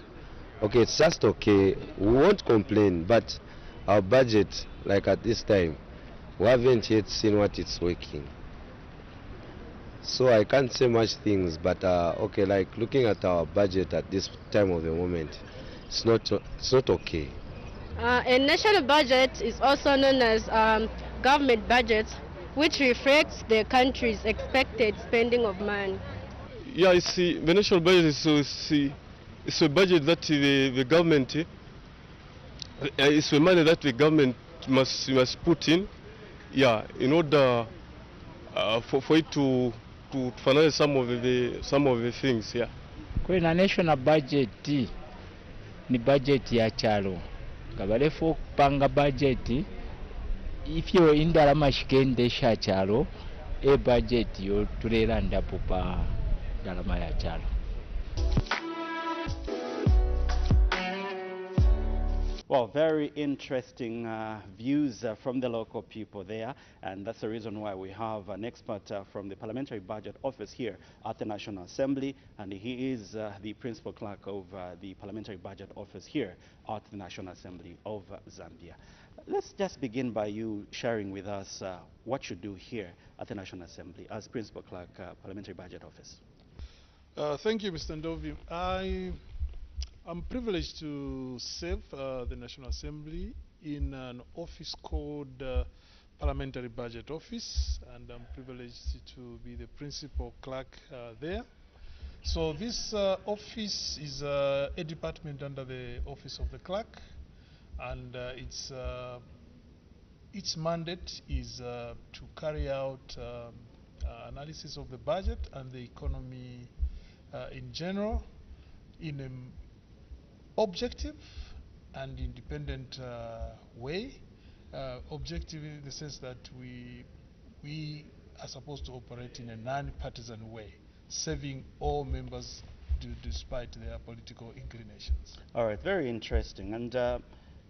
okay, it's just okay, we won't complain, but our budget, like at this time, we haven't yet seen what it's working. So I can't say much things, but okay, like looking at our budget at this time of the moment, it's not okay. A national budget is also known as government budget, which reflects the country's expected spending of money. Yeah, the national budget is a budget that the government, it's the money that the government must put in, yeah, in order for it to finance some of the things, yeah. Kwena national budget ni budget ya chalo. Kabalefu okupanga budget ifyo indalama shikendesha chalo budget yo tulera ndapo pa ndalama ya chalo. Well, very interesting views from the local people there, and that's the reason why we have an expert from the Parliamentary Budget Office here at the National Assembly, and he is the Principal Clerk of the Parliamentary Budget Office here at the National Assembly of Zambia. Let's just begin by you sharing with us what you do here at the National Assembly as Principal Clerk, Parliamentary Budget Office. Thank you, Mr. Ndovi. I'm privileged to serve the National Assembly in an office called Parliamentary Budget Office, and I'm privileged to be the Principal Clerk there. So this office is a department under the Office of the Clerk, and its mandate is to carry out analysis of the budget and the economy in general in an objective and independent way. Objective in the sense that we are supposed to operate in a non-partisan way, serving all members despite their political inclinations. All right, very interesting. And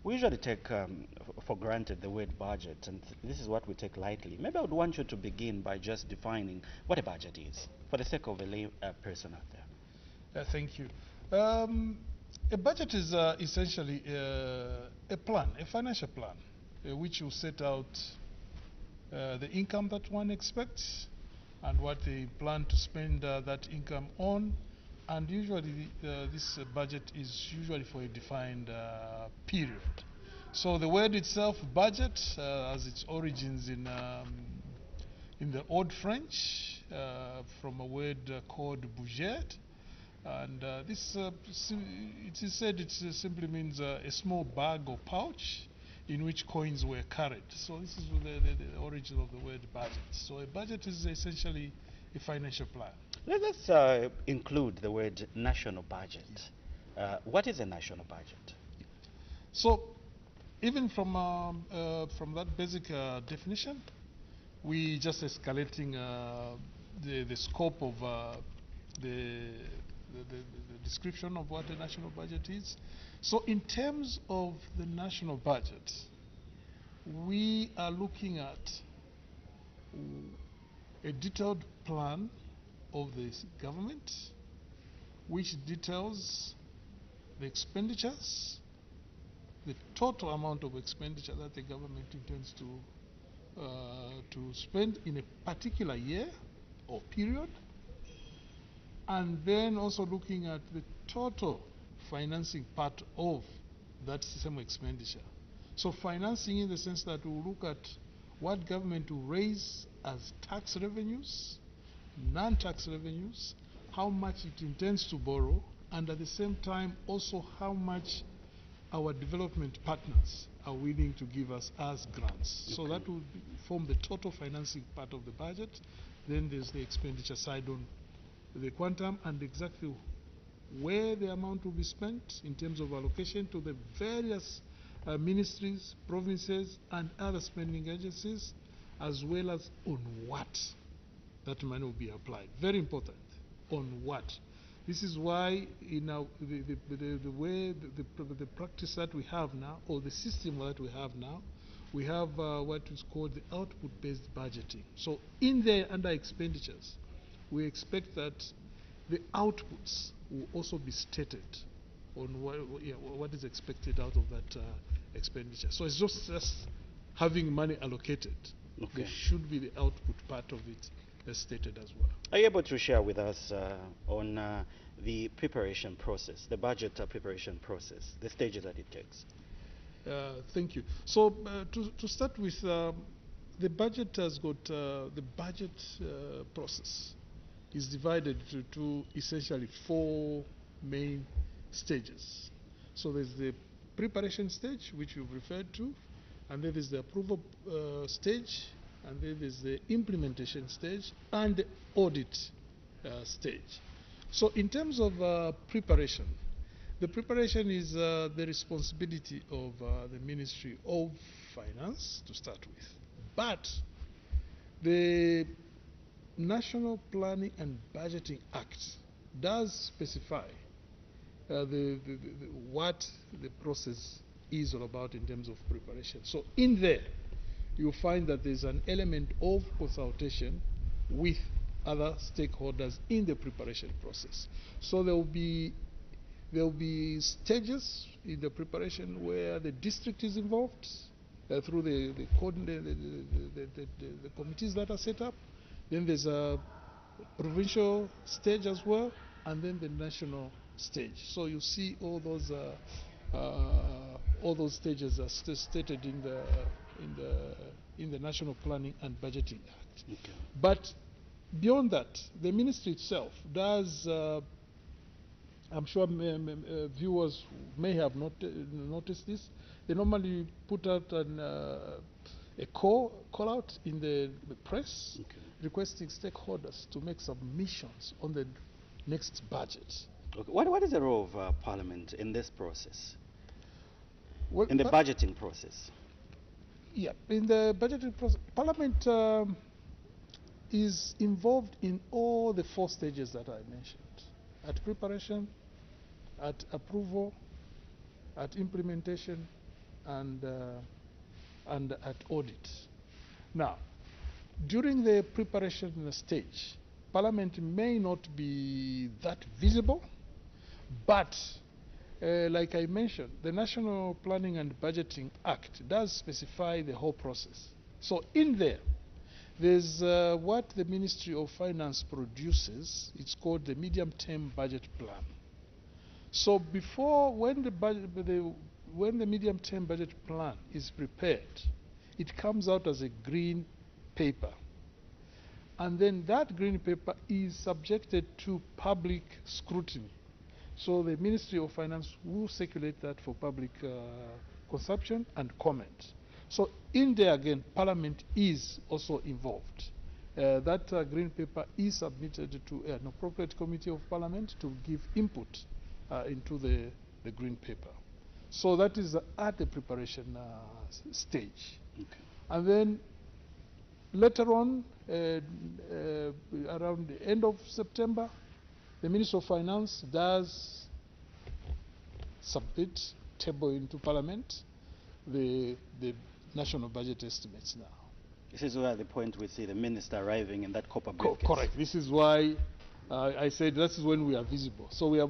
we usually take for granted the word budget, and this is what we take lightly. Maybe I would want you to begin by just defining what a budget is, for the sake of a lay person out there. Thank you. A budget is essentially a plan, a financial plan, which will set out the income that one expects and what they plan to spend that income on. And usually this budget is usually for a defined period. So the word itself, budget, has its origins in the Old French, from a word called budget. And this, it is said it simply means a small bag or pouch in which coins were carried. So this is the origin of the word budget. So a budget is essentially a financial plan. Let's include the word national budget. What is a national budget? So even from that basic definition, we just escalating the scope of the description of what a national budget is. So in terms of the national budget, we are looking at a detailed plan of the government which details the expenditures, the total amount of expenditure that the government intends to spend in a particular year or period, and then also looking at the total financing part of that same expenditure. So financing in the sense that we'll look at what government will raise as tax revenues, non-tax revenues, how much it intends to borrow, and at the same time also how much our development partners are willing to give us as grants. Okay. So that will form the total financing part of the budget. Then there's the expenditure side on the quantum and exactly where the amount will be spent in terms of allocation to the various ministries, provinces, and other spending agencies, as well as on what that money will be applied. Very important, on what. This is why in our, the way, the practice that we have now, or the system that we have now, we have what is called the output-based budgeting. So in there, under expenditures, we expect that the outputs will also be stated on what is expected out of that expenditure. So it's just having money allocated. Okay. There should be the output part of it stated as well. Are you able to share with us on the preparation process, the budget preparation process, the stages that it takes? Thank you. So to start with, the budget has got the budget process is divided into essentially 4 main stages. So there's the preparation stage, which you've referred to, and then there's the approval stage, and then there's the implementation stage, and the audit stage. So in terms of preparation, the preparation is the responsibility of the Ministry of Finance to start with. But the National Planning and Budgeting Act does specify what the process is all about in terms of preparation. So in there, you'll find that there's an element of consultation with other stakeholders in the preparation process. So there will be stages in the preparation where the district is involved through the committees that are set up. Then there's a provincial stage as well, and then the national stage. So you see all those stages are stated in the National Planning and Budgeting Act. Okay. But beyond that, the ministry itself does. I'm sure viewers may have noticed this. They normally put out a call out in the press, okay, requesting stakeholders to make submissions on the next budget. Okay. What is the role of Parliament in this process? Well, in the budgeting process? Yeah, in the budgeting process, Parliament is involved in all the 4 stages that I mentioned: at preparation, at approval, at implementation, and at audit. Now, during the preparation stage, Parliament may not be that visible, but like I mentioned, the National Planning and Budgeting Act does specify the whole process. So in there's what the Ministry of Finance produces. It's called the medium-term budget plan. So before, when the medium-term budget plan is prepared, it comes out as a green paper. And then that green paper is subjected to public scrutiny. So the Ministry of Finance will circulate that for public consumption and comment. So in there again, Parliament is also involved. That green paper is submitted to an appropriate committee of Parliament to give input into the green paper. So that is at the preparation stage. Okay. And then later on, around the end of September, the Minister of Finance does submit, table into Parliament, the national budget estimates now. This is where the point we see the minister arriving in that copper briefcase. Correct. This is why I said this is when we are visible. So we are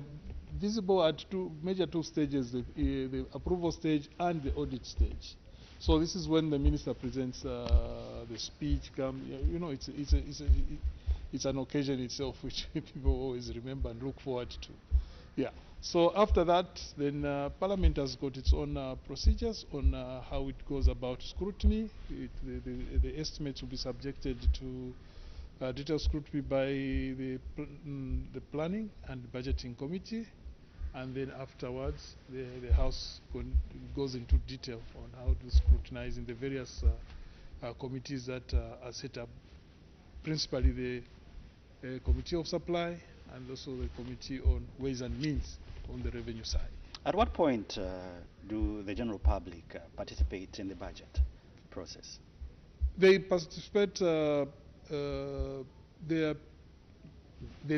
visible at major two stages, the approval stage and the audit stage. So this is when the minister presents the speech. You know, it's an occasion itself which people always remember and look forward to. Yeah. So after that, then Parliament has got its own procedures on how it goes about scrutiny. The estimates will be subjected to detailed scrutiny by the Planning and Budgeting Committee, and then afterwards the House goes into detail on how to scrutinize in the various committees that are set up, principally the Committee of Supply and also the Committee on Ways and Means on the revenue side. At what point do the general public participate in the budget process? They participate, there's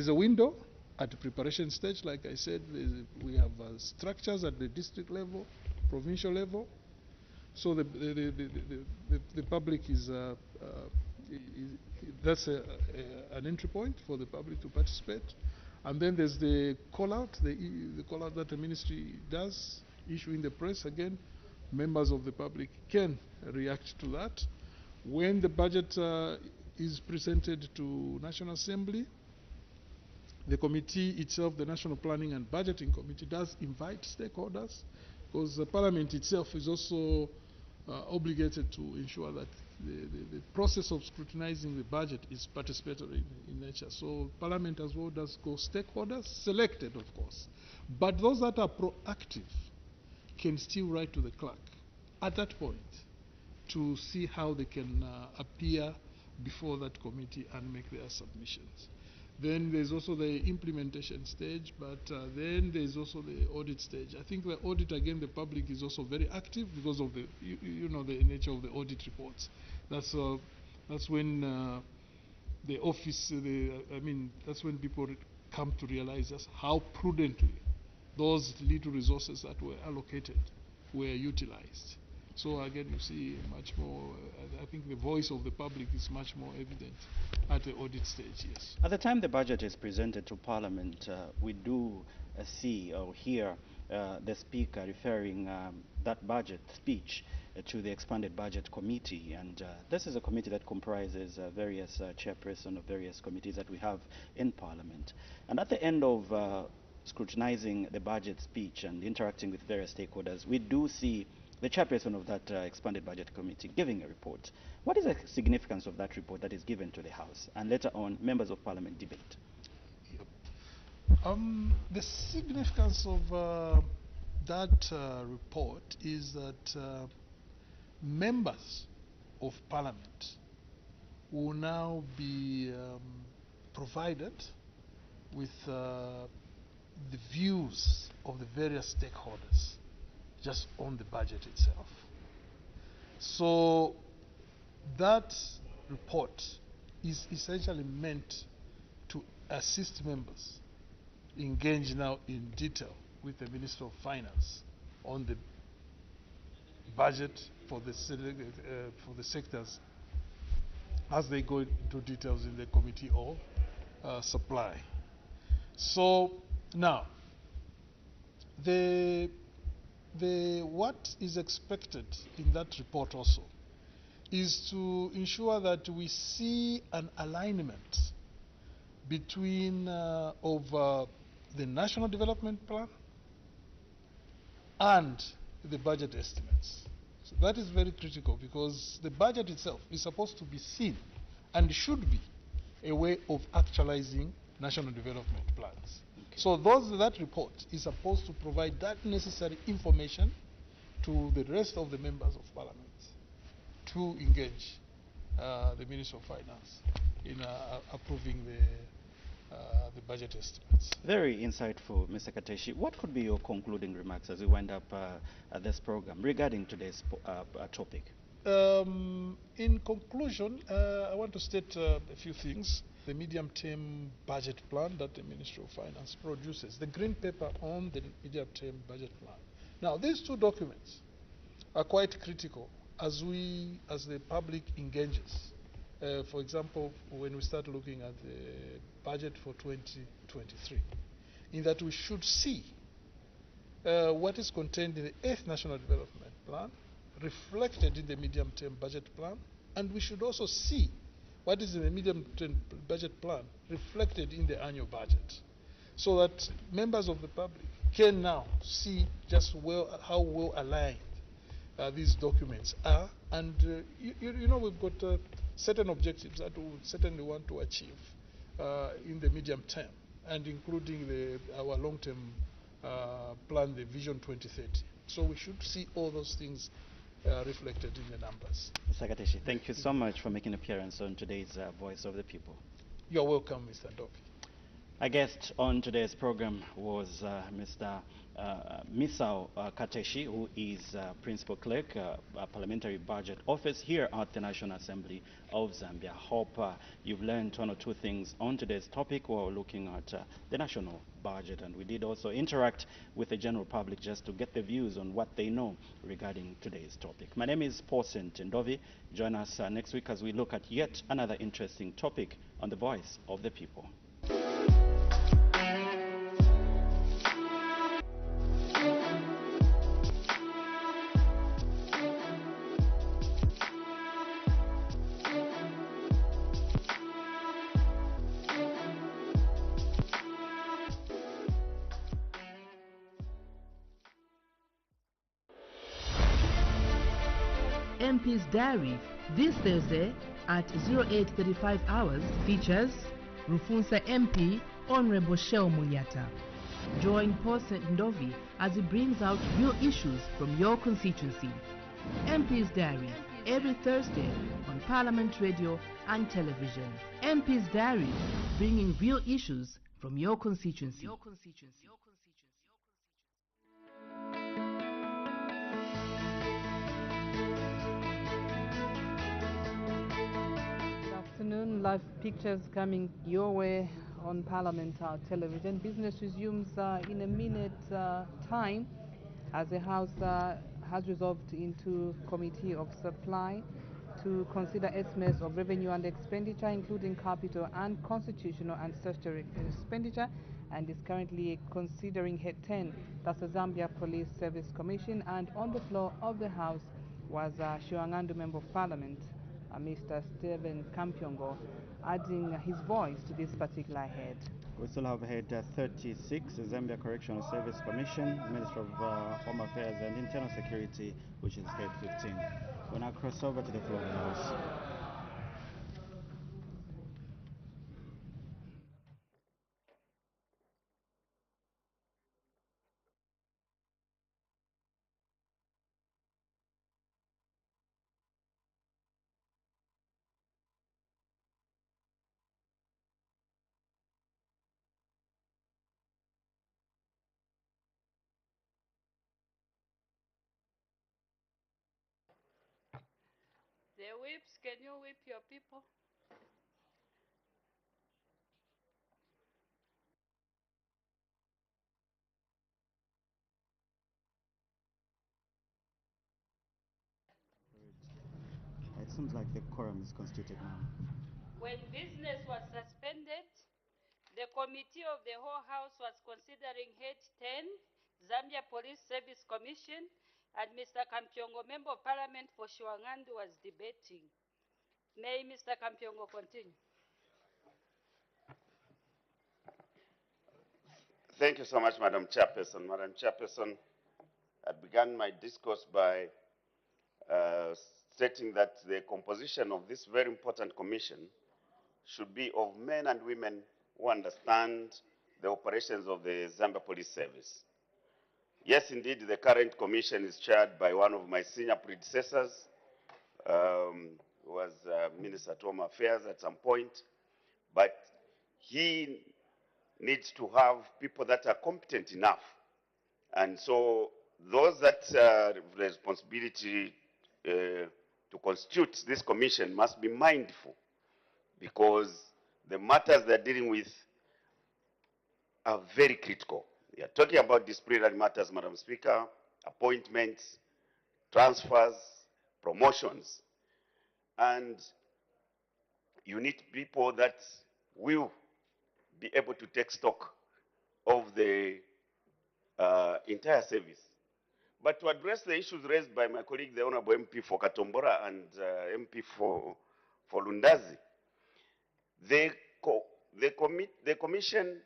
a window at the preparation stage. Like I said, we have structures at the district level, provincial level. So the public is, that's an entry point for the public to participate. And then there's the call-out, the call-out that the ministry does, issuing the press. Again, members of the public can react to that. When the budget is presented to National Assembly, the committee itself, the National Planning and Budgeting Committee, does invite stakeholders, because the Parliament itself is also obligated to ensure that the process of scrutinizing the budget is participatory in nature. So Parliament as well does go stakeholders, selected of course. But those that are proactive can still write to the clerk at that point to see how they can appear before that committee and make their submissions. Then there's also the implementation stage, but then there's also the audit stage. I think the audit, again, the public is also very active because of the, you know, the nature of the audit reports. That's when the office, that's when people come to realize just how prudently those little resources that were allocated were utilized. So again, you see much more, I think the voice of the public is much more evident at the audit stage, yes. At the time the budget is presented to Parliament, we do see or hear the Speaker referring that budget speech to the Expanded Budget Committee. And this is a committee that comprises various chairpersons of various committees that we have in Parliament. And at the end of scrutinizing the budget speech and interacting with various stakeholders, we do see the chairperson of that Expanded Budget Committee giving a report. What is the significance of that report that is given to the House and later on members of Parliament debate? The significance of that report is that members of Parliament will now be provided with the views of the various stakeholders just on the budget itself. So that report is essentially meant to assist members engage now in detail with the Minister of Finance on the budget for the sectors as they go into details in the Committee of Supply. So now, what is expected in that report also is to ensure that we see an alignment between the National Development Plan and the budget estimates. So that is very critical because the budget itself is supposed to be seen and should be a way of actualizing national development plans. Okay. So that report is supposed to provide that necessary information to the rest of the members of Parliament to engage the Minister of Finance in approving the budget estimates. Very insightful, Mr. Kateshi. What could be your concluding remarks as we wind up this program regarding today's topic? In conclusion, I want to state a few things. The medium-term budget plan that the Ministry of Finance produces, the green paper on the medium-term budget plan. Now, these two documents are quite critical as the public engages. For example, when we start looking at the budget for 2023, in that we should see what is contained in the 8th National Development Plan, reflected in the medium-term budget plan, and we should also see what is in the medium-term budget plan reflected in the annual budget, so that members of the public can now see just how well aligned these documents are. And you know, we've got certain objectives that we certainly want to achieve in the medium term, and including our long-term plan, the Vision 2030. So we should see all those things reflected in the numbers. Mr. Kateshi, thank you so much for making an appearance on today's Voice of the People. You're welcome, Mr. Ndovi. Our guest on today's program was Mr. Misao Kateshi, who is Principal Clerk, Parliamentary Budget Office here at the National Assembly of Zambia. Hope you've learned one or two things on today's topic while looking at the national budget. And we did also interact with the general public just to get the views on what they know regarding today's topic. My name is Paulson Ndovi. Join us next week as we look at yet another interesting topic on the Voice of the People. MP's Diary this Thursday at 08:35 hours features Rufunsa MP Honorable Sheo Munyata. Join Paulson Ndovi as he brings out real issues from your constituency. MP's Diary every Thursday on Parliament Radio and Television. MP's Diary, bringing real issues from your constituency. Afternoon, live pictures coming your way on Parliament Television. Business resumes in a minute time as the House has resolved into Committee of Supply to consider estimates of revenue and expenditure, including capital and constitutional and statutory expenditure, and is currently considering Head 10, that's the Zambia Police Service Commission. And on the floor of the House was Shiwangandu Member of Parliament, Mr. Stephen Kampyongo, adding his voice to this particular head. We still have head 36, the Zambia Correctional Service Commission, Minister of Home Affairs and Internal Security, which is head 15. We'll now cross over to the floor of the House. The whips, can you whip your people? It seems like the quorum is constituted now. When business was suspended, the committee of the whole house was considering H10, Zambia Police Service Commission, and Mr. Kampyongo, Member of Parliament for Shiwangandu, was debating. May Mr. Kampyongo continue? Thank you so much, Madam Chairperson. Madam Chairperson, I began my discourse by stating that the composition of this very important commission should be of men and women who understand the operations of the Zambia Police Service. Yes, indeed, the current commission is chaired by one of my senior predecessors, who was Minister at Home Affairs at some point, but he needs to have people that are competent enough. And so those that have responsibility to constitute this commission must be mindful, because the matters they're dealing with are very critical. We are talking about disciplinary matters, Madam Speaker, appointments, transfers, promotions. And you need people that will be able to take stock of the entire service. But to address the issues raised by my colleague, the Honorable MP for Katombora and MP for Lundazi, the commission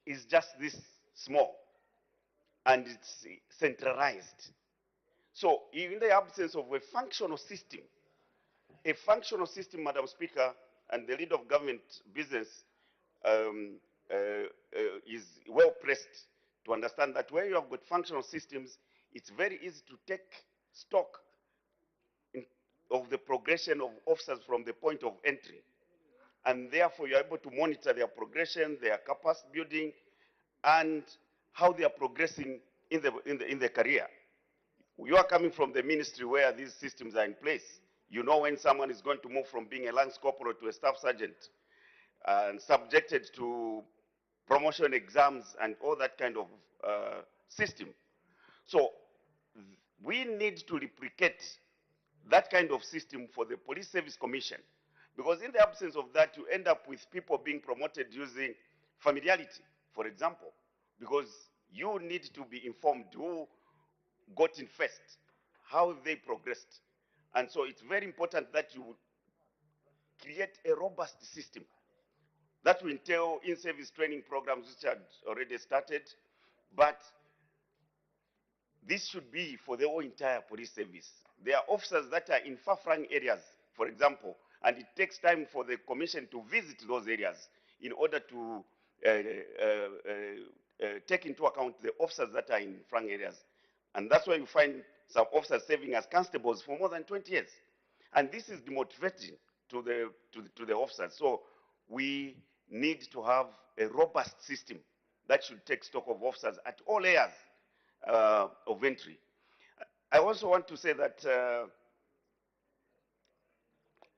is just this small and it's centralized. So in the absence of a functional system, Madam Speaker, and the leader of government business is well pressed to understand that where you have got functional systems, it's very easy to take stock of the progression of officers from the point of entry. And therefore, you're able to monitor their progression, their capacity building, and how they are progressing in the career. You are coming from the ministry where these systems are in place. You know when someone is going to move from being a lance corporal to a staff sergeant, and subjected to promotion exams and all that kind of system. So we need to replicate that kind of system for the Police Service Commission, because in the absence of that, you end up with people being promoted using familiarity, for example, because you need to be informed who got in first, how they progressed. And so it's very important that you create a robust system. That will entail in-service training programs which had already started, but this should be for the whole entire police service. There are officers that are in far-flung areas, for example, and it takes time for the commission to visit those areas in order to take into account the officers that are in flung areas. And that's why you find some officers serving as constables for more than 20 years. And this is demotivating to the officers. So we need to have a robust system that should take stock of officers at all layers of entry. I also want to say that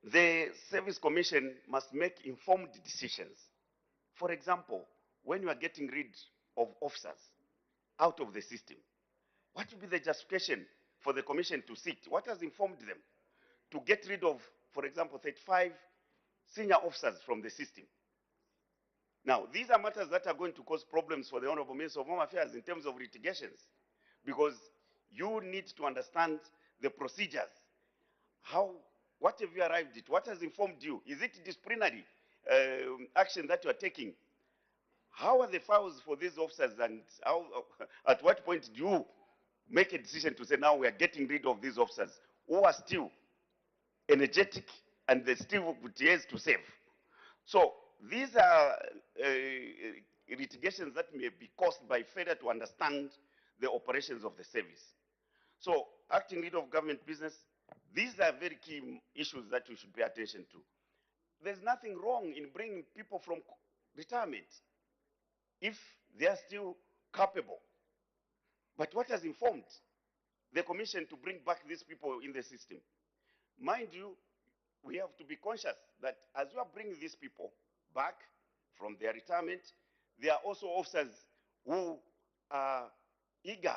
the Service Commission must make informed decisions. For example, when you are getting rid of officers out of the system, what will be the justification for the Commission to sit? What has informed them to get rid of, for example, 35 senior officers from the system? Now, these are matters that are going to cause problems for the Honorable Minister of Home Affairs in terms of litigations, because you need to understand the procedures. What have you arrived at? What has informed you? Is it disciplinary action that you are taking? How are the files for these officers, and at what point do you make a decision to say, now we are getting rid of these officers who are still energetic and they still have years to save? So these are litigations that may be caused by failure to understand the operations of the service. So acting leader of government business, these are very key issues that we should pay attention to. There's nothing wrong in bringing people from retirement if they are still capable. But what has informed the commission to bring back these people in the system? Mind you, we have to be conscious that as we are bringing these people back from their retirement, there are also officers who are eager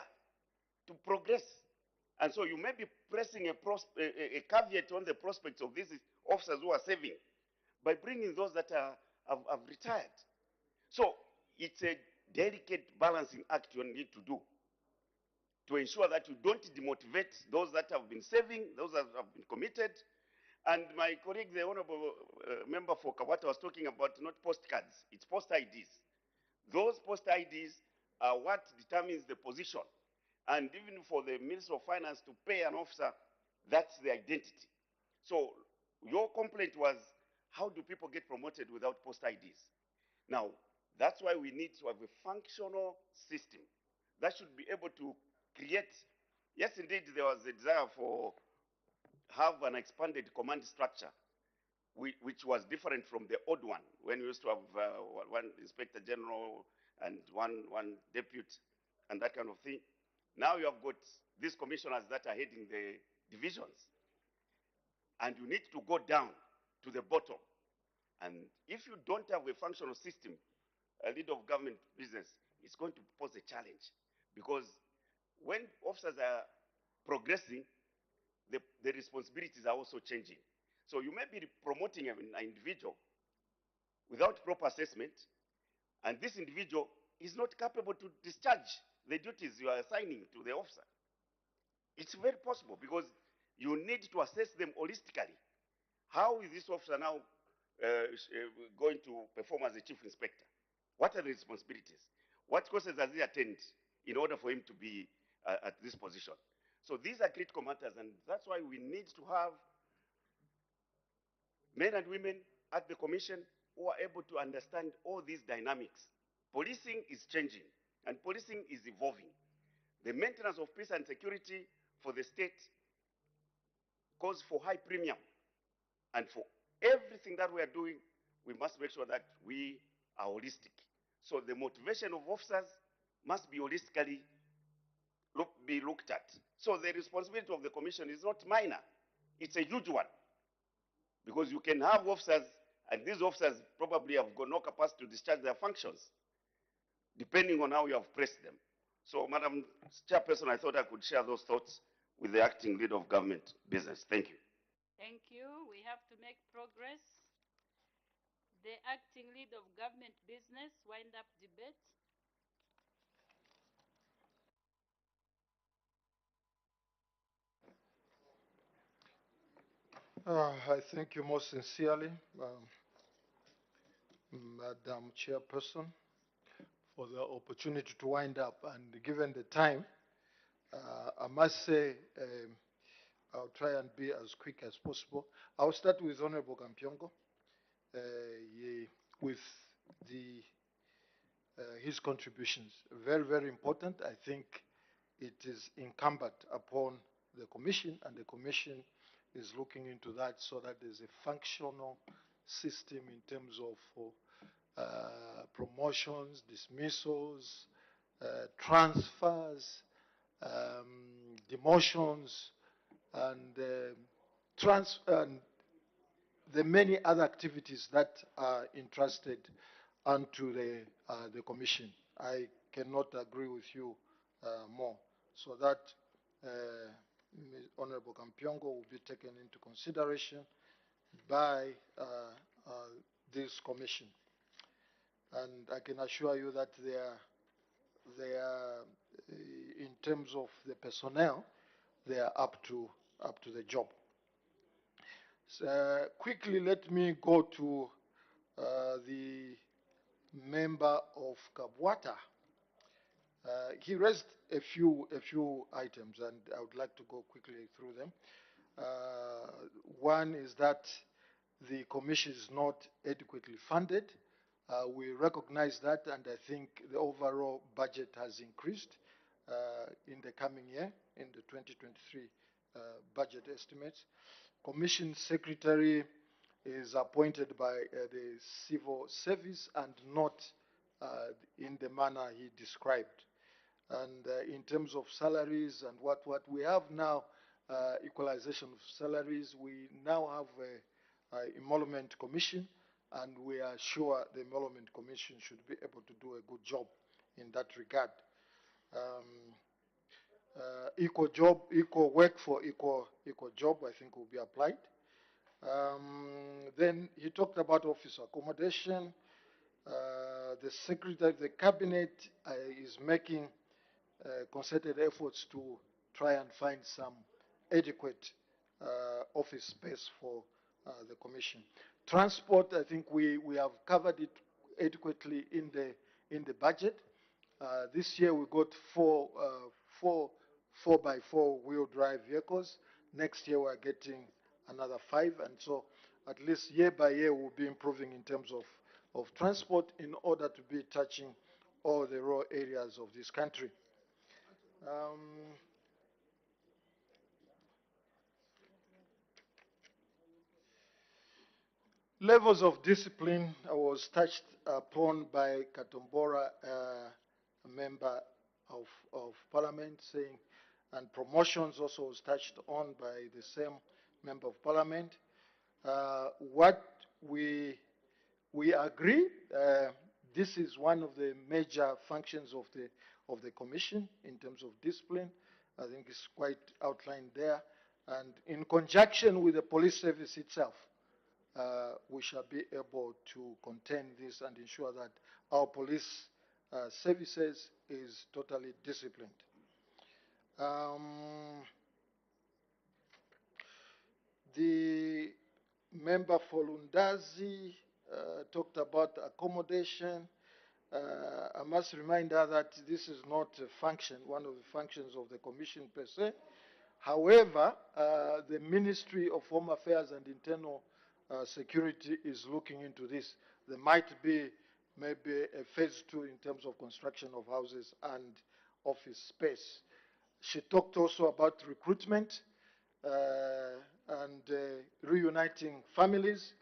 to progress. And so you may be pressing a caveat on the prospects of these officers who are serving by bringing those that have retired. So it's a delicate balancing act you need to do to ensure that you don't demotivate those that have been serving, those that have been committed. And my colleague, the honorable member for Kawata, was talking about not postcards, it's post IDs. Those post IDs are what determines the position. And even for the Minister of Finance to pay an officer, that's the identity. So your complaint was, how do people get promoted without post IDs? Now, that's why we need to have a functional system that should be able to create. Yes, indeed, there was a desire for have an expanded command structure, which was different from the old one, when we used to have one inspector general and one deputy and that kind of thing. Now you have got these commissioners that are heading the divisions. And you need to go down to the bottom. And if you don't have a functional system, a leader of government business, it's going to pose a challenge. Because when officers are progressing, the responsibilities are also changing. So you may be promoting an individual without proper assessment, and this individual is not capable to discharge the duties you are assigning to the officer. It's very possible because you need to assess them holistically. How is this officer now going to perform as a chief inspector? What are the responsibilities? What courses does he attend in order for him to be at this position? So these are critical matters, and that's why we need to have men and women at the commission who are able to understand all these dynamics. Policing is changing, and policing is evolving. The maintenance of peace and security for the state calls for high premium. And for everything that we are doing, we must make sure that we are holistic. So the motivation of officers must be holistically be looked at. So the responsibility of the commission is not minor. It's a huge one. Because you can have officers, and these officers probably have got no capacity to discharge their functions, depending on how you have pressed them. So, Madam Chairperson, I thought I could share those thoughts with the acting leader of government business. Thank you. Thank you. We have to make progress. The acting lead of government business, wind up debate. I thank you most sincerely, Madam Chairperson, for the opportunity to wind up. And given the time, I must say I'll try and be as quick as possible. I'll start with Honorable Kampyongo with his contributions. Very, very important. I think it is incumbent upon the Commission, and the Commission is looking into that so that there's a functional system in terms of promotions, dismissals, transfers, demotions, and the many other activities that are entrusted unto the Commission. I cannot agree with you more. So that Honorable Kampyongo will be taken into consideration by this Commission. And I can assure you that they are in terms of the personnel, they are up to the job. So, quickly, let me go to the member of Kabwata. He raised a few items, and I would like to go quickly through them. One is that the Commission is not adequately funded. We recognize that, and I think the overall budget has increased in the coming year, in the 2023 budget estimates. Commission Secretary is appointed by the civil service and not in the manner he described. And in terms of salaries and what we have now, equalization of salaries, we now have Emolument Commission, and we are sure the Emolument Commission should be able to do a good job in that regard. Equal job, equal work for equal job, I think will be applied. Then he talked about office accommodation. The Secretary of the Cabinet is making concerted efforts to try and find some adequate office space for the Commission. Transport, I think we have covered it adequately in the budget. This year we got four by four wheel drive vehicles. Next year we're getting another 5, and so at least year by year we'll be improving in terms of transport in order to be touching all the rural areas of this country. Levels of discipline was touched upon by Katombora, a member of parliament, saying, and promotions also was touched on by the same member of parliament. What we agree, this is one of the major functions of the commission in terms of discipline. I think it's quite outlined there, and in conjunction with the police service itself, we shall be able to contain this and ensure that our police services is totally disciplined. The member for Lundazi talked about accommodation. I must remind her that this is not a function, one of the functions of the Commission per se. However, the Ministry of Home Affairs and Internal Security is looking into this. There might be maybe a phase 2 in terms of construction of houses and office space. She talked also about recruitment and reuniting families.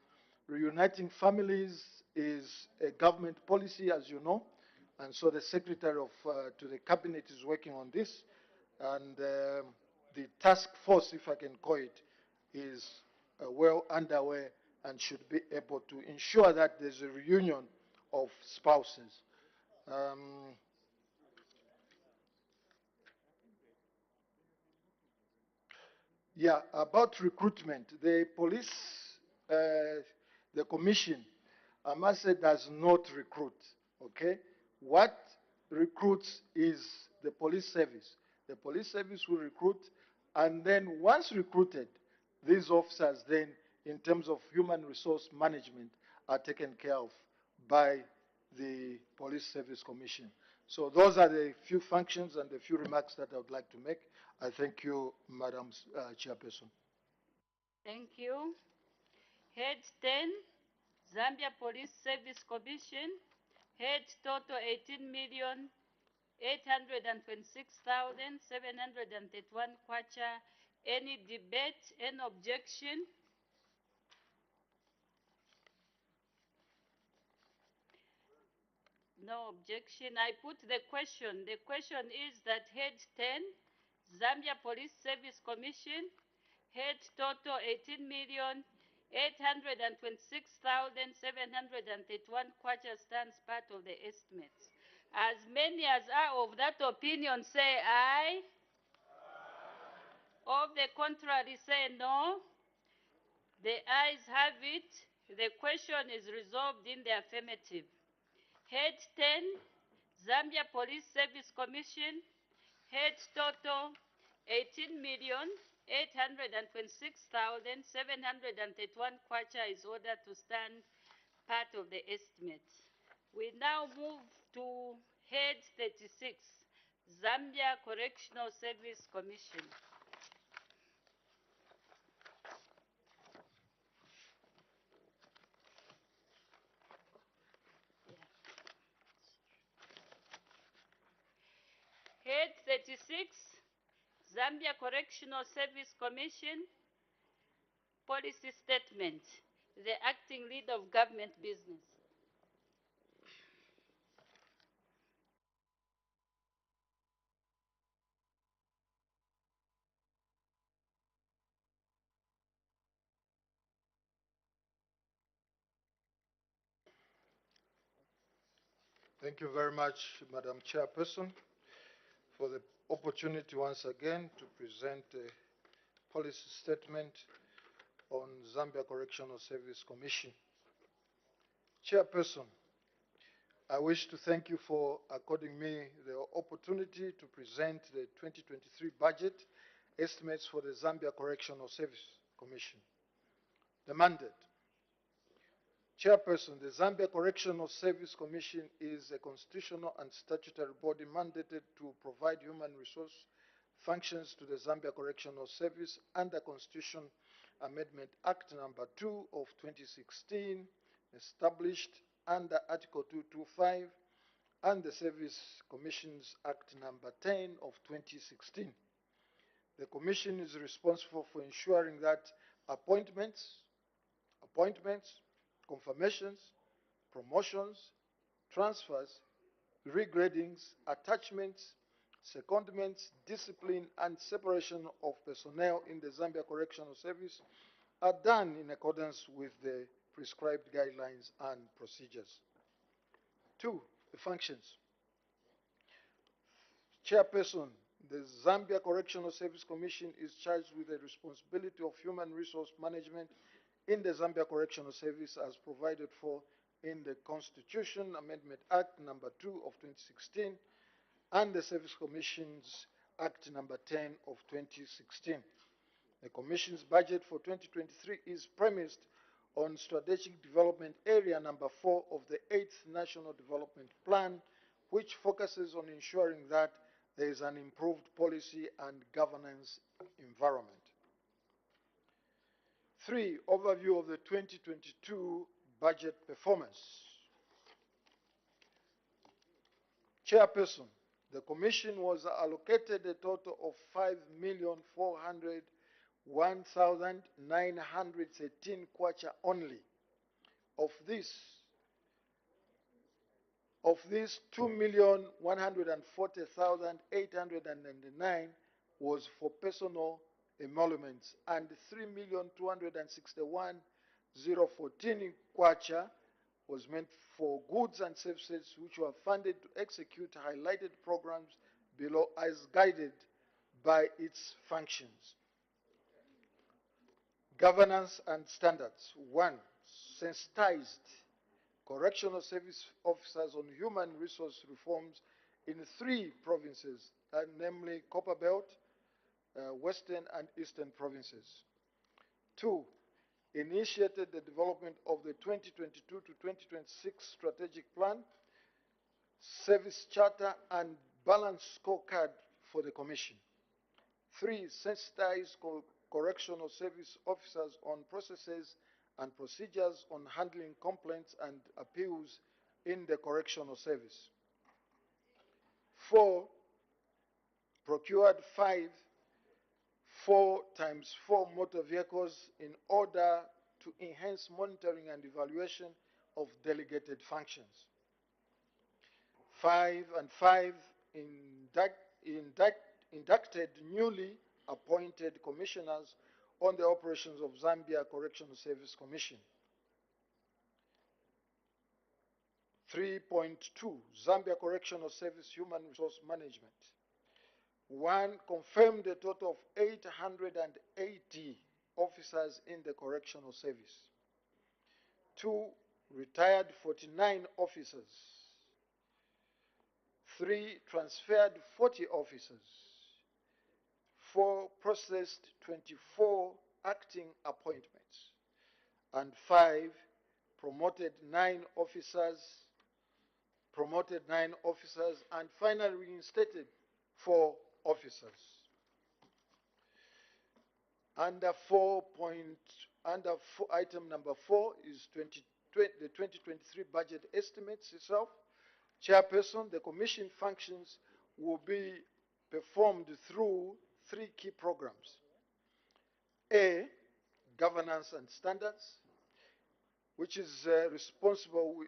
Reuniting families is a government policy, as you know, and so the Secretary to the Cabinet is working on this, and the task force, if I can call it, is well underway and should be able to ensure that there's a reunion of spouses. Yeah, about recruitment, the police, the commission, I must say, does not recruit, okay? What recruits is the police service. The police service will recruit, and then once recruited, these officers then, in terms of human resource management, are taken care of by the Police Service Commission. So those are the few functions and the few remarks that I would like to make. I thank you, Madam Chairperson. Thank you. Head 10, Zambia Police Service Commission. Head total 18,826,731 kwacha. Any debate, any objection? No objection. I put the question. The question is that head 10, Zambia Police Service Commission, head total 18,826,731 kwacha stands part of the estimates. As many as are of that opinion say aye. Of the contrary say no. The ayes have it. The question is resolved in the affirmative. Head 10, Zambia Police Service Commission, head total 18,826,731 kwacha is ordered to stand part of the estimates. We now move to head 36, Zambia Correctional Service Commission. Head 36, Zambia Correctional Service Commission, Policy Statement, the acting lead of government business. Thank you very much, Madam Chairperson, for the opportunity once again to present a policy statement on Zambia Correctional Service Commission. Chairperson, I wish to thank you for according me the opportunity to present the 2023 budget estimates for the Zambia Correctional Service Commission. The mandate. Chairperson, the Zambia Correctional Service Commission is a constitutional and statutory body mandated to provide human resource functions to the Zambia Correctional Service under Constitution Amendment Act number 2 of 2016, established under Article 225 and the Service Commissions Act number 10 of 2016. The Commission is responsible for ensuring that appointments, confirmations, promotions, transfers, regradings, attachments, secondments, discipline, and separation of personnel in the Zambia Correctional Service are done in accordance with the prescribed guidelines and procedures. 2. The functions. Chairperson, the Zambia Correctional Service Commission is charged with the responsibility of human resource management in the Zambia Correctional Service as provided for in the Constitution Amendment Act number 2 of 2016 and the Service Commissions Act number 10 of 2016. The Commission's budget for 2023 is premised on Strategic Development Area number 4 of the 8th National Development Plan, which focuses on ensuring that there is an improved policy and governance environment. 3. Overview of the 2022 budget performance. Chairperson, the Commission was allocated a total of 5,401,913 kwacha only. Of this, 2,140,899 was for personal emoluments and 3,261,014 kwacha was meant for goods and services which were funded to execute highlighted programs below as guided by its functions. Governance and standards. 1. Sensitized correctional service officers on human resource reforms in 3 provinces, namely Copperbelt, Western and Eastern provinces. 2. Initiated the development of the 2022 to 2026 strategic plan, service charter, and balanced scorecard for the Commission. 3. Sensitized correctional service officers on processes and procedures on handling complaints and appeals in the correctional service. 4. Procured 4x4 motor vehicles in order to enhance monitoring and evaluation of delegated functions. 5 inducted newly appointed commissioners on the operations of Zambia Correctional Service Commission. 3.2 Zambia Correctional Service Human Resource Management. 1. Confirmed a total of 880 officers in the correctional service. 2. Retired 49 officers. 3. Transferred 40 officers. 4. Processed 24 acting appointments. And 5. Promoted 9 officers. And finally reinstated 4 officers. Item number 4 is the 2023 budget estimates itself. Chairperson, the Commission functions will be performed through 3 key programs. A, governance and standards, which is responsible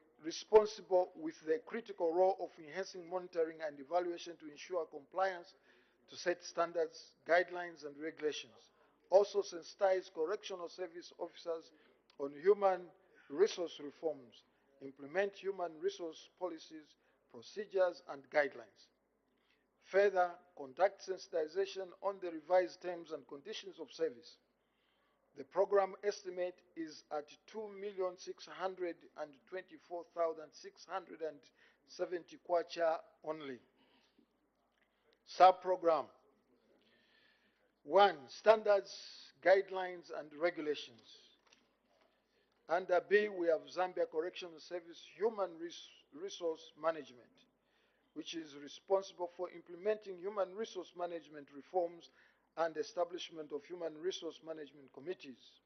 with the critical role of enhancing monitoring and evaluation to ensure compliance to set standards, guidelines, and regulations. Also sensitize correctional service officers on human resource reforms, implement human resource policies, procedures, and guidelines. Further, conduct sensitization on the revised terms and conditions of service. The program estimate is at 2,624,670 kwacha only. Sub-program 1. Standards, guidelines, and regulations. Under B, we have Zambia Correctional Service Human Resource Management, which is responsible for implementing human resource management reforms and establishment of human resource management committees.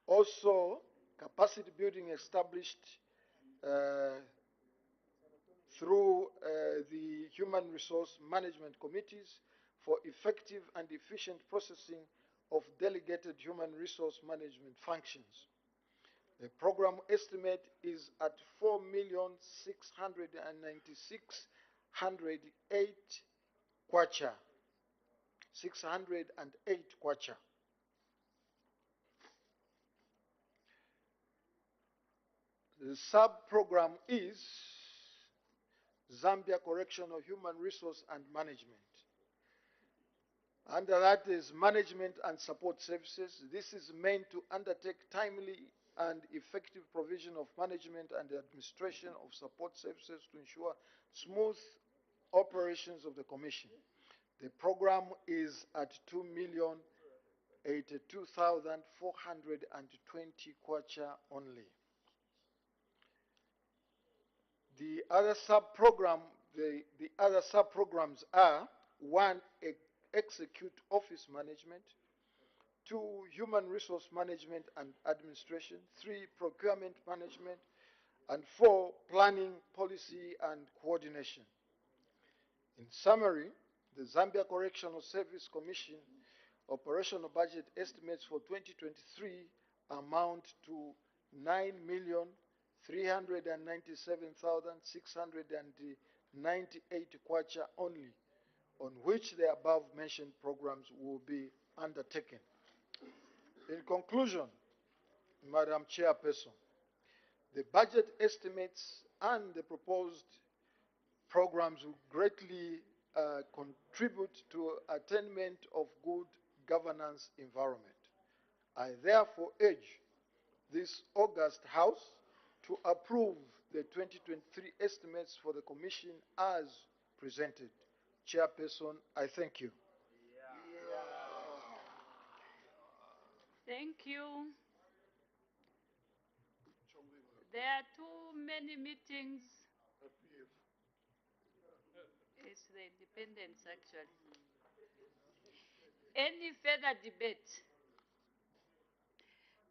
Also, capacity building established through the human resource management committees for effective and efficient processing of delegated human resource management functions. The program estimate is at 4,696,608 kwacha. 608 kwacha. The sub-program is Zambia Correctional Human Resource and Management. Under that is Management and Support Services. This is meant to undertake timely and effective provision of management and administration of support services to ensure smooth operations of the Commission. The program is at 2,082,420 kwacha only. The other sub-programs are 1. Execute office management, 2. Human resource management and administration, 3. Procurement management, and 4. Planning, policy, and coordination. In summary, the Zambia Correctional Service Commission operational budget estimates for 2023 amount to 9,397,698 kwacha only, on which the above-mentioned programs will be undertaken. In conclusion, Madam Chairperson, the budget estimates and the proposed programs will greatly contribute to attainment of good governance environment. I therefore urge this august House to approve the 2023 estimates for the Commission as presented. Chairperson, I thank you. Thank you. There are too many meetings. It's the independence, actually. Any further debate?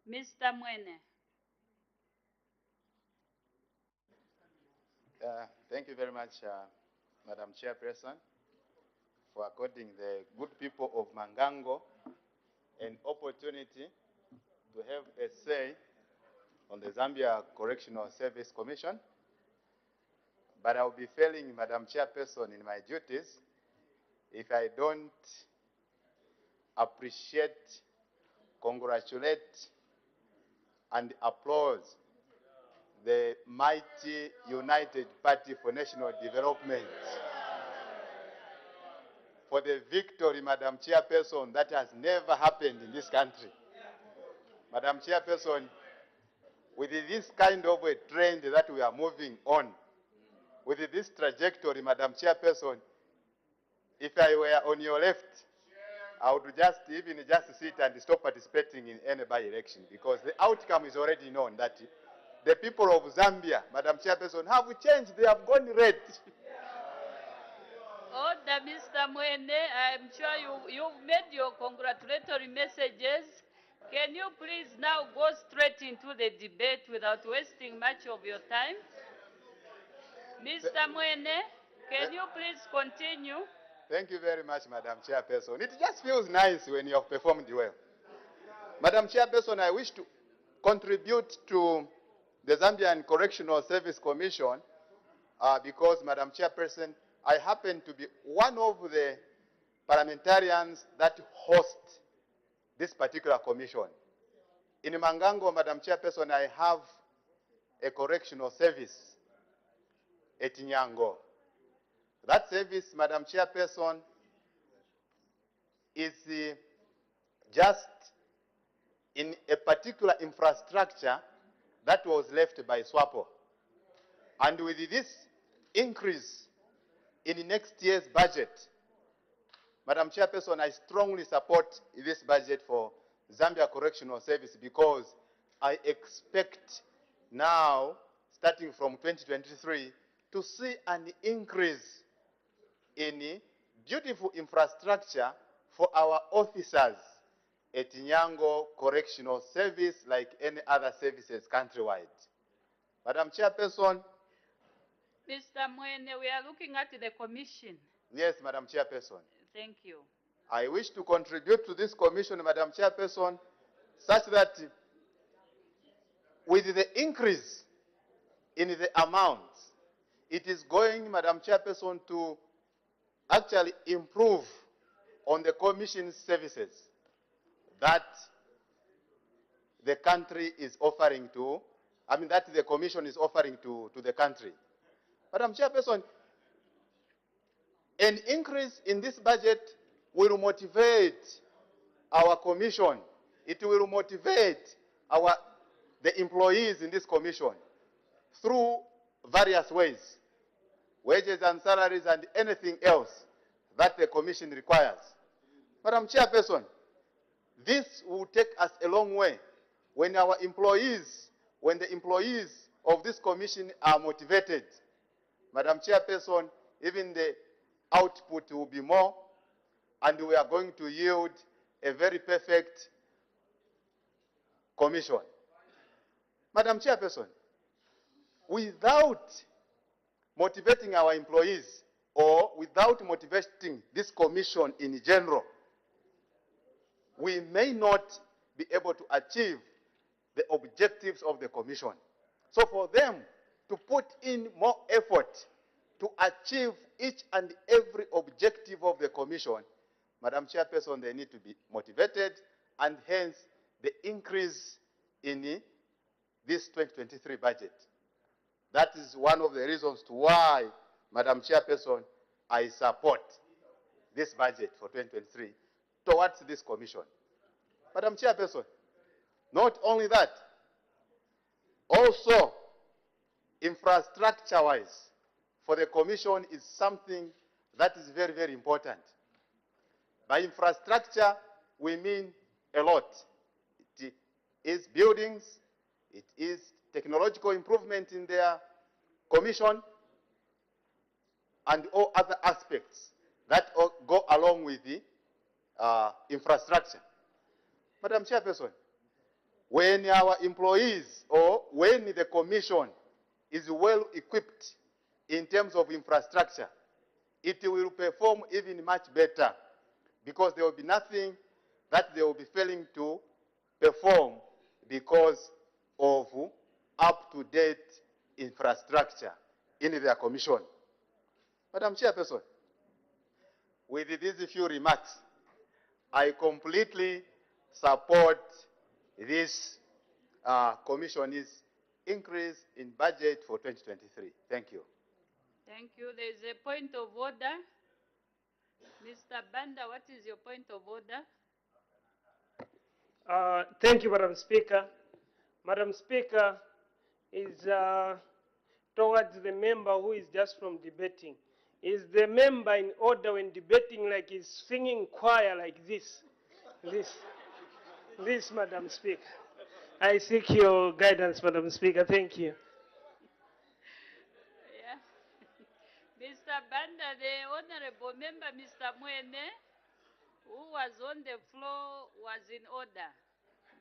Mr. Mwene. Thank you very much, Madam Chairperson, for according the good people of Mangango an opportunity to have a say on the Zambia Correctional Service Commission. But I'll be failing Madam Chairperson in my duties if I don't appreciate, congratulate, and applaud the mighty United Party for National Development for the victory, Madam Chairperson, that has never happened in this country. Madam Chairperson, with this kind of a trend that we are moving on, with this trajectory, Madam Chairperson, if I were on your left, I would just sit and stop participating in any by-election, because the outcome is already known that the people of Zambia, Madam Chairperson, have changed. They have gone red. Order, Mr. Mwene. I'm sure you've made your congratulatory messages. Can you please now go straight into the debate without wasting much of your time? Mr. Mwene, can you please continue? Thank you very much, Madam Chairperson. It just feels nice when you have performed well. Madam Chairperson, I wish to contribute to the Zambian Correctional Service Commission because, Madam Chairperson, I happen to be one of the parliamentarians that host this particular commission. In Mangango, Madam Chairperson, I have a correctional service, at Nyango. That service, Madam Chairperson, is just in a particular infrastructure that was left by SWAPO. And with this increase in next year's budget, Madam Chairperson, I strongly support this budget for Zambia Correctional Service because I expect now, starting from 2023, to see an increase in beautiful infrastructure for our officers at Nyango Correctional Service like any other services countrywide. Madam Chairperson. Mr. Mwene, we are looking at the commission. Yes, Madam Chairperson. Thank you. I wish to contribute to this commission, Madam Chairperson, such that with the increase in the amount, it is going, Madam Chairperson, to actually improve on the commission's services that the country is offering to, that the commission is offering to the country. Madam Chairperson, an increase in this budget will motivate our commission. It will motivate the employees in this commission through various ways, wages and salaries and anything else that the commission requires. Madam Chairperson, this will take us a long way when the employees of this commission are motivated. Madam Chairperson, even the output will be more, and we are going to yield a very perfect commission. Madam Chairperson, without motivating our employees or without motivating this commission in general, we may not be able to achieve the objectives of the commission. So for them to put in more effort to achieve each and every objective of the commission, Madam Chairperson, they need to be motivated, and hence the increase in this 2023 budget. That is one of the reasons to why, Madam Chairperson, I support this budget for 2023 towards this commission. Madam Chairperson, not only that, also infrastructure-wise, for the commission is something that is very, very important. By infrastructure, we mean a lot. It is buildings, it is technological improvement in their commission, and all other aspects that go along with the infrastructure. Madam Chairperson, when our employees or when the commission is well equipped in terms of infrastructure, it will perform even much better, because there will be nothing that they will be failing to perform because of up-to-date infrastructure in their commission. Madam Chairperson, with these few remarks, I completely support this commission's increase in budget for 2023. Thank you. Thank you. There is a point of order. Mr. Banda, what is your point of order? Thank you, Madam Speaker. Madam Speaker, is towards the member who is just from debating. Is the member in order when debating like he's singing choir like this? This, Madam Speaker. I seek your guidance, Madam Speaker. Thank you. Yeah. Mr. Banda, the honorable member, Mr. Mwene, who was on the floor, was in order.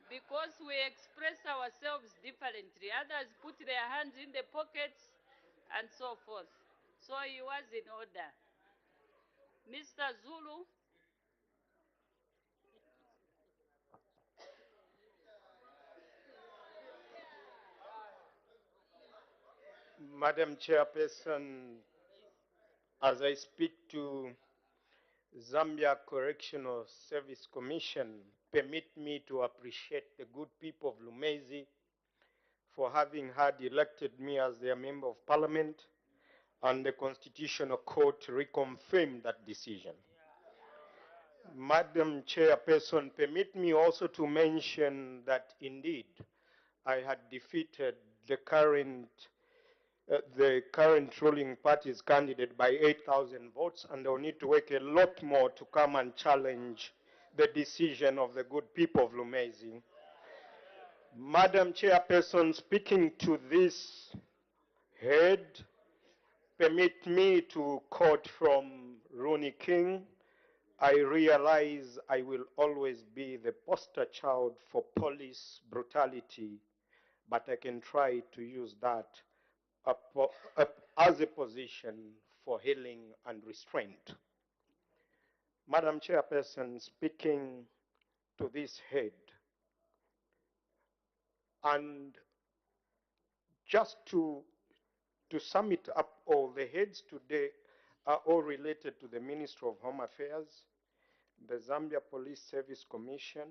Because we express ourselves differently. Others put their hands in the pockets and so forth. So he was in order. Mr. Zulu. Madam Chairperson, as I speak to Zambia Correctional Service Commission, permit me to appreciate the good people of Lumezi for having had elected me as their Member of Parliament and the Constitutional Court reconfirmed that decision. Madam Chairperson, permit me also to mention that indeed I had defeated the current ruling party's candidate by 8,000 votes, and they'll need to work a lot more to come and challenge the decision of the good people of Lumezi. Madam Chairperson, speaking to this head, permit me to quote from Rooney King, I realize I will always be the poster child for police brutality, but I can try to use that as a position for healing and restraint. Madam Chairperson, speaking to this head, and just to sum it up all, the heads today are all related to the Ministry of Home Affairs, the Zambia Police Service Commission,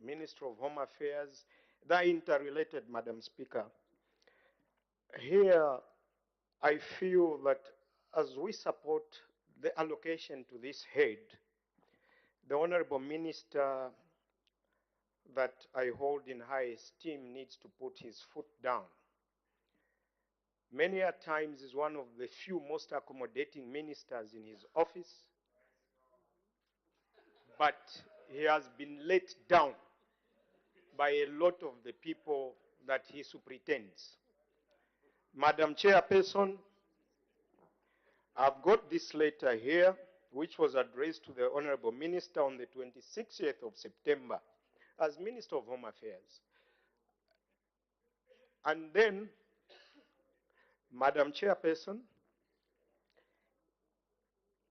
Ministry of Home Affairs. They're interrelated, Madam Speaker. Here, I feel that as we support the allocation to this head, the Honorable Minister that I hold in high esteem needs to put his foot down. Many a times is one of the few most accommodating ministers in his office, but he has been let down by a lot of the people that he superintends. Madam Chairperson, I've got this letter here, which was addressed to the Honorable Minister on the 26th of September as Minister of Home Affairs. And then, Madam Chairperson,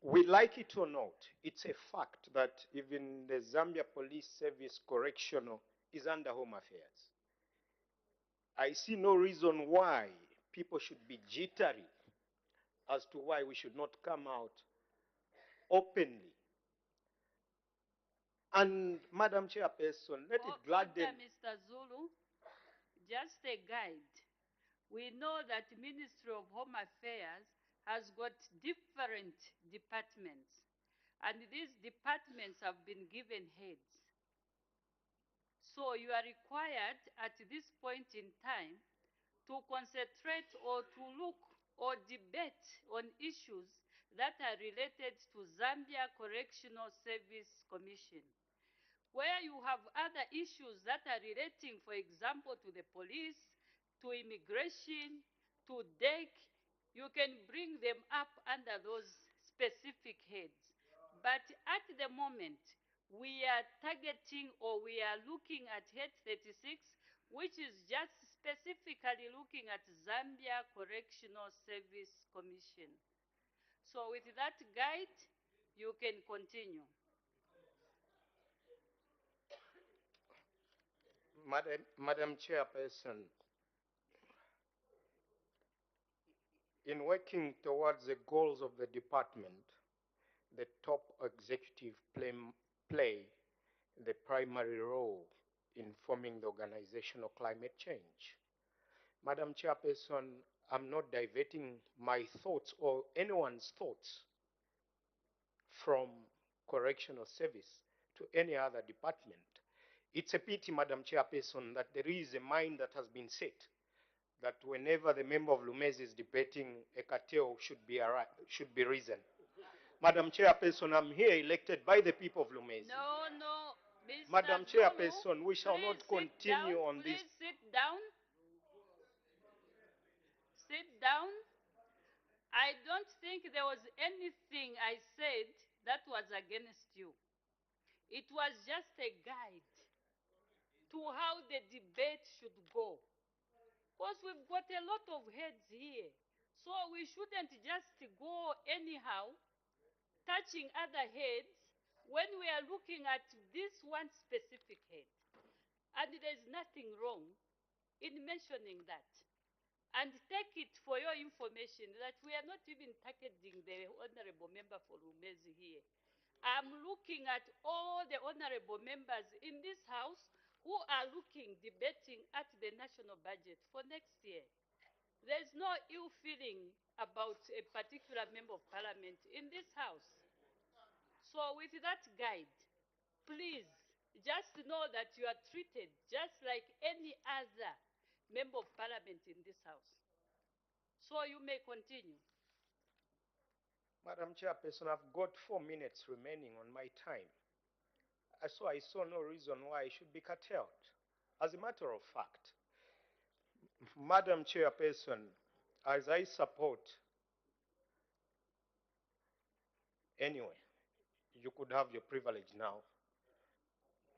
we like it or not, it's a fact that even the Zambia Police Service Correctional is under Home Affairs. I see no reason why people should be jittery as to why we should not come out openly. And Madam Chairperson, let it gladden. Mr. Zulu, just a guide. We know that Ministry of Home Affairs has got different departments, and these departments have been given heads. So you are required at this point in time to concentrate or to look or debate on issues that are related to Zambia Correctional Service Commission. Where you have other issues that are relating, for example, to the police, to immigration, to DEC, you can bring them up under those specific heads. But at the moment, we are targeting or we are looking at head 36, which is just specifically looking at Zambia Correctional Service Commission. So with that guide, you can continue. Madam Chairperson, in working towards the goals of the department, the top executive play the primary role in forming the organizational climate change. Madam Chairperson, I'm not diverting my thoughts or anyone's thoughts from correctional service to any other department. It's a pity, Madam Chairperson, that there is a mind that has been set that whenever the member of Lumezi is debating, a cartel should be risen. Madam Chairperson, I'm here elected by the people of Lumezi. No, Mr. Madam Chairperson, we shall not continue on this. Please sit down. Sit down. I don't think there was anything I said that was against you. It was just a guide to how the debate should go. Because we've got a lot of heads here. So we shouldn't just go anyhow, touching other heads, when we are looking at this one specific head. And there's nothing wrong in mentioning that. And take it for your information that we are not even targeting the honorable member for Lumezi here. I'm looking at all the honorable members in this house who are debating at the national budget for next year. There's no ill feeling about a particular member of parliament in this house. So with that guide, please just know that you are treated just like any other member of parliament in this house. So you may continue. Madam Chairperson, I've got 4 minutes remaining on my time. So I saw no reason why I should be curtailed. As a matter of fact, Madam Chairperson, as I support, anyway, you could have your privilege now.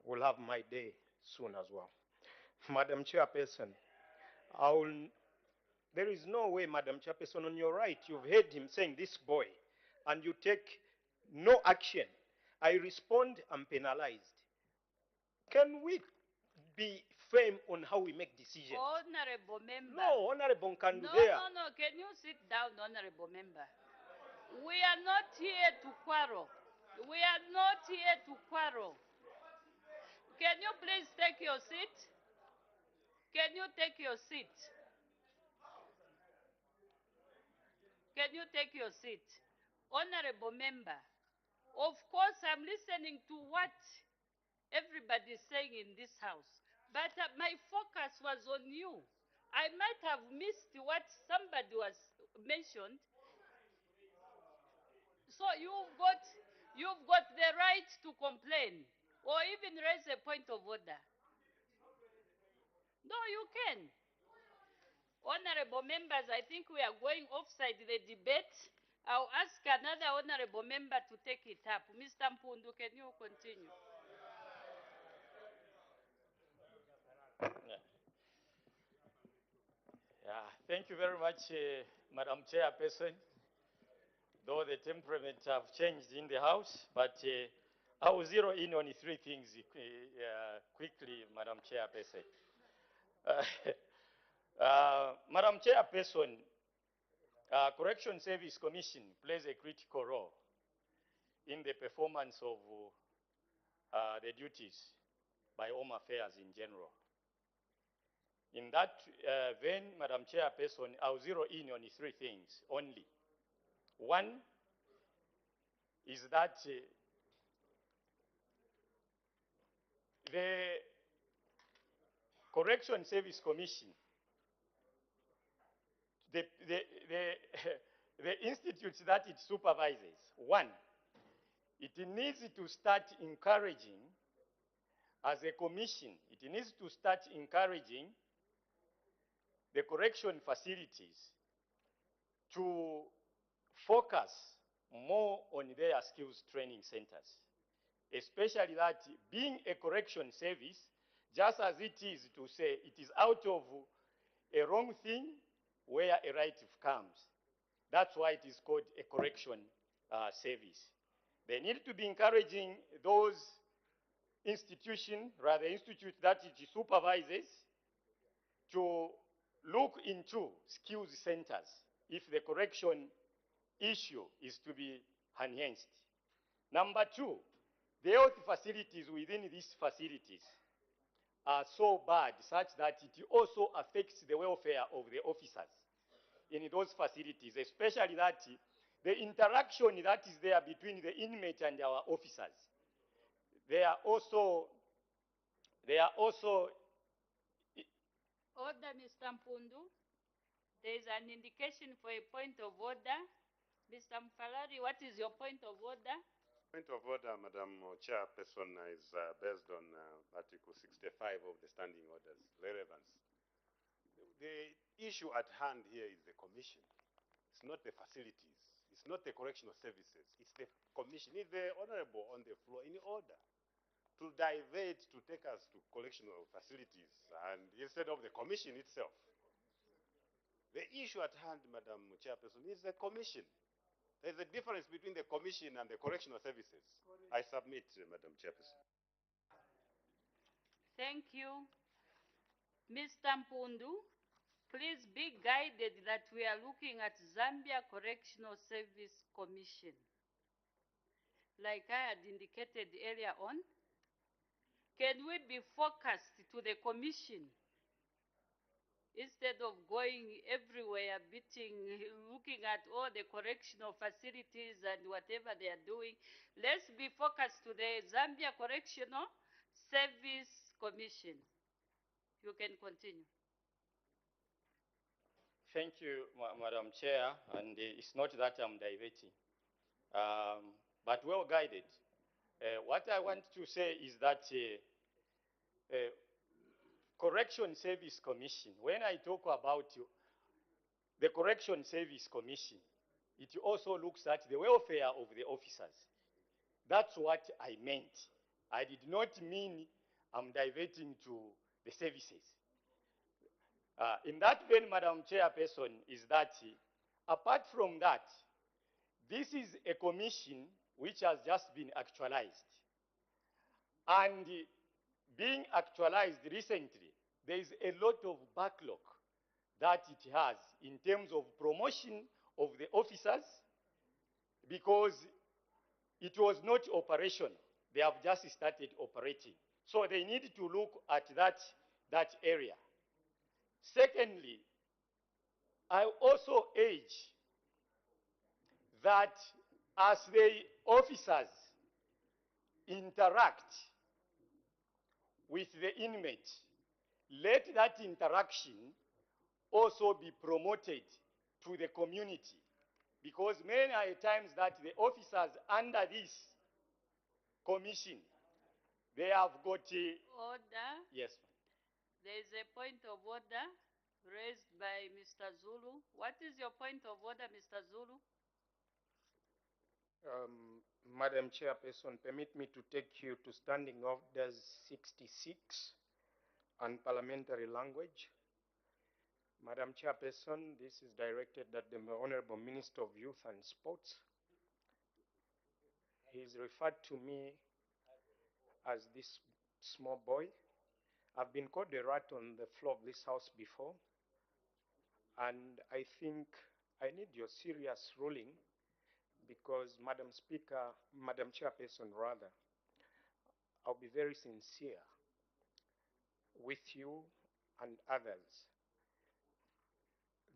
We'll have my day soon as well. Madam Chairperson, there is no way, Madam Chairperson, on your right, you've heard him saying this boy, and you take no action. I respond, I'm penalized. Can we be firm on how we make decisions? Honorable member. No, Honorable Nkandu No, there. no. Can you sit down, honorable member? We are not here to quarrel. We are not here to quarrel. Can you please take your seat? Can you take your seat? Can you take your seat? Honorable member, of course I'm listening to what everybody is saying in this house, but my focus was on you. I might have missed what somebody was mentioned. So you've got the right to complain or even raise a point of order. No, you can. Honorable members, I think we are going offside the debate. I'll ask another honorable member to take it up. Mr. Mpundu, can you continue? Yeah, thank you very much, Madam Chairperson. Though the temperament have changed in the House, but I will zero in on 3 things quickly, Madam Chairperson. Madam Chairperson, Correction Service Commission plays a critical role in the performance of the duties by Home Affairs in general. In that vein, Madam Chairperson, I'll zero in on 3 things only. One is that the Correction Service Commission, the institutes that it supervises, one, it needs to start encouraging, as a commission, it needs to start encouraging the correction facilities to focus more on their skills training centers, especially that being a correction service, just as it is to say it is out of a wrong thing where a right comes. That's why it is called a correction service. They need to be encouraging those institutions, rather institutes that it supervises, to look into skills centers if the correction issue is to be enhanced. Number 2, the health facilities within these facilities are so bad such that it also affects the welfare of the officers in those facilities, especially that the interaction that is there between the inmate and our officers. They are also Order, Mr. Mpundu. There is an indication for a point of order. Mr. Mfalari, what is your point of order? Point of order, Madam Chairperson, is based on Article 65 of the Standing Orders, relevance. The issue at hand here is the Commission. It's not the facilities. It's not the correctional services. It's the Commission. It's the Honorable on the floor in order to divert, to take us to correctional facilities, and instead of the Commission itself. The issue at hand, Madam Chairperson, is the Commission. There's a difference between the Commission and the correctional services. I submit, Madam Chairperson. Thank you. Mr. Mpundu, please be guided that we are looking at Zambia Correctional Service Commission. Like I had indicated earlier on, can we be focused to the Commission instead of going everywhere, looking at all the correctional facilities and whatever they are doing. Let's be focused to the Zambia Correctional Service Commission. You can continue. Thank you, Madam Chair, and it's not that I'm diverting, but well guided. What I want to say is that Correction Service Commission, when I talk about the Correction Service Commission, it also looks at the welfare of the officers. That's what I meant. I did not mean I'm diverting to the services. In that vein, Madam Chairperson, is that apart from that, this is a commission which has just been actualized. And being actualized recently, there is a lot of backlog that it has in terms of promotion of the officers because it was not operational. They have just started operating. So they need to look at that area. Secondly, I also urge that as the officers interact with the inmate, let that interaction also be promoted to the community. Because many are times that the officers under this commission, they have got a... Order. Yes. There is a point of order raised by Mr. Zulu. What is your point of order, Mr. Zulu? Madam Chairperson, permit me to take you to Standing Orders 66 on parliamentary language. Madam Chairperson, this is directed at the Honorable Minister of Youth and Sports. He's referred to me as this small boy. I've been called a rat on the floor of this house before, and I think I need your serious ruling because, Madam Speaker, Madam Chairperson rather, I'll be very sincere with you and others.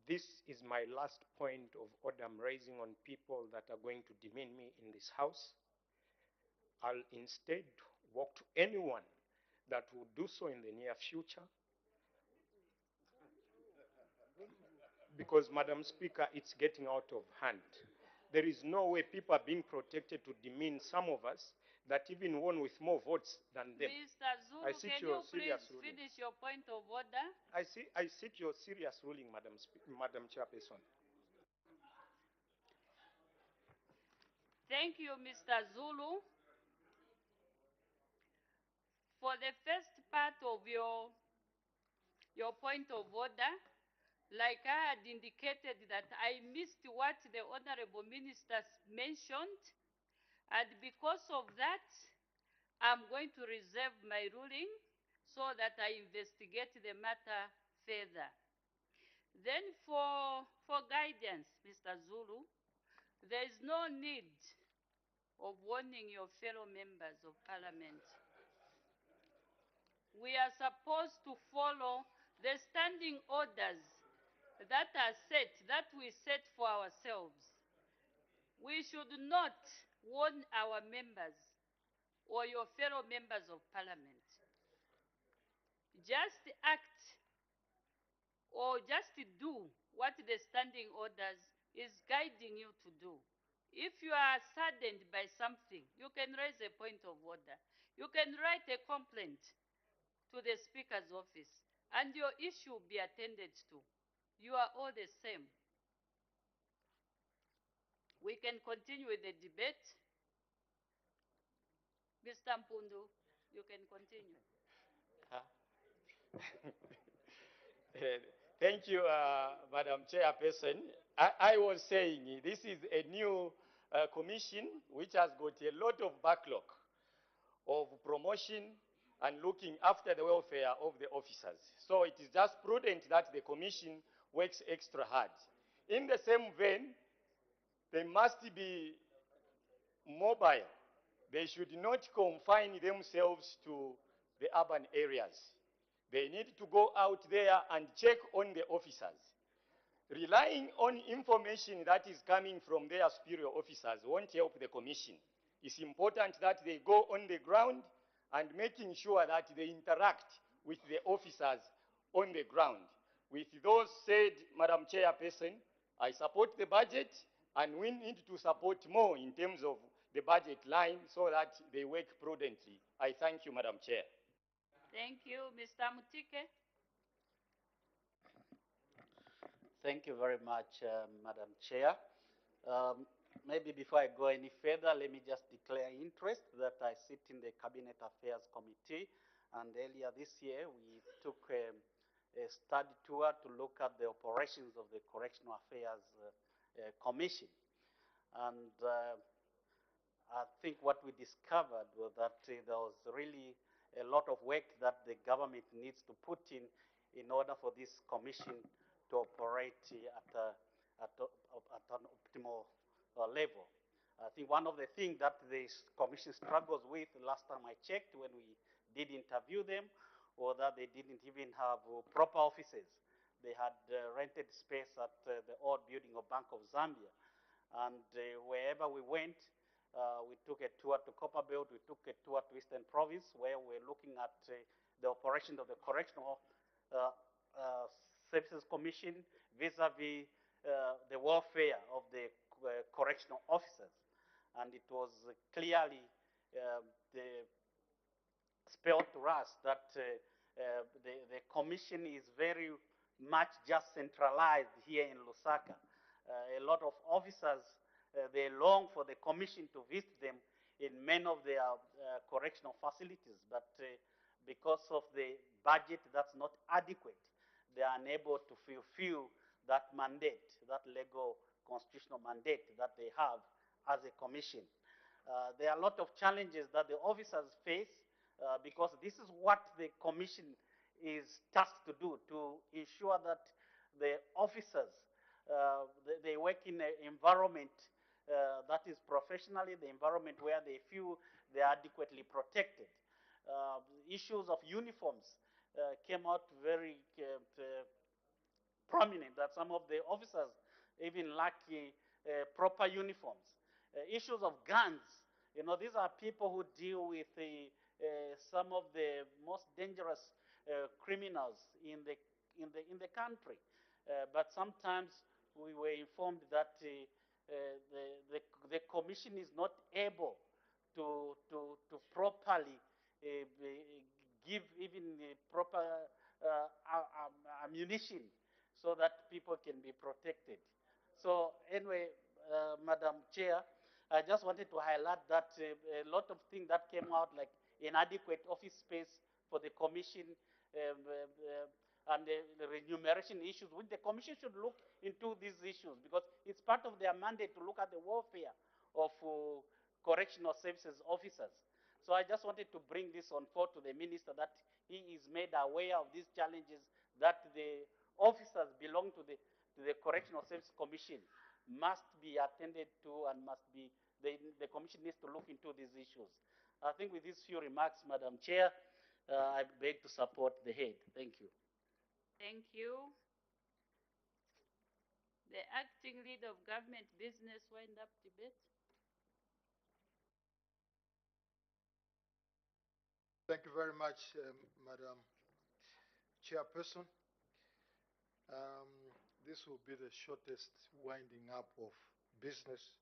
This is my last point of order I'm raising on people that are going to demean me in this house. I'll instead walk to anyone that will do so in the near future. Because, Madam Speaker, it's getting out of hand. There is no way people are being protected to demean some of us that even won with more votes than them. Mr. Zulu, can you please finish your point of order? I seek your serious ruling, Madam Chairperson. Thank you, Mr. Zulu. For the first part of your point of order, like I had indicated that I missed what the Honorable Minister mentioned, and because of that, I'm going to reserve my ruling so that I investigate the matter further. Then for guidance, Mr. Zulu, there is no need of warning your fellow members of Parliament. We are supposed to follow the standing orders that are set, that we set for ourselves. We should not warn our members or your fellow members of Parliament. Just act or just do what the standing orders is guiding you to do. If you are saddened by something, you can raise a point of order. You can write a complaint to the Speaker's office, and your issue will be attended to. You are all the same. We can continue with the debate. Mr. Mpundu, you can continue. Thank you, Madam Chairperson. I was saying this is a new commission which has got a lot of backlog of promotion and looking after the welfare of the officers. So it is just prudent that the commission works extra hard. In the same vein, they must be mobile. They should not confine themselves to the urban areas. They need to go out there and check on the officers. Relying on information that is coming from their superior officers won't help the commission. It's important that they go on the ground and making sure that they interact with the officers on the ground. With those said, Madam Chairperson, I support the budget, and we need to support more in terms of the budget line so that they work prudently. I thank you, Madam Chair. Thank you. Mr. Mutike. Thank you very much, Madam Chair. Maybe before I go any further, let me just declare interest that I sit in the Cabinet Affairs Committee, and earlier this year we took a study tour to look at the operations of the Correctional Affairs Commission. And I think what we discovered was that there was really a lot of work that the government needs to put in order for this commission to operate at an optimal level. I think one of the things that this commission struggles with, last time I checked when we did interview them, was that they didn't even have proper offices. They had rented space at the old building of Bank of Zambia. And wherever we went, we took a tour to Copperbelt, we took a tour to Eastern Province, where we're looking at the operation of the Correctional Services Commission vis-a-vis the welfare of the correctional officers. And it was clearly spelled to us that the commission is very much just centralized here in Lusaka. A lot of officers, they long for the commission to visit them in many of their correctional facilities, but because of the budget that's not adequate, they are unable to fulfill that mandate, that legal constitutional mandate that they have as a commission. There are a lot of challenges that the officers face because this is what the commission is tasked to do, to ensure that the officers, they work in an environment that is professionally, the environment where they feel they are adequately protected. Issues of uniforms came out very prominent, that some of the officers even lack proper uniforms. Issues of guns, you know, these are people who deal with some of the most dangerous criminals in the country. But sometimes we were informed that the commission is not able to properly give even proper ammunition so that people can be protected. So anyway, Madam Chair, I just wanted to highlight that a lot of things that came out, like inadequate office space for the commission, and the remuneration issues, which the commission should look into these issues because it's part of their mandate to look at the welfare of correctional services officers. So I just wanted to bring this on forward to the minister, that he is made aware of these challenges, that the officers belong to the Correctional Services Commission must be attended to, and must be, the commission needs to look into these issues. I think with these few remarks, Madam Chair, I beg to support the head. Thank you. Thank you. The acting leader of government business wind-up debate. Thank you very much, Madam Chairperson. This will be the shortest winding up of business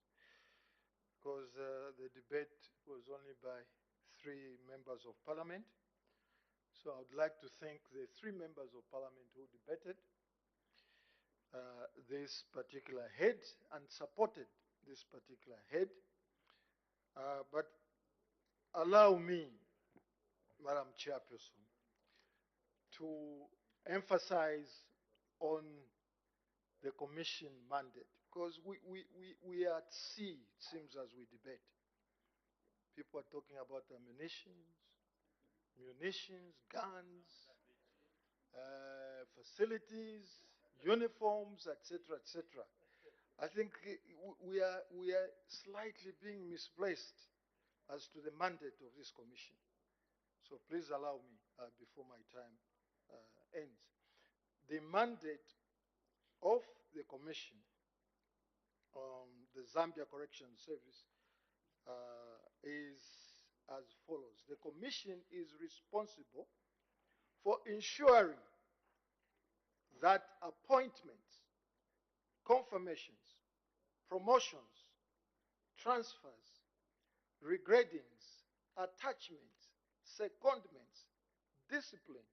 because the debate was only by 3 members of parliament. So I would like to thank the 3 members of parliament who debated this particular head and supported this particular head. But allow me, Madam Chairperson, to emphasize on the commission mandate, because we are at sea, it seems, as we debate. People are talking about ammunitions, munitions, guns, facilities, uniforms, etc., etc. I think we are slightly being misplaced as to the mandate of this commission. So please allow me, before my time ends. The mandate of the Commission, the Zambia Correction Service, is as follows. The Commission is responsible for ensuring that appointments, confirmations, promotions, transfers, regradings, attachments, secondments, discipline,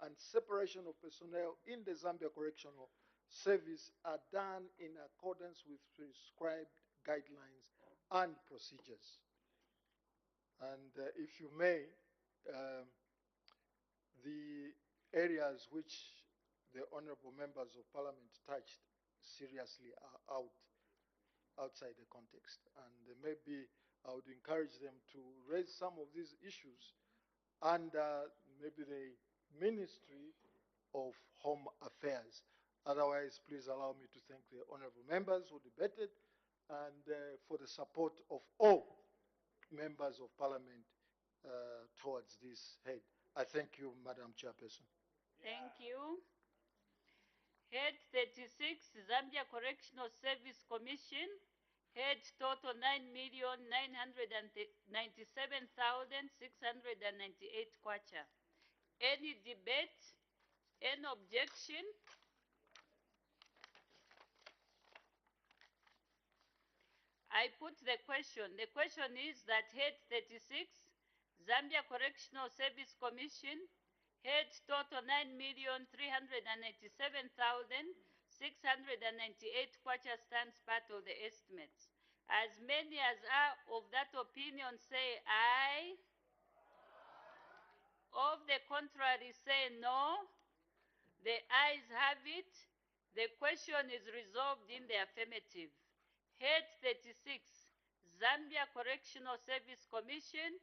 and separation of personnel in the Zambia Correctional Service are done in accordance with prescribed guidelines and procedures. And if you may, the areas which the honorable members of parliament touched seriously are outside the context. And maybe I would encourage them to raise some of these issues under maybe the Ministry of Home Affairs. Otherwise, please allow me to thank the honorable members who debated and for the support of all members of parliament towards this head. I thank you, Madam Chairperson. Thank you. Head 36, Zambia Correctional Service Commission. Head total 9,997,698 kwacha. Any debate? Any objection? I put the question. The question is that Head 36, Zambia Correctional Service Commission, head total 9,397,698 kwacha stands part of the estimates. As many as are of that opinion say aye. Of the contrary say no. The ayes have it. The question is resolved in the affirmative. Head 36, Zambia Correctional Service Commission,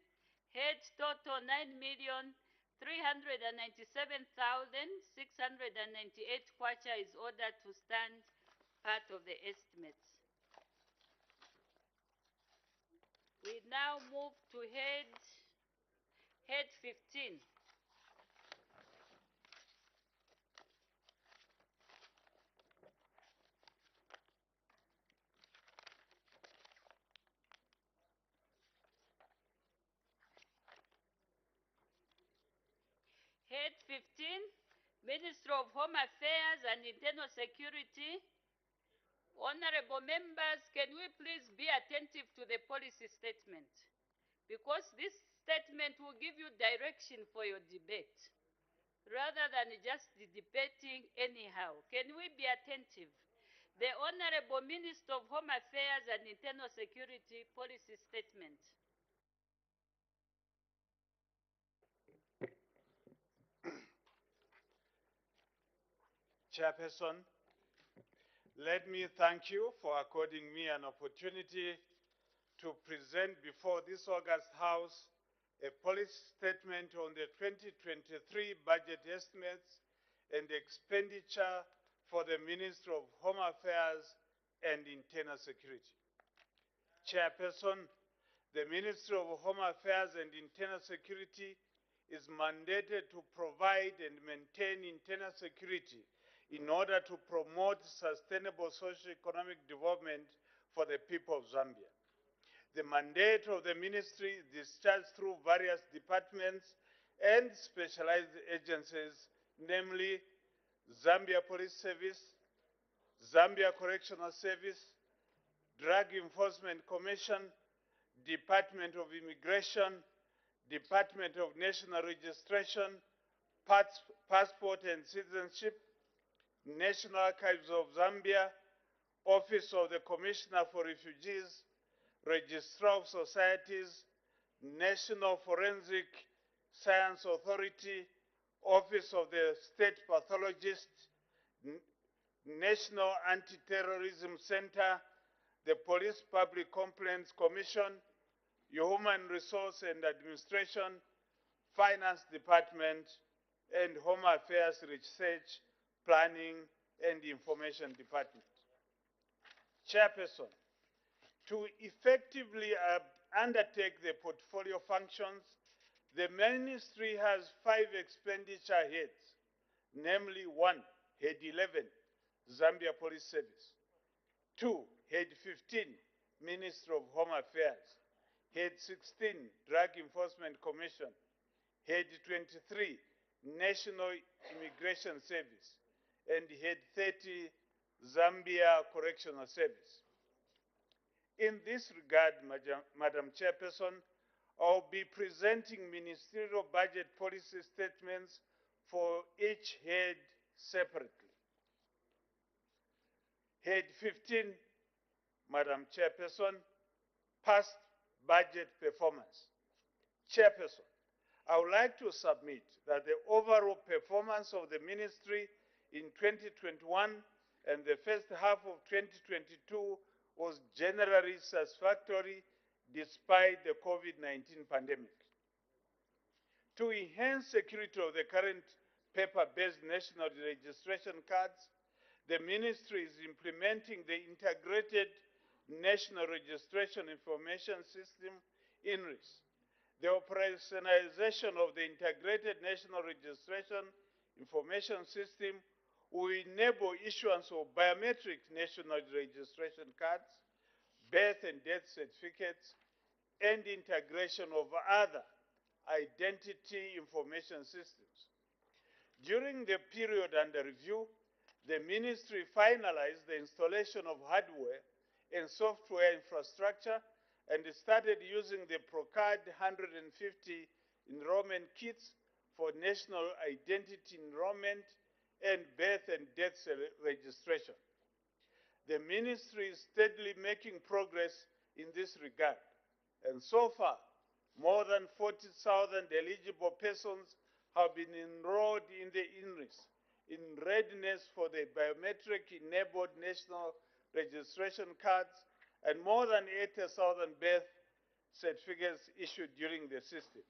head total 9,397,698 kwacha is ordered to stand part of the estimates. We now move to head 15. Head 15, Ministry of Home Affairs and Internal Security. Honorable members, can we please be attentive to the policy statement? Because this statement will give you direction for your debate, rather than just debating anyhow. Can we be attentive? The Honorable Minister of Home Affairs and Internal Security policy statement. Chairperson, let me thank you for according me an opportunity to present before this August House a policy statement on the 2023 budget estimates and expenditure for the Ministry of Home Affairs and Internal Security. Chairperson, the Ministry of Home Affairs and Internal Security is mandated to provide and maintain internal security in order to promote sustainable socio-economic development for the people of Zambia. The mandate of the ministry is discharged through various departments and specialized agencies, namely Zambia Police Service, Zambia Correctional Service, Drug Enforcement Commission, Department of Immigration, Department of National Registration, Passport and Citizenship, National Archives of Zambia, Office of the Commissioner for Refugees, Registrar of Societies, National Forensic Science Authority, Office of the State Pathologist, National Anti-Terrorism Center, the Police Public Complaints Commission, Human Resource and Administration, Finance Department, and Home Affairs Research, Planning and Information Department. Chairperson, to effectively undertake the portfolio functions, the ministry has 5 expenditure heads, namely 1, Head 11, Zambia Police Service; 2, Head 15, Ministry of Home Affairs; Head 16, Drug Enforcement Commission; Head 23, National Immigration Service; and Head 30, Zambia Correctional Service. In this regard, Madam Chairperson, I'll be presenting ministerial budget policy statements for each head separately. Head 15, Madam Chairperson, past budget performance. Chairperson, I would like to submit that the overall performance of the ministry in 2021 and the first half of 2022 was generally satisfactory despite the COVID-19 pandemic. To enhance security of the current paper-based national registration cards, the ministry is implementing the Integrated National Registration Information System, INRIS. The operationalization of the Integrated National Registration Information System will enable issuance of biometric national registration cards, birth and death certificates, and integration of other identity information systems. During the period under review, the ministry finalized the installation of hardware and software infrastructure and started using the Procard 150 enrollment kits for national identity enrollment and birth and death registration. The ministry is steadily making progress in this regard, and so far, more than 40,000 eligible persons have been enrolled in the INRIS in readiness for the biometric-enabled national registration cards, and more than 80,000 birth certificates issued during the system.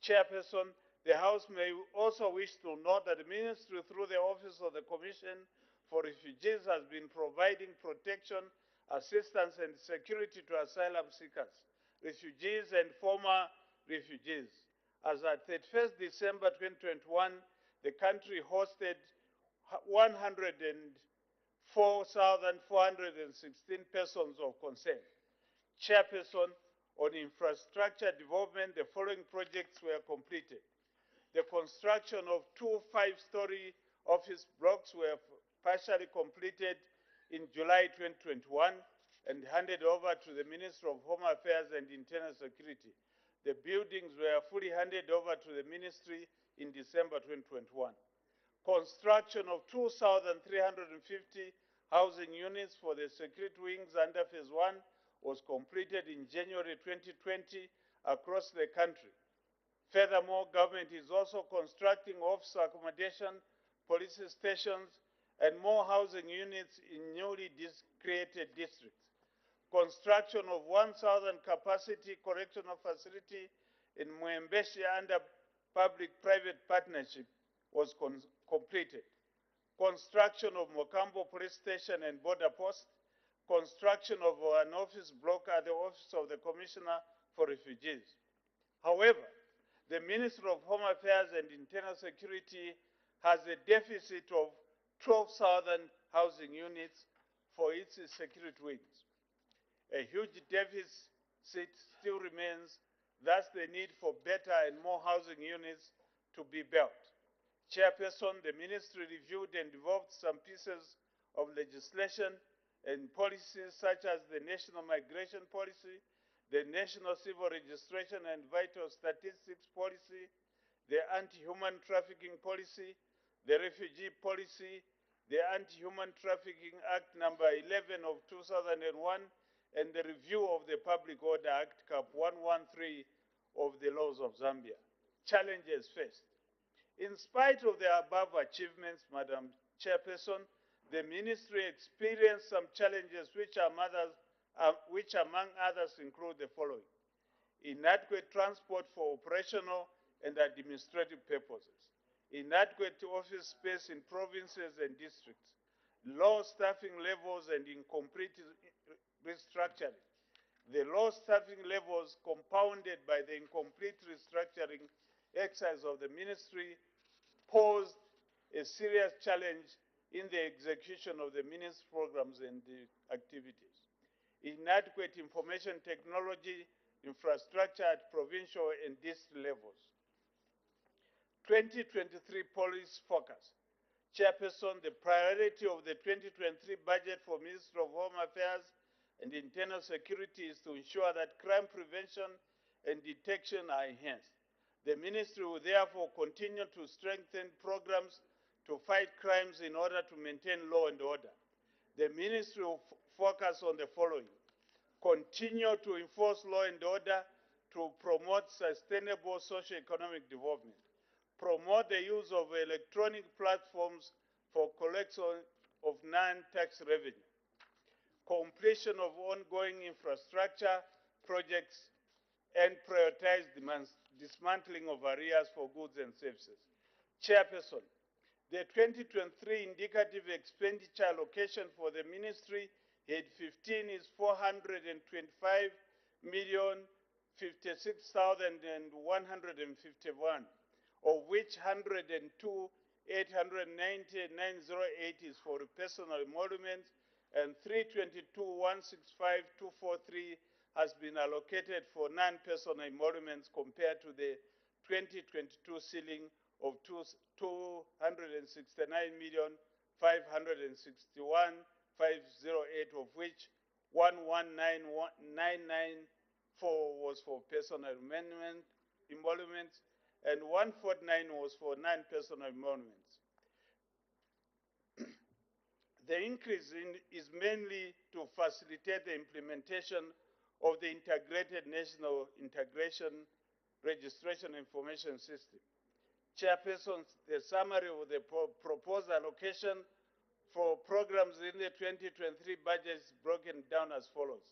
Chairperson, the House may also wish to note that the ministry, through the Office of the Commission for Refugees, has been providing protection, assistance, and security to asylum seekers, refugees, and former refugees. As at 31st December 2021, the country hosted 104,416 persons of concern. Chairperson, on infrastructure development, the following projects were completed. The construction of 2 5-story office blocks were partially completed in July 2021 and handed over to the Ministry of Home Affairs and Internal Security. The buildings were fully handed over to the ministry in December 2021. Construction of 2,350 housing units for the security wings under Phase 1 was completed in January 2020 across the country. Furthermore, government is also constructing office accommodation, police stations, and more housing units in newly created districts. Construction of 1,000 capacity correctional facility in Mwembeshi under public-private partnership was completed. Construction of Mokambo Police Station and Border Post. Construction of an office block at the Office of the Commissioner for Refugees. However, the Ministry of Home Affairs and Internal Security has a deficit of 12,000 housing units for its security wings. A huge deficit still remains, thus the need for better and more housing units to be built. Chairperson, the ministry reviewed and developed some pieces of legislation and policies such as the National Migration Policy, the National Civil Registration and Vital Statistics Policy, the Anti-Human Trafficking Policy, the Refugee Policy, the Anti-Human Trafficking Act number 11 of 2001, and the review of the Public Order Act Cap 113 of the laws of Zambia. Challenges faced. In spite of the above achievements, Madam Chairperson, the ministry experienced some challenges which among others include the following: inadequate transport for operational and administrative purposes, inadequate office space in provinces and districts, low staffing levels and incomplete restructuring. The low staffing levels compounded by the incomplete restructuring exercise of the ministry posed a serious challenge in the execution of the ministry's programs and activities. Inadequate information technology infrastructure at provincial and district levels. 2023 police focus. Chairperson, the priority of the 2023 budget for Ministry of Home Affairs and Internal Security is to ensure that crime prevention and detection are enhanced. The ministry will therefore continue to strengthen programs to fight crimes in order to maintain law and order. The ministry will focus on the following: continue to enforce law and order to promote sustainable socio-economic development, promote the use of electronic platforms for collection of non-tax revenue, completion of ongoing infrastructure projects, and prioritize dismantling of arrears for goods and services. Chairperson, the 2023 indicative expenditure allocation for the ministry head 15 is 425,056,151, of which 102,890,908 is for personal emoluments and 322,165,243 has been allocated for non-personal emoluments compared to the 2022 ceiling of 269,561,508, of which 119,994 was for personal emoluments and 149 was for non-personal emoluments. The increase is mainly to facilitate the implementation of the Integrated National Integration Registration Information System. Chairperson, the summary of the proposed allocation for programs in the 2023 budget is broken down as follows: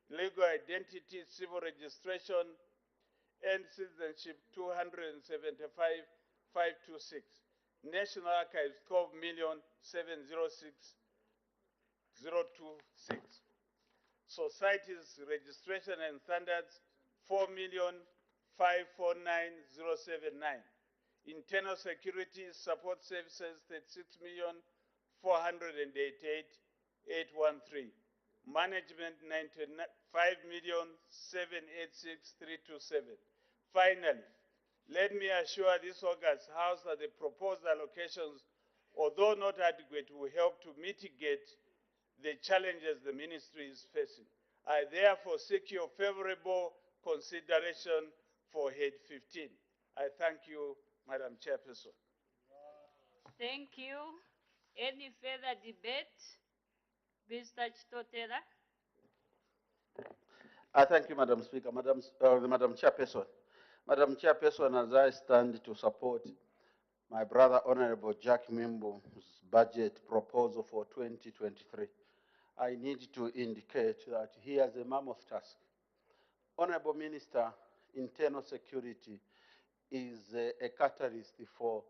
legal identity, civil registration, and citizenship 275,526. National Archives 12,706,026. Societies registration and standards 4,549,079. Internal security support services 36,488,813. Management 95,786,327. Finally, let me assure this August House that the proposed allocations, although not adequate, will help to mitigate the challenges the ministry is facing. I therefore seek your favorable consideration for Head 15. I thank you, Madam Chairperson. Thank you. Any further debate? Mr. Chitotela. I thank you, Madam Speaker. Madam Chairperson. Madam Chairperson, as I stand to support my brother, Honorable Jack Mimbo's budget proposal for 2023, I need to indicate that he has a mammoth task. Honorable Minister, Internal Security is a catalyst for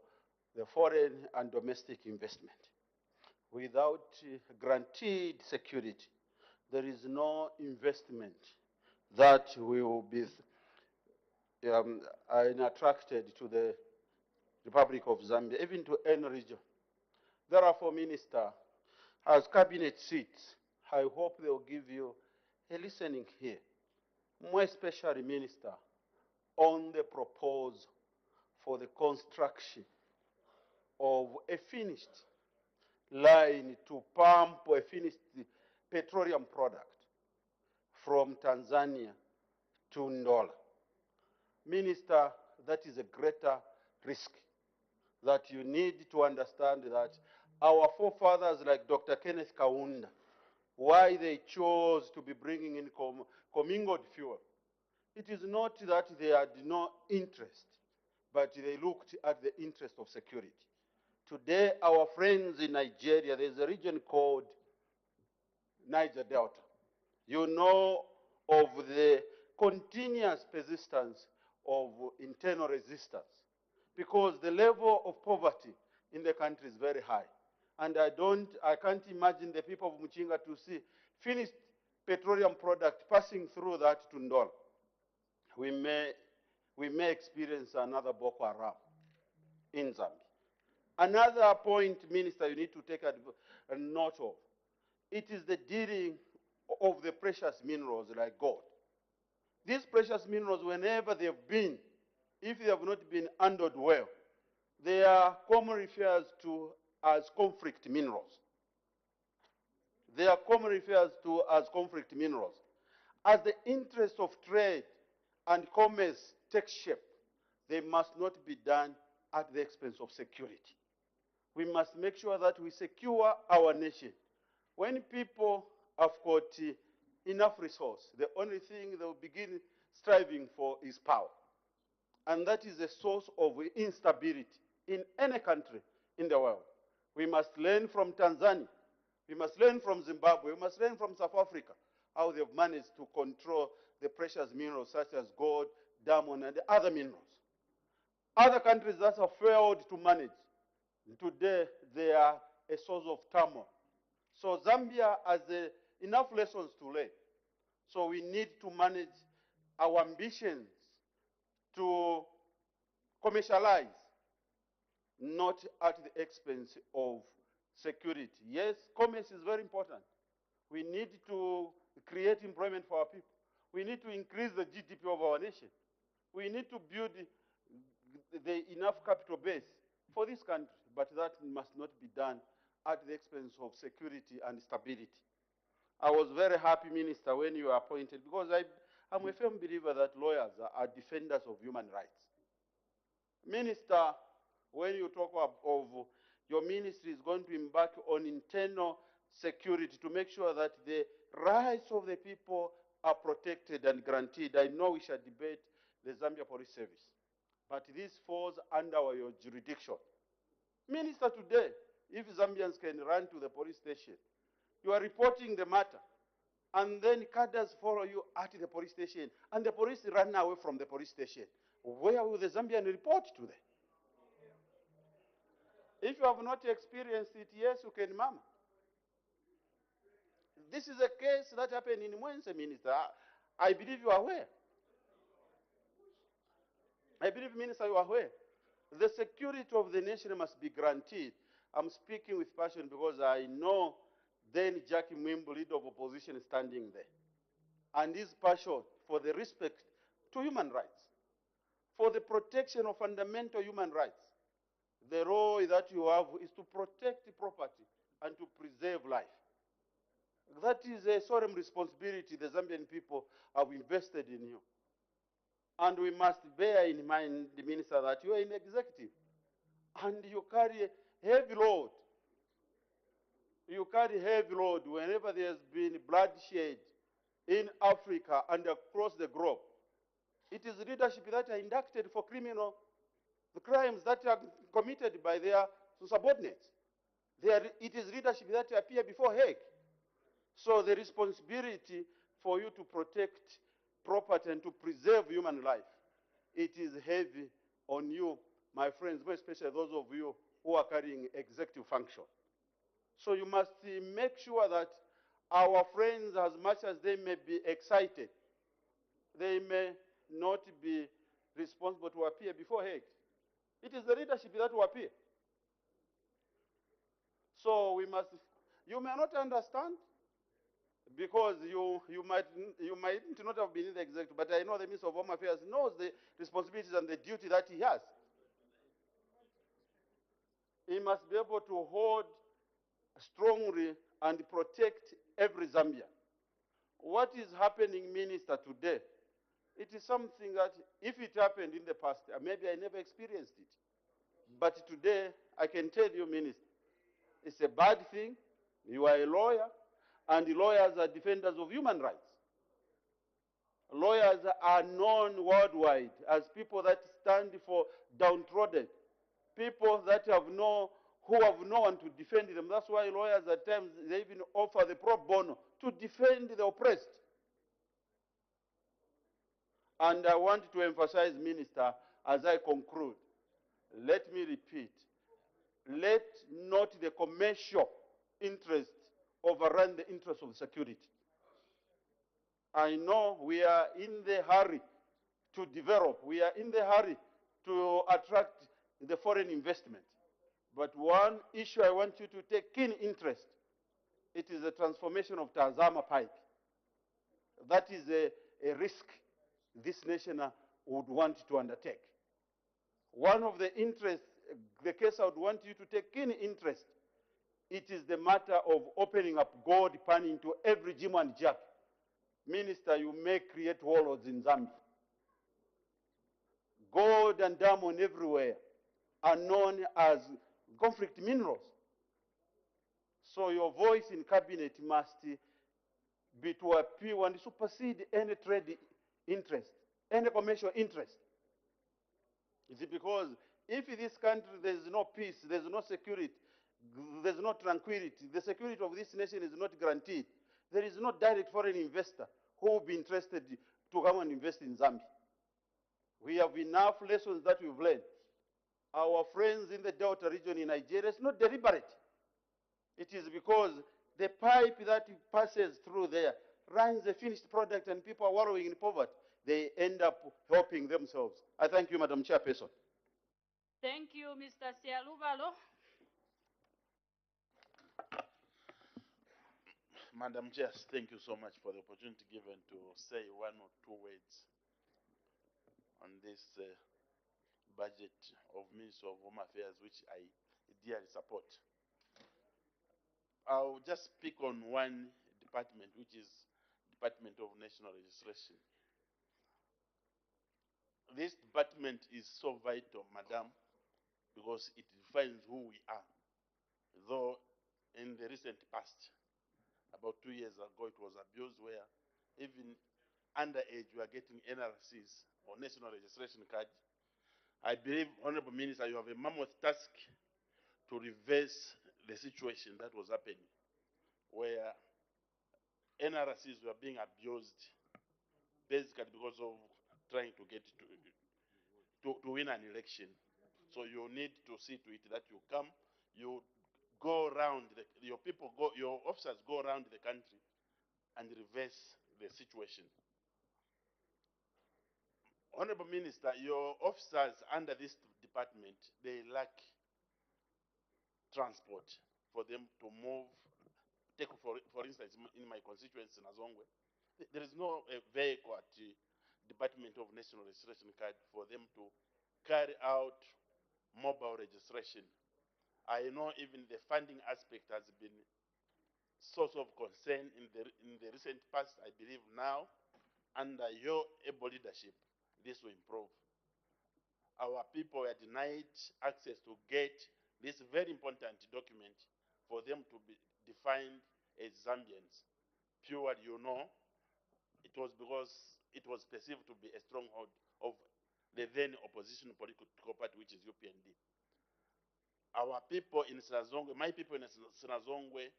the foreign and domestic investment. Without guaranteed security, there is no investment that will be attracted to the Republic of Zambia, even to any region. Therefore, Minister, as cabinet seats, I hope they will give you a listening here, more especially, Minister, on the proposal for the construction of a finished line to pump a finished petroleum product from Tanzania to Ndola. Minister, that is a greater risk that you need to understand that our forefathers like Dr. Kenneth Kaunda, why they chose to be bringing in commingled fuel. It is not that they had no interest, but they looked at the interest of security. Today, our friends in Nigeria, there's a region called Niger Delta. You know of the continuous persistence of internal resistance because the level of poverty in the country is very high. And I can't imagine the people of Muchinga to see finished petroleum product passing through that to Ndola. We may experience another Boko Haram in Zambia. Another point, Minister, you need to take a note of. It is the dealing of the precious minerals like gold. These precious minerals, whenever they have been, if they have not been handled well, they are commonly referred to as conflict minerals. They are commonly referred to as conflict minerals. As the interest of trade and commerce takes shape, they must not be done at the expense of security. We must make sure that we secure our nation. When people have got enough resource, the only thing they will begin striving for is power. And that is a source of instability in any country in the world. We must learn from Tanzania. We must learn from Zimbabwe. We must learn from South Africa how they've managed to control the precious minerals such as gold, diamond, and other minerals. Other countries that have failed to manage, today they are a source of turmoil. So Zambia has enough lessons to learn. So we need to manage our ambitions to commercialize, not at the expense of security. Yes, commerce is very important. We need to create employment for our people. We need to increase the GDP of our nation. We need to build the enough capital base for this country, but that must not be done at the expense of security and stability. I was very happy, Minister, when you were appointed, because I'm a firm believer that lawyers are defenders of human rights. Minister, when you talk of your ministry is going to embark on internal security to make sure that the rights of the people are protected and guaranteed. I know we shall debate the Zambia Police Service, but this falls under your jurisdiction. Minister, today, if Zambians can run to the police station, you are reporting the matter, and then cadres follow you at the police station, and the police run away from the police station. Where will the Zambian report to them? If you have not experienced it, yes, you can, mama. This is a case that happened in Mwense, Minister. I believe you are aware. I believe, Minister, you are aware. The security of the nation must be guaranteed. I'm speaking with passion because I know then Jackie Mwimbu, leader of opposition, is standing there. And his passion for the respect to human rights, for the protection of fundamental human rights. The role that you have is to protect property and to preserve life. That is a solemn responsibility the Zambian people have invested in you. And we must bear in mind, the Minister, that you are in executive and you carry a heavy load. You carry heavy load whenever there's been bloodshed in Africa and across the globe. It is leadership that are inducted for criminal crimes that are committed by their subordinates. It is leadership that appear before Hague. So the responsibility for you to protect property and to preserve human life, it is heavy on you, my friends, more especially those of you who are carrying executive function. So you must make sure that our friends, as much as they may be excited, they may not be responsible to appear before Hague. It is the leadership that will appear. So we must, you may not understand because you might not have been in the executive, but I know the Minister of Home Affairs knows the responsibilities and the duty that he has. He must be able to hold strongly and protect every Zambian. What is happening, Minister, today, it is something that if it happened in the past, maybe I never experienced it. But today, I can tell you, Minister, it's a bad thing. You are a lawyer, and lawyers are defenders of human rights. Lawyers are known worldwide as people that stand for downtrodden, people that who have no one to defend them. That's why lawyers at times, they even offer the pro bono to defend the oppressed. And I want to emphasize, Minister, as I conclude, let me repeat, let not the commercial interest overrun the interest of security. I know we are in the hurry to develop. We are in the hurry to attract the foreign investment. But one issue I want you to take keen interest, it is the transformation of Tazama pipe. That is a risk this nation would want to undertake. One of the interests, the case I would want you to take keen interest, it is the matter of opening up gold panning to every Jim and Jack. Minister, you may create warlords in Zambia. Gold and diamond everywhere are known as conflict minerals. So your voice in cabinet must be to appeal and supersede any trade interest, any commercial interest. Is it because if in this country there is no peace, there is no security, there is no tranquility, the security of this nation is not guaranteed, there is no direct foreign investor who will be interested to come and invest in Zambia. We have enough lessons that we've learned. Our friends in the Delta region in Nigeria, it's not deliberate. It is because the pipe that passes through there runs a finished product and people are wallowing in poverty. They end up helping themselves. I thank you, Madam Chairperson. Thank you, Mr. Sialuvalo. Madam Chair, thank you so much for the opportunity given to say one or two words on this budget of Ministry of Home Affairs, which I dearly support. I'll just speak on one department, which is Department of National Registration. This department is so vital, Madam, because it defines who we are. Though in the recent past, about 2 years ago, it was abused where even underage were getting NRCs or National Registration Card. I believe, Honorable Minister, you have a mammoth task to reverse the situation that was happening, where NRCs were being abused basically because of trying to get to win an election. So you need to see to it that you come, you go around, your officers go around the country and reverse the situation. Honorable Minister, your officers under this department, they lack transport for them to move. Take, for instance, in my constituency in Azongwe, there is no vehicle at the Department of National Registration Card for them to carry out mobile registration. I know even the funding aspect has been source of concern in the recent past. I believe now, under your able leadership, this will improve. Our people are denied access to get this very important document for them to be defined as Zambians. Pure, you know, it was because it was perceived to be a stronghold of the then opposition political party, which is UPND. Our people in Sinazongwe, my people in Sinazongwe,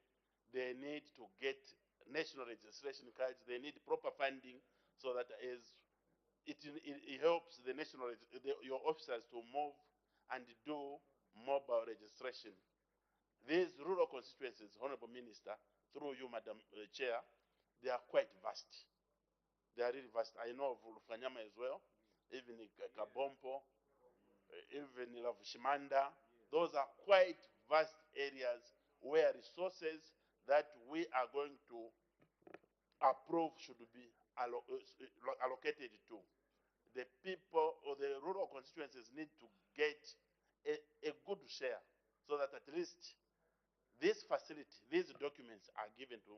they need to get national registration cards. They need proper funding so that as it helps the your officers to move and do mobile registration. These rural constituencies, Honorable Minister, through you, Madam Chair, they are quite vast. They are really vast. I know of Rufanyama as well, even in Kabompo, even in Shimanda. Those are quite vast areas where resources that we are going to approve should be allocated to. The people or the rural constituencies need to get a good share so that at least this facility, these documents are given to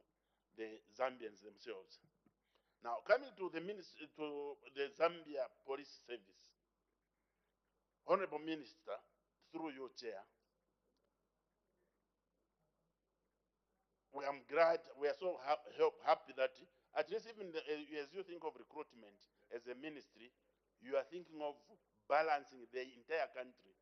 the Zambians themselves. Now, coming to the Zambia Police Service, Honorable Minister, through your chair, we are so happy that at least even as you think of recruitment as a ministry, you are thinking of balancing the entire country.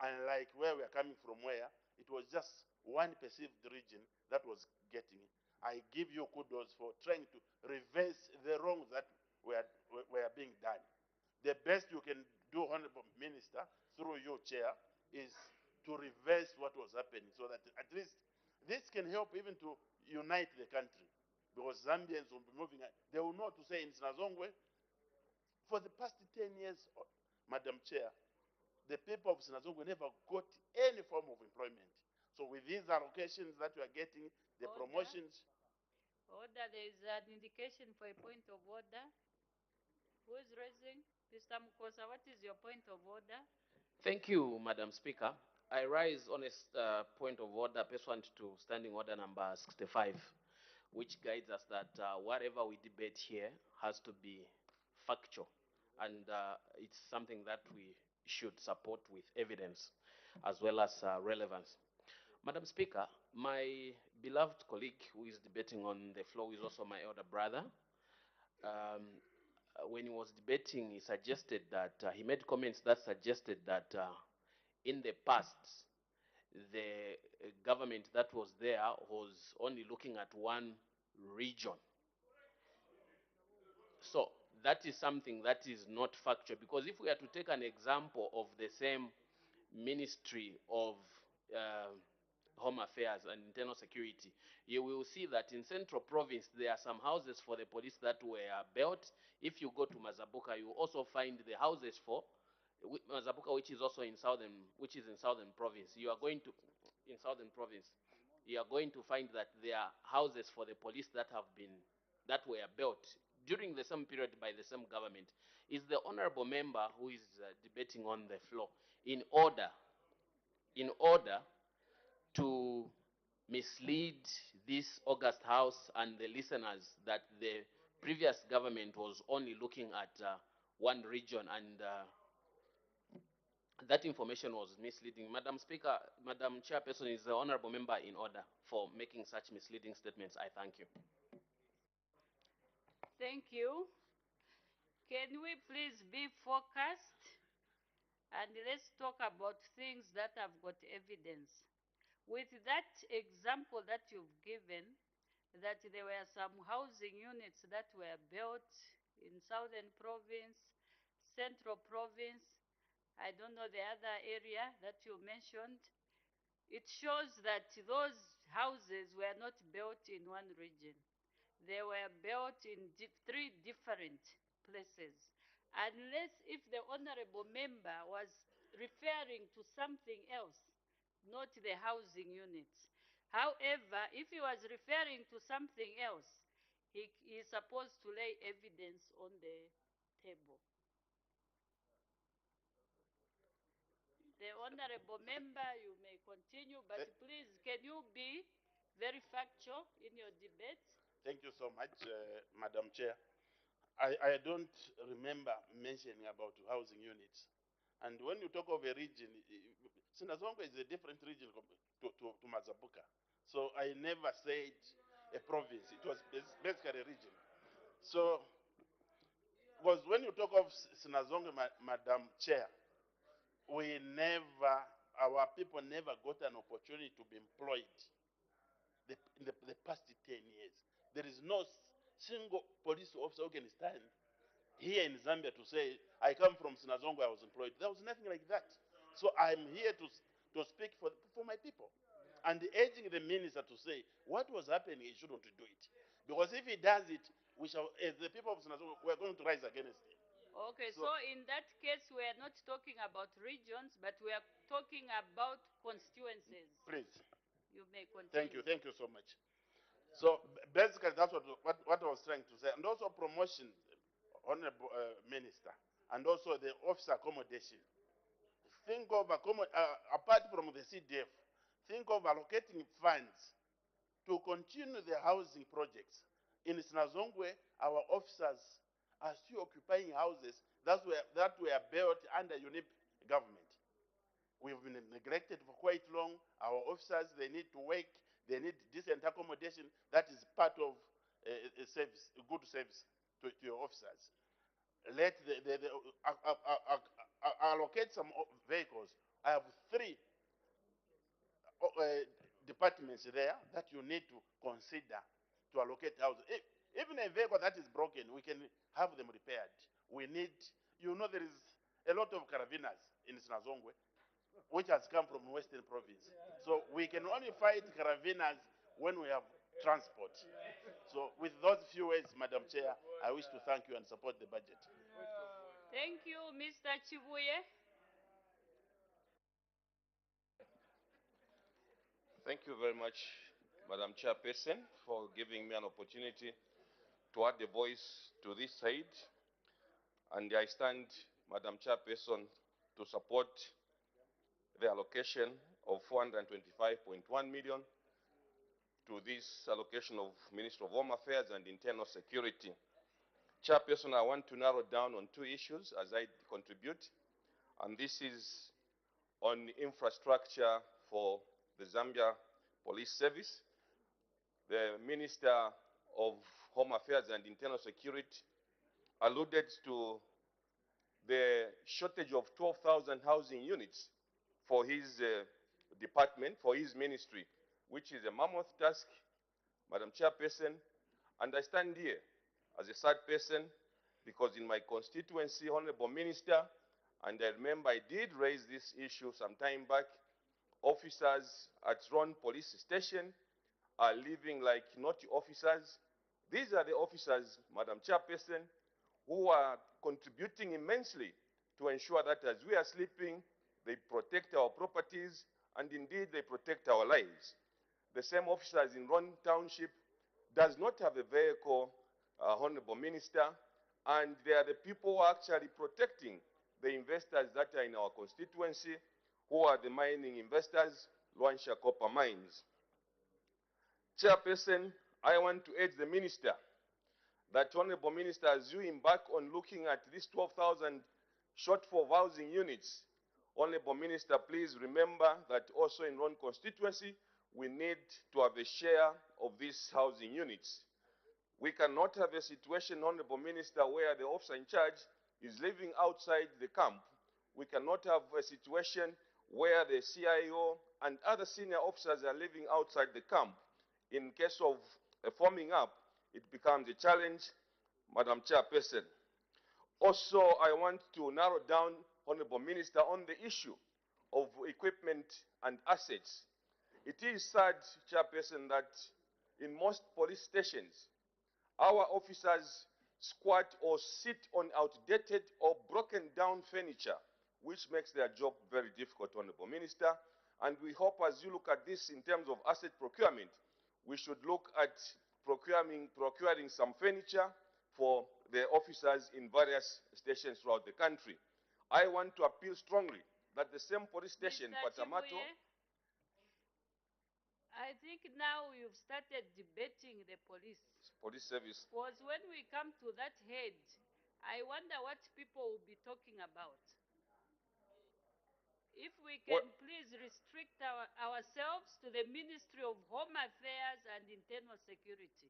Unlike where we are coming from, where it was just one perceived region that was getting it. I give you kudos for trying to reverse the wrongs that were being done. The best you can do, Honorable Minister, through your chair, is to reverse what was happening so that at least this can help even to unite the country. Because Zambians will be moving, they will know to say in Sinazongwe, for the past 10 years, Madam Chair, the people of Sinazongwe never got any form of employment. So with these allocations that we are getting, the Order. promotions. Order, there is an indication for a point of order. Who is raising? Mr. Mukosa, what is your point of order? Thank you, Madam Speaker. I rise on a point of order pursuant to Standing Order number 65, which guides us that whatever we debate here has to be factual, and it's something that we should support with evidence as well as relevance. Madam Speaker, my beloved colleague who is debating on the floor is also my elder brother. When he was debating, he suggested that he made comments that suggested that in the past, the government that was there was only looking at one region. So that is something that is not factual, because if we are to take an example of the same Ministry of Home Affairs and Internal Security, you will see that in Central Province there are some houses for the police that were built. If you go to Mazabuka, you will also find the houses for Mazabuka, which is also in Southern Province. You are going to in Southern Province, you are going to find that there are houses for the police that were built during the same period by the same government. Is the honorable member who is debating on the floor in order to mislead this August House and the listeners that the previous government was only looking at one region, and that information was misleading? Madam Speaker, Madam Chairperson, is the honorable member in order for making such misleading statements? I thank you. Thank you. Can we please be focused? And let's talk about things that have got evidence. With that example that you've given, that there were some housing units that were built in Southern Province, Central Province, I don't know the other area that you mentioned, it shows that those houses were not built in one region. They were built in three different places. Unless if the honorable member was referring to something else, not the housing units. However, if he was referring to something else, he is supposed to lay evidence on the table. The honorable member, you may continue, but please, can you be very factual in your debate? Thank you so much, Madam Chair. I don't remember mentioning about housing units. And when you talk of a region, Sinazongo is a different region to Mazabuka. So I never said a province. It was basically a region. So, because when you talk of Sinazongo, Madam Chair, our people never got an opportunity to be employed in the past 10 years. There is no single police officer who can stand here in Zambia to say, I come from Sinazongo, I was employed. There was nothing like that. So I'm here to speak for my people. And urging the minister to say, what was happening, he shouldn't do it. Because if he does it, we shall, as the people of Sinazongo, we are going to rise against him. Okay, so in that case, we are not talking about regions, but we are talking about constituencies. Please. You may continue. Thank you so much. So basically, that's what I was trying to say. And also promotion, Honorable Minister, and also the officer accommodation. Think of, apart from the CDF, think of allocating funds to continue the housing projects. In Sinazongwe, our officers are still occupying houses that were built under UNIP government. We've been neglected for quite long. Our officers, they need to work, they need decent accommodation. That is part of a service, a good service to your officers. Let allocate some vehicles. I have 3 departments there that you need to consider to allocate houses. Even a vehicle that is broken, we can have them repaired. We need, there is a lot of carabinas in Sinazongwe, which has come from Western Province. So we can only fight carabinas when we have transport. So with those few words, Madam Chair, I wish to thank you and support the budget. Thank you, Mr. Chibuye. Thank you very much, Madam Chairperson, for giving me an opportunity to add a voice to this side. And I stand, Madam Chairperson, to support the allocation of 425.1 million to this allocation of Ministry of Home Affairs and Internal Security. Chairperson, I want to narrow down on two issues as I contribute, and this is on infrastructure for the Zambia Police Service. The Minister of Home Affairs and Internal Security alluded to the shortage of 12,000 housing units for his department, for his ministry, which is a mammoth task, Madam Chairperson. And I stand here as a sad person because in my constituency, Honorable Minister, and I remember I did raise this issue some time back, officers at Ron Police Station are living like naughty officers. These are the officers, Madam Chairperson, who are contributing immensely to ensure that as we are sleeping, they protect our properties and indeed they protect our lives. The same officers in Ron Township does not have a vehicle, Honorable Minister, and they are the people who are actually protecting the investors that are in our constituency, who are the mining investors, Luansha Copper Mines. Chairperson, I want to urge the Minister that, Honorable Minister, as you embark on looking at this 12,000 shortfall of housing units, Honorable Minister, please remember that also in Ron constituency, we need to have a share of these housing units. We cannot have a situation, Honorable Minister, where the officer in charge is living outside the camp. We cannot have a situation where the CIO and other senior officers are living outside the camp. In case of forming up, it becomes a challenge, Madam Chairperson. Also, I want to narrow down, Honorable Minister, on the issue of equipment and assets. It is sad, Chairperson, that in most police stations, our officers squat or sit on outdated or broken down furniture, which makes their job very difficult, Honorable Minister. And we hope as you look at this in terms of asset procurement, we should look at procuring some furniture for the officers in various stations throughout the country. I want to appeal strongly that the same police station, Patamato, I think now you've started debating the police service. Because when we come to that head, I wonder what people will be talking about. If we can please restrict ourselves to the Ministry of Home Affairs and Internal Security.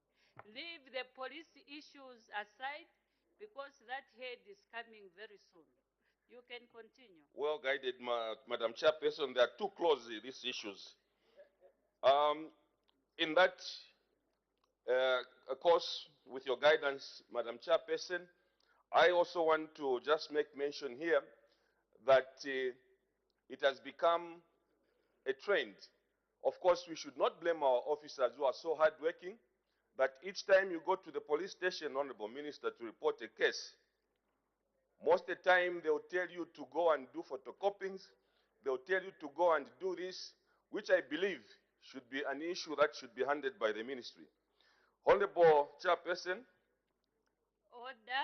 Leave the police issues aside because that head is coming very soon. You can continue. Well guided, Madam Chairperson. They are too close, these issues. In that course, with your guidance, Madam Chairperson, I also want to just make mention here that it has become a trend. Of course, we should not blame our officers who are so hardworking that each time you go to the police station, Honorable Minister, to report a case, most of the time they will tell you to go and do photocopyings, they will tell you to go and do this, which I believe should be an issue that should be handled by the ministry. Honorable Chairperson. Order.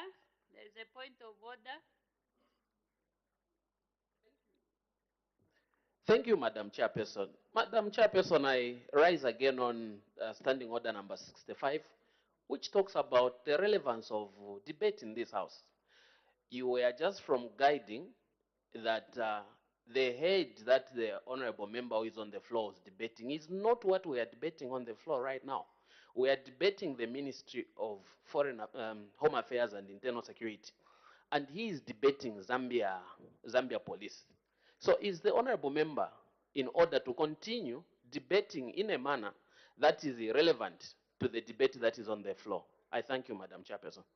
There is a point of order. Thank you, Madam Chairperson. Madam Chairperson, I rise again on Standing Order number 65, which talks about the relevance of debate in this House. You were just from guiding that the head that the honorable member who is on the floor is debating is not what we are debating on the floor right now. We are debating the Ministry of Home Affairs and Internal Security, and he is debating Zambia Police. So is the honorable member, in order to continue debating in a manner that is irrelevant to the debate that is on the floor? I thank you, Madam Chairperson.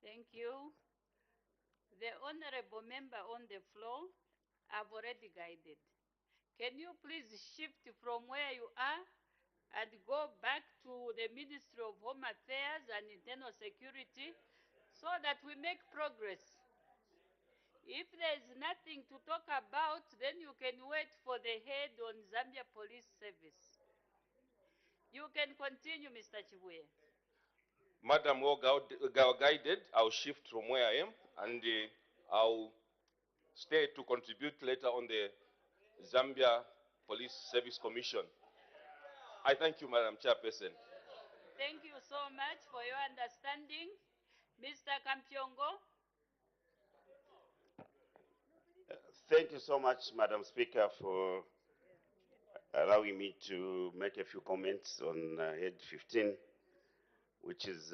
Thank you. The honorable member on the floor, I've already guided. Can you please shift from where you are and go back to the Ministry of Home Affairs and Internal Security so that we make progress? If there is nothing to talk about, then you can wait for the head on Zambia Police Service. You can continue, Mr. Chibuye. Madam, well guided, I'll shift from where I am, and I'll stay to contribute later on the Zambia Police Service Commission. I thank you, Madam Chairperson. Thank you so much for your understanding. Mr. Kampyongo. Thank you so much, Madam Speaker, for allowing me to make a few comments on Head 15, which is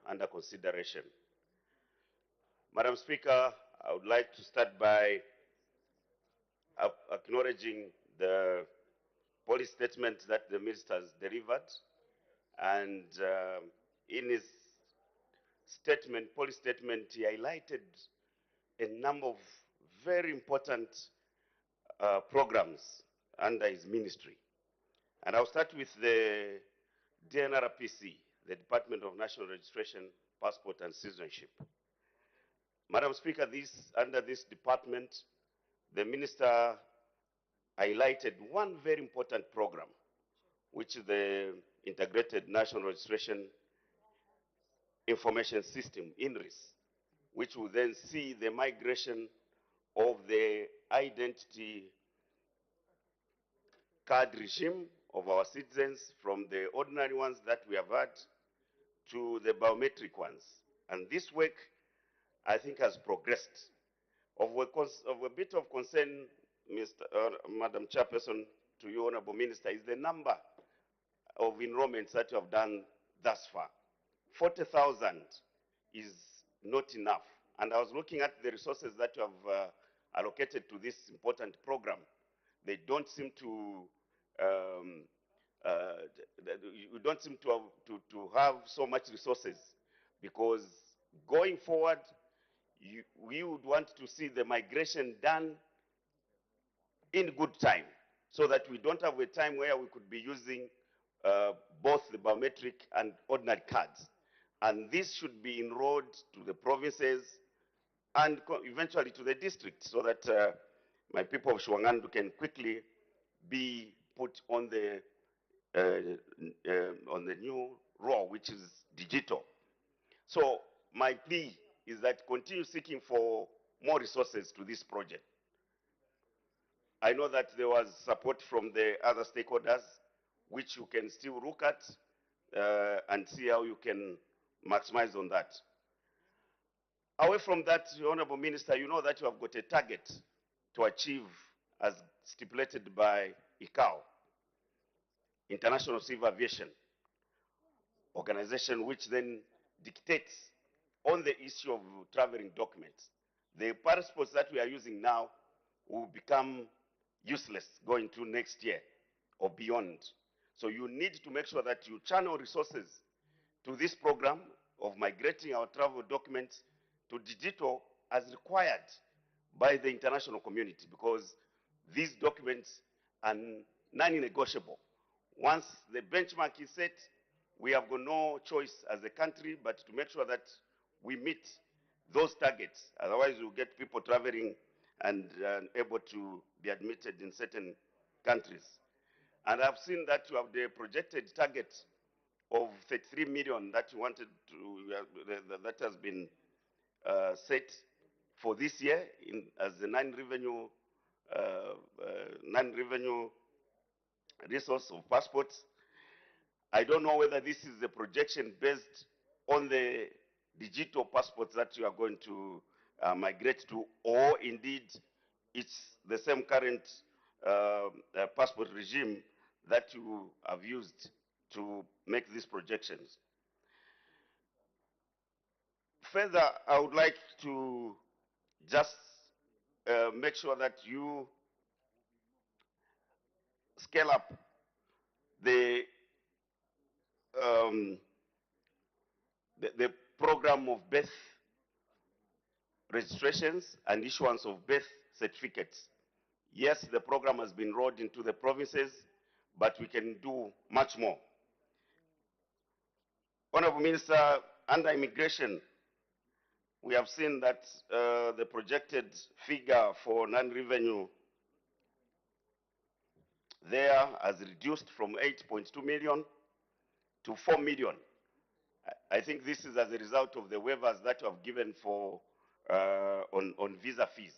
under consideration. Madam Speaker, I would like to start by acknowledging the policy statement that the minister has delivered. And in his policy statement, he highlighted a number of very important programs under his ministry. And I'll start with the DNRPC, the Department of National Registration, Passport and Citizenship. Madam Speaker, under this department, the minister highlighted one very important program, which is the Integrated National Registration Information System, INRIS, which will then see the migration of the identity card regime of our citizens from the ordinary ones that we have had to the biometric ones. And this work, I think, has progressed. Of a bit of concern, Madam Chairperson, to you, Honorable Minister, is the number of enrollments that you have done thus far. 40,000 is not enough. And I was looking at the resources that you have allocated to this important program. They don't seem to you don't seem to have so much resources, because going forward, we would want to see the migration done in good time, so that we don't have a time where we could be using both the biometric and ordinary cards. And this should be enrolled to the provinces and eventually to the district, so that my people of Shwangandu can quickly be put on the new law, which is digital. So my plea is that continue seeking for more resources to this project. I know that there was support from the other stakeholders, which you can still look at and see how you can maximize on that. Away from that, Honorable Minister, you know that you have got a target to achieve as stipulated by ICAO, International Civil Aviation Organization, which then dictates on the issue of traveling documents. The passports that we are using now will become useless going to next year or beyond. So you need to make sure that you channel resources to this program of migrating our travel documents to digital as required by the international community, because these documents are non-negotiable. Once the benchmark is set, we have got no choice as a country but to make sure that we meet those targets. Otherwise, we'll get people traveling and able to be admitted in certain countries. And I've seen that you have the projected target of 33 million that you wanted to, that has been set for this year as the non-revenue resource of passports. I don't know whether this is a projection based on the digital passports that you are going to migrate to, or indeed it's the same current passport regime that you have used to make these projections. Further, I would like to just make sure that you scale up the program of birth registrations and issuance of birth certificates. Yes, the program has been rolled into the provinces, but we can do much more. Honorable Minister, under immigration, we have seen that the projected figure for non-revenue there has reduced from 8.2 million to 4 million. I think this is as a result of the waivers that you have given for on visa fees.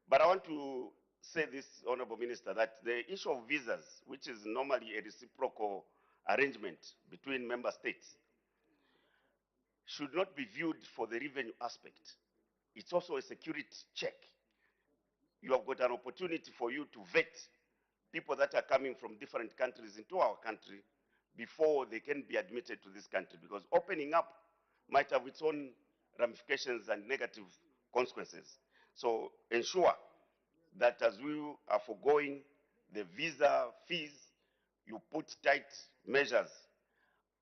But I want to say this, Honorable Minister, that the issue of visas, which is normally a reciprocal arrangement between member states, should not be viewed for the revenue aspect. It's also a security check. You have got an opportunity for you to vet people that are coming from different countries into our country before they can be admitted to this country, because opening up might have its own ramifications and negative consequences. So ensure that as we are foregoing the visa fees, you put tight measures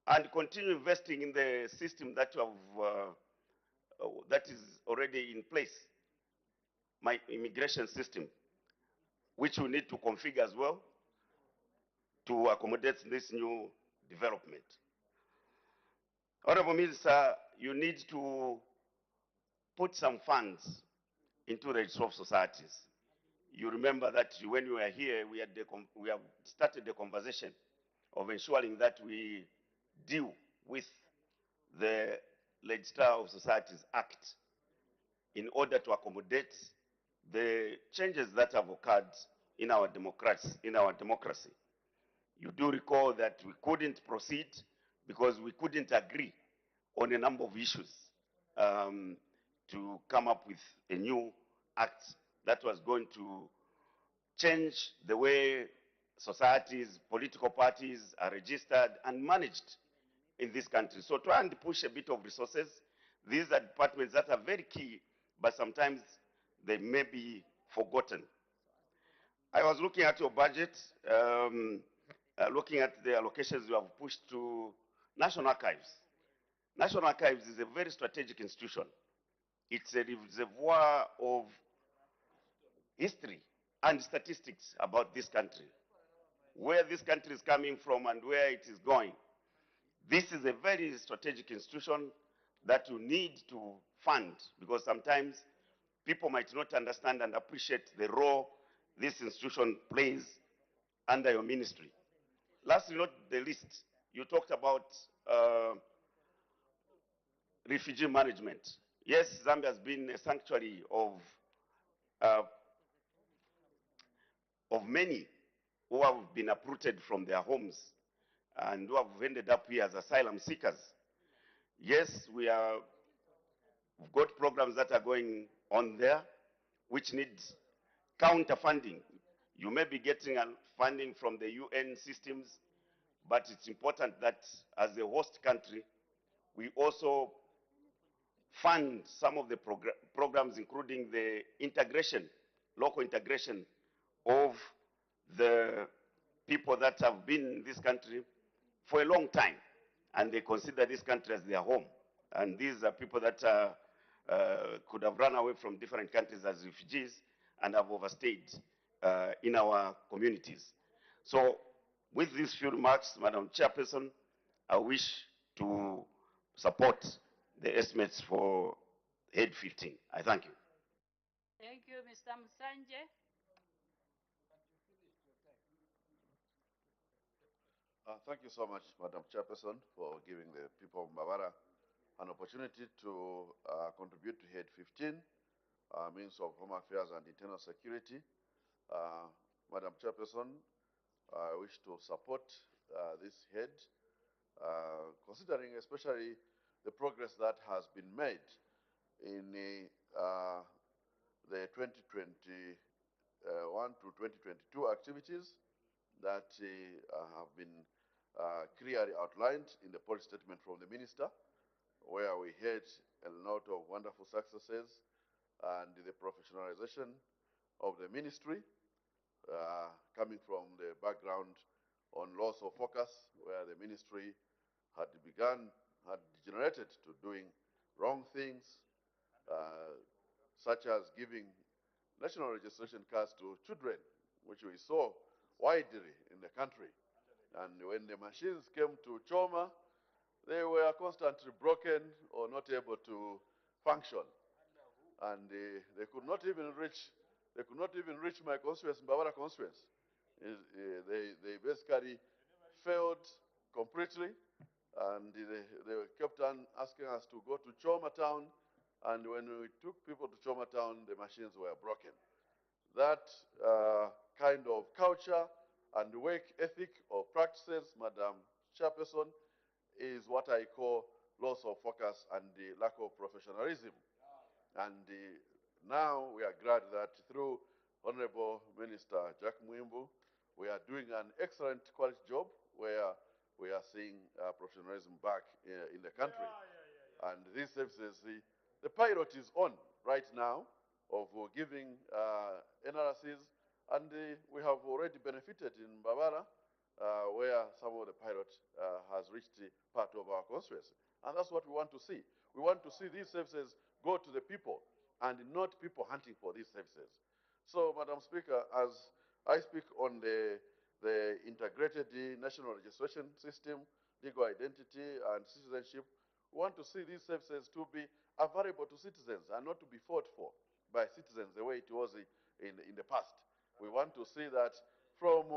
and continue investing in the system that you have, that is already in place, my immigration system, which we need to configure as well to accommodate this new development. Honorable Minister, you need to put some funds into the registry of societies. You remember that when you were here, we have started the conversation of ensuring that we deal with the Register of Societies Act in order to accommodate the changes that have occurred in our democracy. You do recall that we couldn't proceed because we couldn't agree on a number of issues to come up with a new act that was going to change the way societies, political parties are registered and managed in this country. So try and push a bit of resources. These are departments that are very key, but sometimes they may be forgotten. I was looking at your budget, looking at the allocations you have pushed to National Archives. National Archives is a very strategic institution. It's a reservoir of history and statistics about this country, where this country is coming from and where it is going. This is a very strategic institution that you need to fund, because sometimes people might not understand and appreciate the role this institution plays under your ministry. Lastly, not the least, you talked about refugee management. Yes, Zambia has been a sanctuary of many who have been uprooted from their homes and who have ended up here as asylum seekers. Yes, we've got programs that are going on there which need counter funding. You may be getting funding from the UN systems, but it's important that as a host country, we also fund some of the programs, including the integration, local integration of the people that have been in this country for a long time, and they consider this country as their home. And these are people that could have run away from different countries as refugees and have overstayed in our communities. So with these few remarks, Madam Chairperson, I wish to support the estimates for Head 15. I thank you. Thank you, Mr. Msanje. Thank you so much, Madam Chairperson, for giving the people of Mbabara an opportunity to contribute to Head 15, means of Home Affairs and Internal Security. Madam Chairperson, I wish to support this head, considering especially the progress that has been made in the 2021 to 2022 activities that have been clearly outlined in the policy statement from the Minister, where we had a lot of wonderful successes and the professionalization of the ministry, coming from the background on loss of focus, where the ministry had degenerated to doing wrong things, such as giving national registration cards to children, which we saw widely in the country. And when the machines came to Choma, they were constantly broken or not able to function. and they could not even reach my constituency, Mbawara constituency. They basically failed completely, and they kept on asking us to go to Choma town, and when we took people to Choma town, the machines were broken. That kind of culture and work ethic or practices, Madam Chairperson, is what I call loss of focus and the lack of professionalism. And now we are glad that through Honorable Minister Jack Mwimbu, we are doing an excellent quality job where we are seeing professionalism back in the country. And these services, the pilot is on right now of giving NRCs, and we have already benefited in Mbabara, where some of the pilot has reached part of our constituency. And that's what we want to see. We want to see these services go to the people and not people hunting for these services. So, Madam Speaker, as I speak on the integrated national registration system, legal identity, and citizenship, we want to see these services to be available to citizens and not to be fought for by citizens the way it was in the past. We want to see that from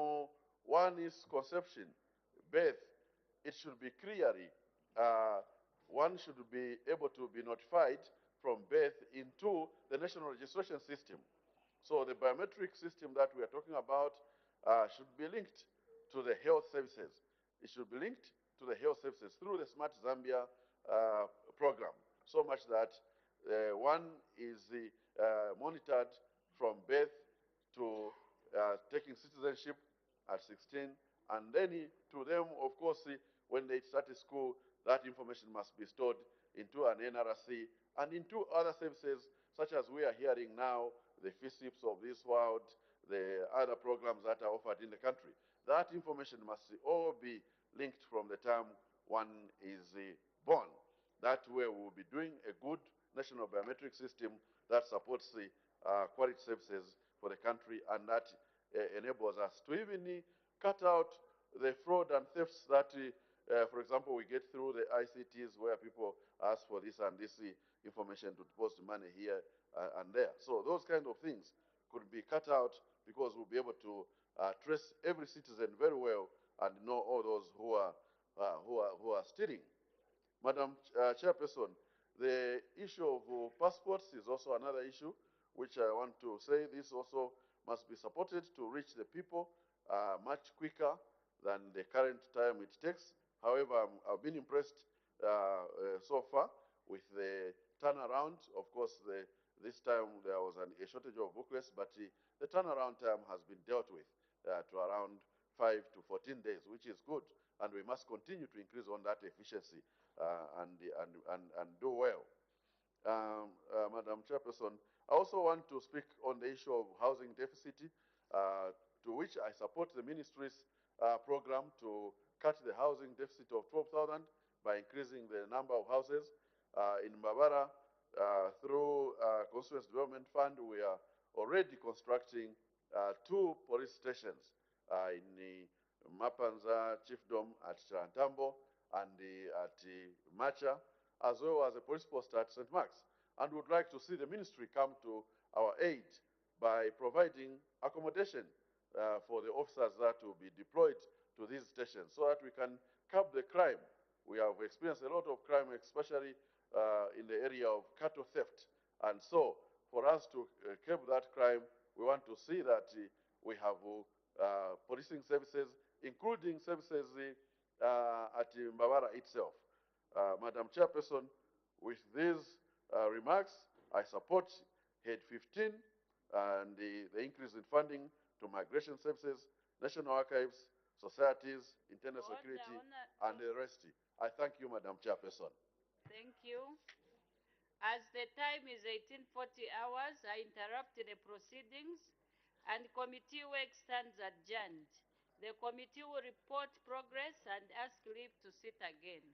one's conception, birth, it should be clearly, one should be able to be notified from birth into the national registration system. So the biometric system that we are talking about should be linked to the health services. It should be linked to the health services through the Smart Zambia program, so much that one is monitored from birth to taking citizenship at 16, and then to them, of course, when they start school, that information must be stored into an NRC and into other services, such as we are hearing now, the FISIPs of this world, the other programs that are offered in the country. That information must all be linked from the time one is born. That way we will be doing a good national biometric system that supports the quality services for the country, and that enables us to even cut out the fraud and thefts that, for example, we get through the ICTs where people ask for this and this information to deposit money here and there. So those kind of things could be cut out because we'll be able to trace every citizen very well and know all those who are stealing. Madam Chairperson, the issue of passports is also another issue which I want to say this also must be supported to reach the people much quicker than the current time it takes. However, I've been impressed so far with the turnaround. Of course, this time there was a shortage of booklets, but the turnaround time has been dealt with to around 5 to 14 days, which is good, and we must continue to increase on that efficiency and do well. Madam Chairperson, I also want to speak on the issue of housing deficit, to which I support the ministry's program to cut the housing deficit of 12,000 by increasing the number of houses. In Mbabara, through Constituency Development Fund, we are already constructing 2 police stations in the Mapanza Chiefdom at Chantambo and at Macha, as well as a police post at St. Mark's. And would like to see the ministry come to our aid by providing accommodation for the officers that will be deployed to these stations so that we can curb the crime. We have experienced a lot of crime, especially in the area of cattle theft. And so, for us to curb that crime, we want to see that we have policing services, including services at Mbawara itself. Madam Chairperson, with these remarks, I support Head 15 and the increase in funding to migration services, national archives, societies, internal security, and the rest. I thank you, Madam Chairperson. Thank you. As the time is 1840 hours, I interrupt the proceedings and committee work stands adjourned. The committee will report progress and ask leave to sit again.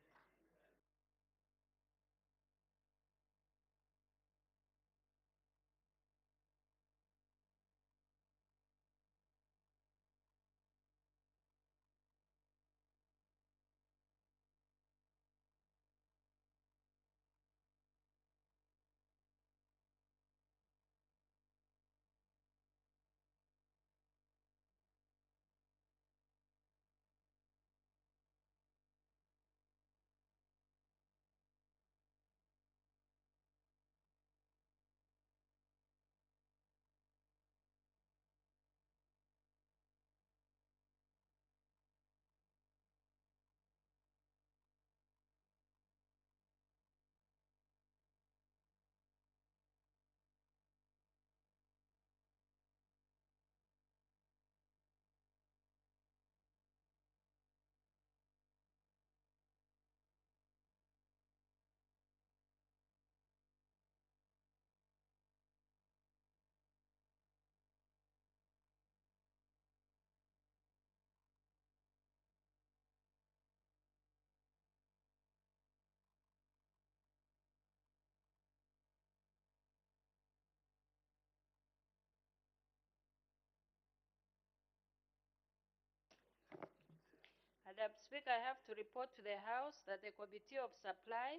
Madam Speaker, I have to report to the House that the Committee of Supply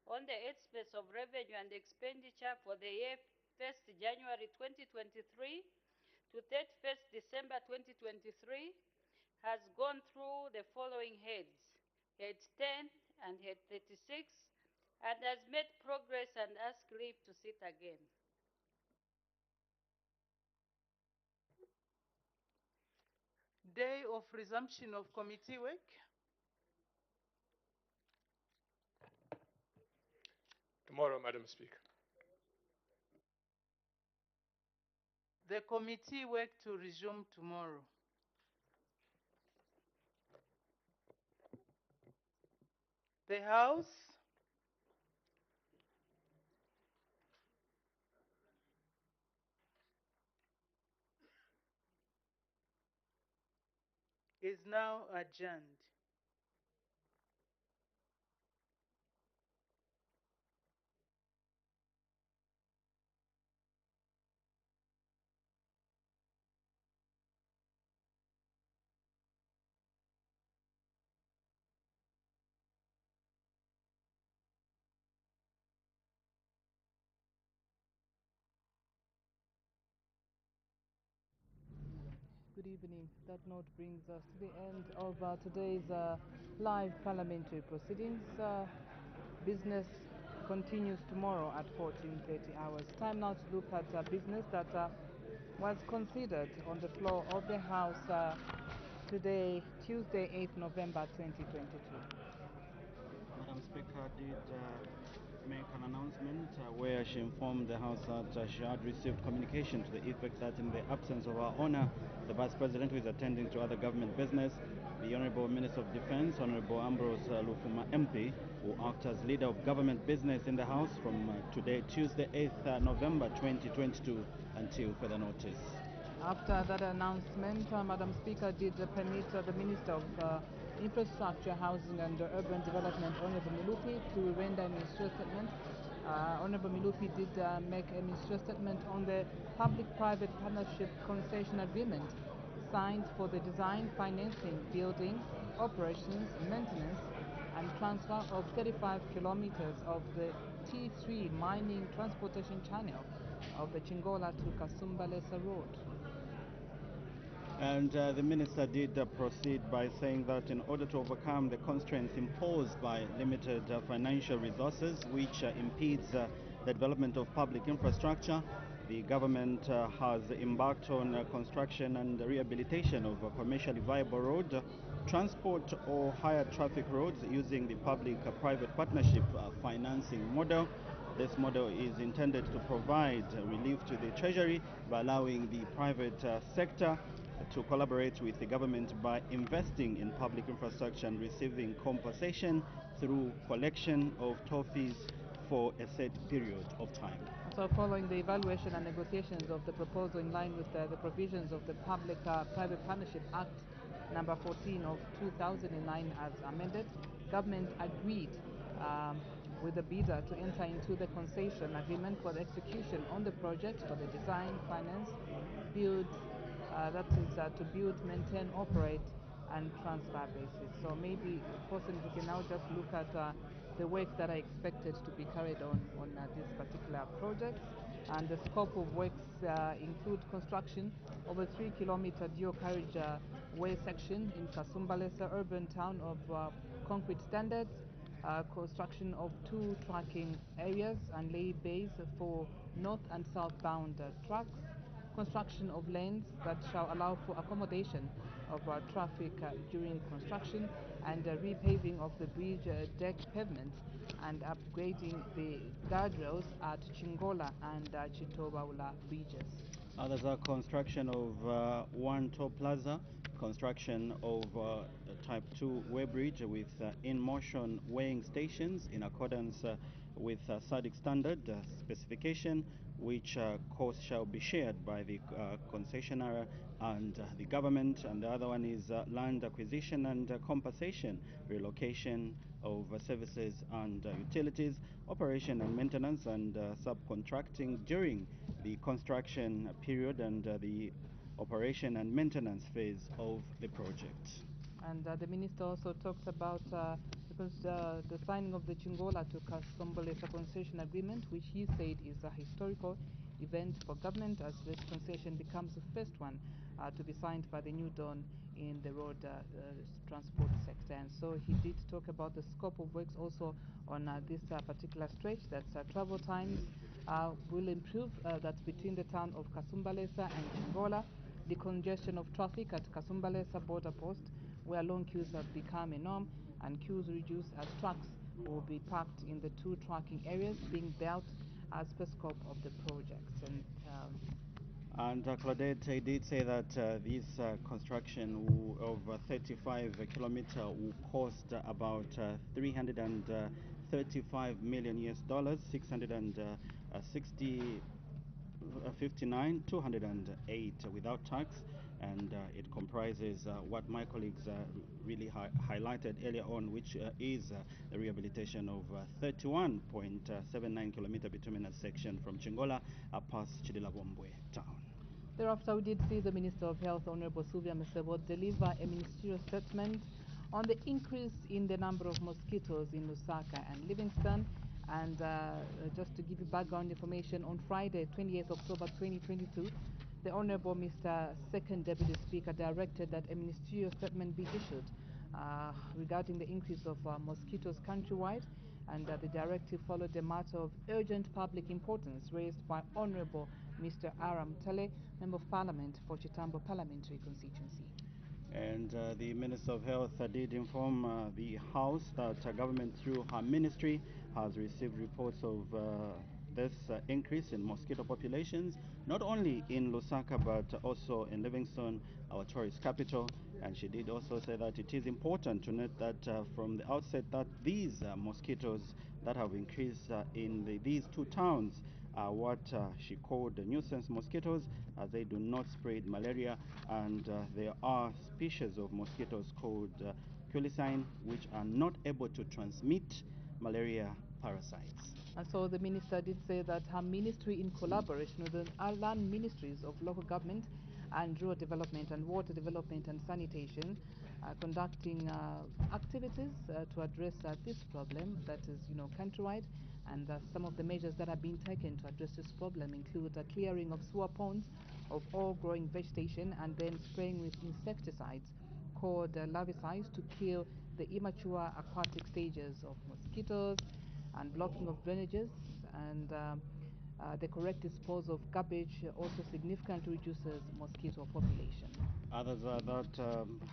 on the Expense of Revenue and Expenditure for the year 1st January 2023 to 31st December 2023 has gone through the following heads: Head 10 and Head 36, and has made progress and asked leave to sit again. Day of resumption of committee work. Tomorrow, Madam Speaker. The committee work to resume tomorrow. The House is now adjourned. Good evening. That note brings us to the end of today's live parliamentary proceedings. Business continues tomorrow at 14:30 hours. Time now to look at business that was considered on the floor of the House today, Tuesday, 8th November 2022. Madam Speaker did make an announcement where she informed the House that she had received communication to the effect that in the absence of our honor, the Vice President, who is attending to other government business, the Honorable Minister of Defense, Honorable Ambrose Lufuma MP, will act as leader of government business in the House from today, Tuesday, 8th November 2022, until further notice. After that announcement, Madam Speaker did permit the Minister of Infrastructure, Housing and Urban Development, Honorable Milupi, to render a ministerial statement. Honorable Milupi did make a ministerial statement on the public-private partnership concession agreement signed for the design, financing, building, operations, maintenance and transfer of 35 kilometers of the T3 mining transportation channel of the Chingola to Kasumbalesa Road. And the minister did proceed by saying that in order to overcome the constraints imposed by limited financial resources, which impedes the development of public infrastructure, the government has embarked on construction and rehabilitation of a commercially viable road, transport or higher traffic roads using the public-private partnership financing model. This model is intended to provide relief to the Treasury by allowing the private sector to collaborate with the government by investing in public infrastructure and receiving compensation through collection of toll fees for a set period of time. So following the evaluation and negotiations of the proposal in line with the provisions of the Public-Private Partnership Act number 14 of 2009 as amended, government agreed with the bidder to enter into the concession agreement for the execution on the project for the design, finance, build, that is to build, maintain, operate and transfer basis. So maybe, possibly, we can now just look at the work that are expected to be carried on this particular project. And the scope of works include construction of a 3-kilometer dual carriage way section in Kasumbalesa urban town of concrete standards, construction of 2 tracking areas and lay bays for north and southbound trucks, construction of lanes that shall allow for accommodation of traffic during construction, and repaving of the bridge deck pavement and upgrading the guardrails at Chingola and Chitobaula bridges. Others are construction of one toll plaza, construction of type 2 way bridge with in-motion weighing stations in accordance with SADC standard specification, which cost shall be shared by the concessionaire and the government. And the other one is land acquisition and compensation, relocation of services and utilities, operation and maintenance and subcontracting during the construction period and the operation and maintenance phase of the project. And the minister also talked about the signing of the Chingola to Kasombolesa concession agreement, which he said is a historical event for government, as this concession becomes the first one to be signed by the new dawn in the road transport sector. And so he did talk about the scope of works also on this particular stretch, that travel times will improve, that's between the town of Kasumbalesa and Chingola. The congestion of traffic at Kasumbalesa border post, where long queues have become a norm, and queues reduce as trucks will be parked in the two trucking areas being built as per scope of the projects. And Claudette did say that this construction of 35 kilometer will cost about 335 million US dollars, 660 59 208 without tax, and it comprises what my colleagues really highlighted earlier on, which is the rehabilitation of 31.79 kilometer bituminous section from Chingola past Chidilabombwe town. Thereafter, we did see the Minister of Health, Honorable Sylvia Mesebo, deliver a ministerial statement on the increase in the number of mosquitoes in Lusaka and Livingston. And just to give you background information, on Friday, 28th October 2022, the Honorable Mr. Second Deputy Speaker directed that a ministerial statement be issued regarding the increase of mosquitoes countrywide, and the directive followed a matter of urgent public importance raised by Honorable Mr. Aram Tale, Member of Parliament for Chitambo Parliamentary Constituency. And the Minister of Health did inform the House that government through her ministry has received reports of this increase in mosquito populations, not only in Lusaka but also in Livingston, our tourist capital. And she did also say that it is important to note that from the outset that these mosquitoes that have increased in these two towns are what she called the nuisance mosquitoes, as they do not spread malaria, and there are species of mosquitoes called culicine which are not able to transmit malaria parasites. And so the minister did say that her ministry, in collaboration with the land ministries of local government and rural development and water development and sanitation, conducting activities to address this problem that is, countrywide. And some of the measures that are being taken to address this problem include the clearing of sewer ponds of all growing vegetation, and then spraying with insecticides called larvicides to kill the immature aquatic stages of mosquitoes, and blocking of drainages, and the correct disposal of garbage also significantly reduces mosquito population. Others are that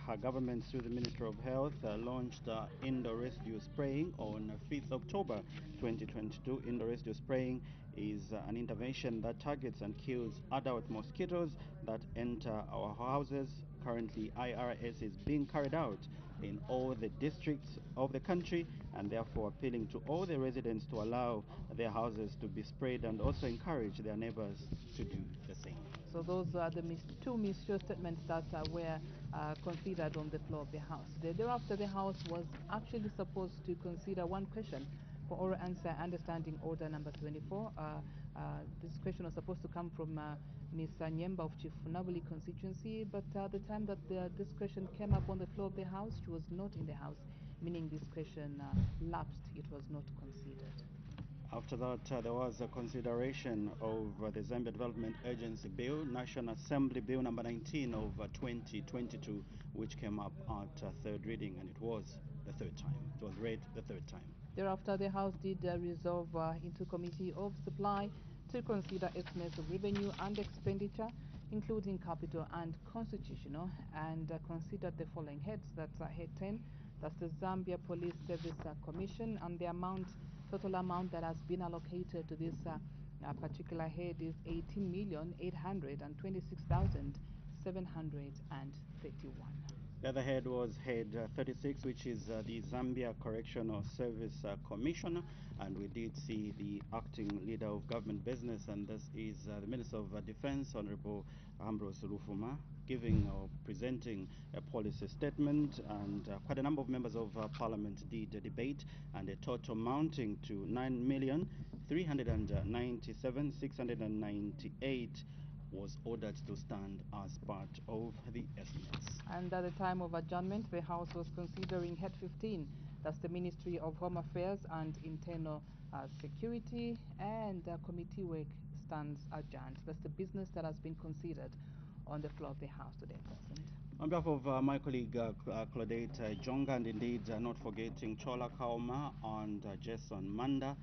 her government, through the Minister of Health, launched indoor residue spraying on 5th October 2022. Indoor residue spraying is an intervention that targets and kills adult mosquitoes that enter our houses. Currently, IRS is being carried out in all the districts of the country, and therefore appealing to all the residents to allow their houses to be sprayed and also encourage their neighbors to do the same. So those are the two ministerial statements that were considered on the floor of the House. Thereafter, the House was actually supposed to consider one question for oral answer, understanding order number 24. This question was supposed to come from Ms. Nyemba of Chifunabuli constituency, but the time that this question came up on the floor of the House, she was not in the House, meaning this question lapsed. It was not considered. After that, there was a consideration of the Zambia Development Agency Bill, National Assembly Bill number 19 of 2022, which came up at third reading, and it was the third time. It was read the third time. Thereafter, the House did resolve into Committee of Supply to consider estimates of revenue and expenditure, including capital and constitutional, and considered the following heads. That's head 10, that's the Zambia Police Service Commission, and the total amount that has been allocated to this particular head is 18,826,731. The other head was head 36, which is the Zambia Correctional Service Commissioner, and we did see the acting leader of government business, and this is the Minister of Defense, Honorable Ambrose Rufuma, giving or presenting a policy statement, and quite a number of members of Parliament did debate, and a total amounting to 9,397,698 was ordered to stand as part of the estimates. And at the time of adjournment, the House was considering Head 15, that's the Ministry of Home Affairs and Internal Security, and committee work stands adjourned. That's the business that has been considered on the floor of the House today, President. On behalf of my colleague Claudette Jonga, and indeed not forgetting Chola Kauma and Jason Manda,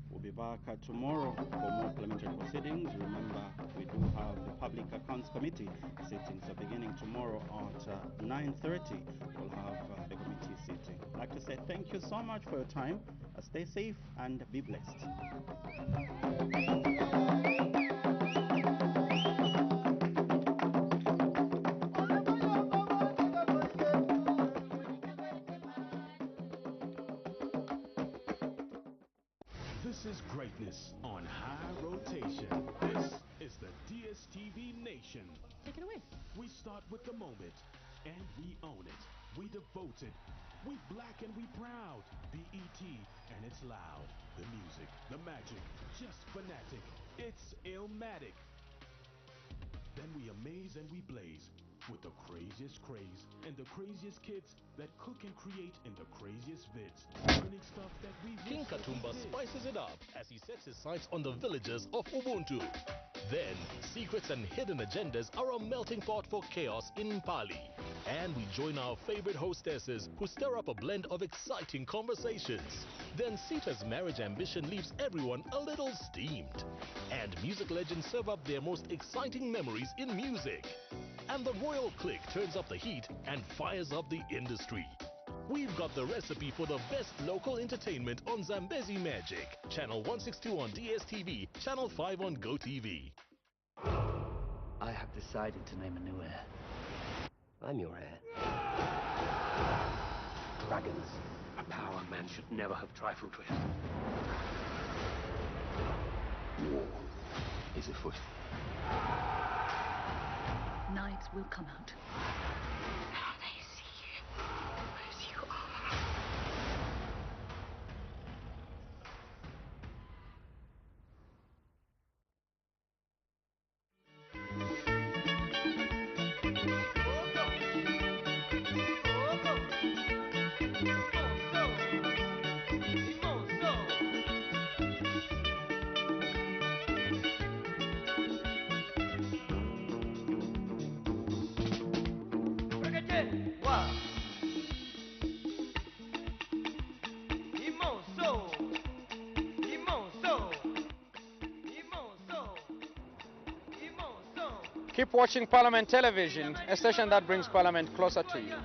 we'll be back tomorrow for more parliamentary proceedings. Remember, we do have the Public Accounts Committee sitting, so beginning tomorrow at 9:30, we'll have the committee sitting. I'd like to say thank you so much for your time. Stay safe and be blessed. This is greatness on high rotation. This is the DSTV Nation. Take it away. We start with the moment, and we own it. We devote it. We black and we proud. BET, and it's loud. The music, the magic, just fanatic. It's Illmatic. Then we amaze and we blaze with the craziest craze and the craziest kids that cook and create in the craziest vids, learning stuff that we King wish that we Katumba did. spices it up as he sets his sights on the villagers of Ubuntu. Then, secrets and hidden agendas are a melting pot for chaos in Pali. And we join our favorite hostesses who stir up a blend of exciting conversations. Then Sita's marriage ambition leaves everyone a little steamed. And music legends serve up their most exciting memories in music. And the royal clique turns up the heat and fires up the industry. We've got the recipe for the best local entertainment on Zambezi Magic. Channel 162 on DSTV, Channel 5 on GoTV. I have decided to name a new heir. I'm your heir. Dragons, a power man should never have trifled with. War is afoot. Knives will come out. Now they see you as you are. Keep watching Parliament Television, a station that brings Parliament closer to you.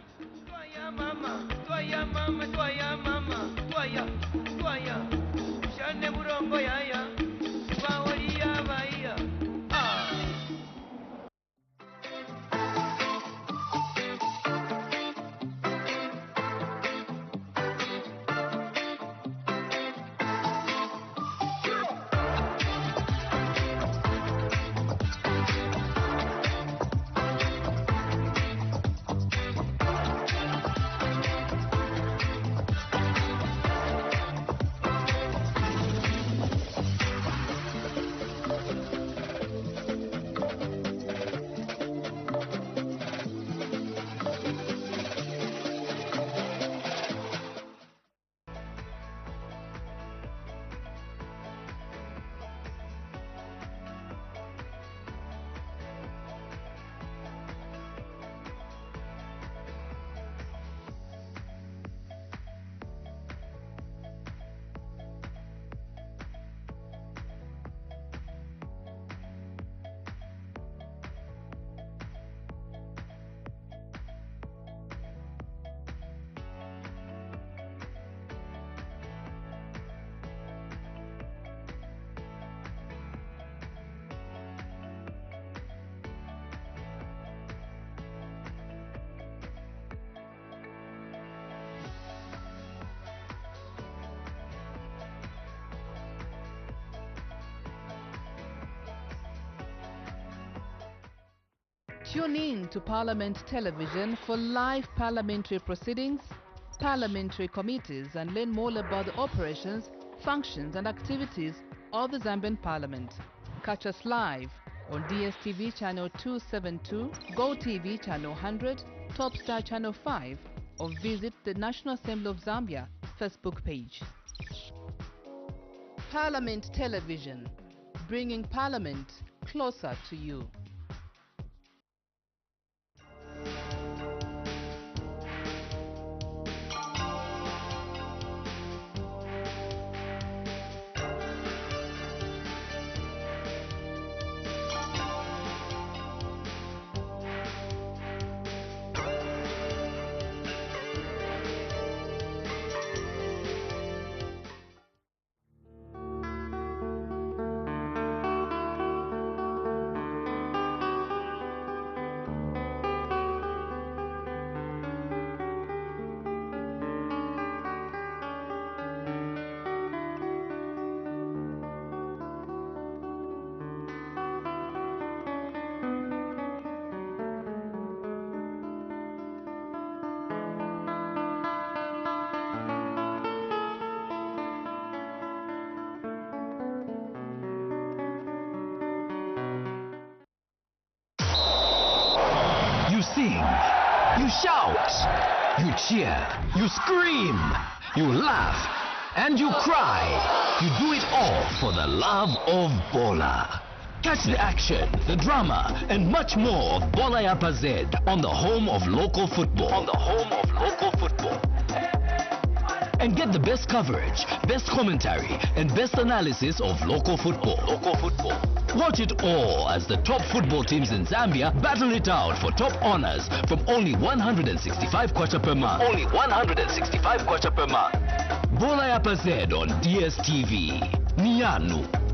Tune in to Parliament Television for live parliamentary proceedings, parliamentary committees, and learn more about the operations, functions, and activities of the Zambian Parliament. Catch us live on DSTV channel 272, GoTV channel 100, Topstar channel 5, or visit the National Assembly of Zambia Facebook page. Parliament Television, bringing Parliament closer to you. You sing, you shout, you cheer, you scream, you laugh, and you cry. You do it all for the love of Bola. Catch the action, the drama, and much more of Bola Yapa Z on the home of local football. And get the best coverage, best commentary, and best analysis of local football. Watch it all as the top football teams in Zambia battle it out for top honors from only 165 kwacha per month. Bola Yapa Z on DSTV. Nianu.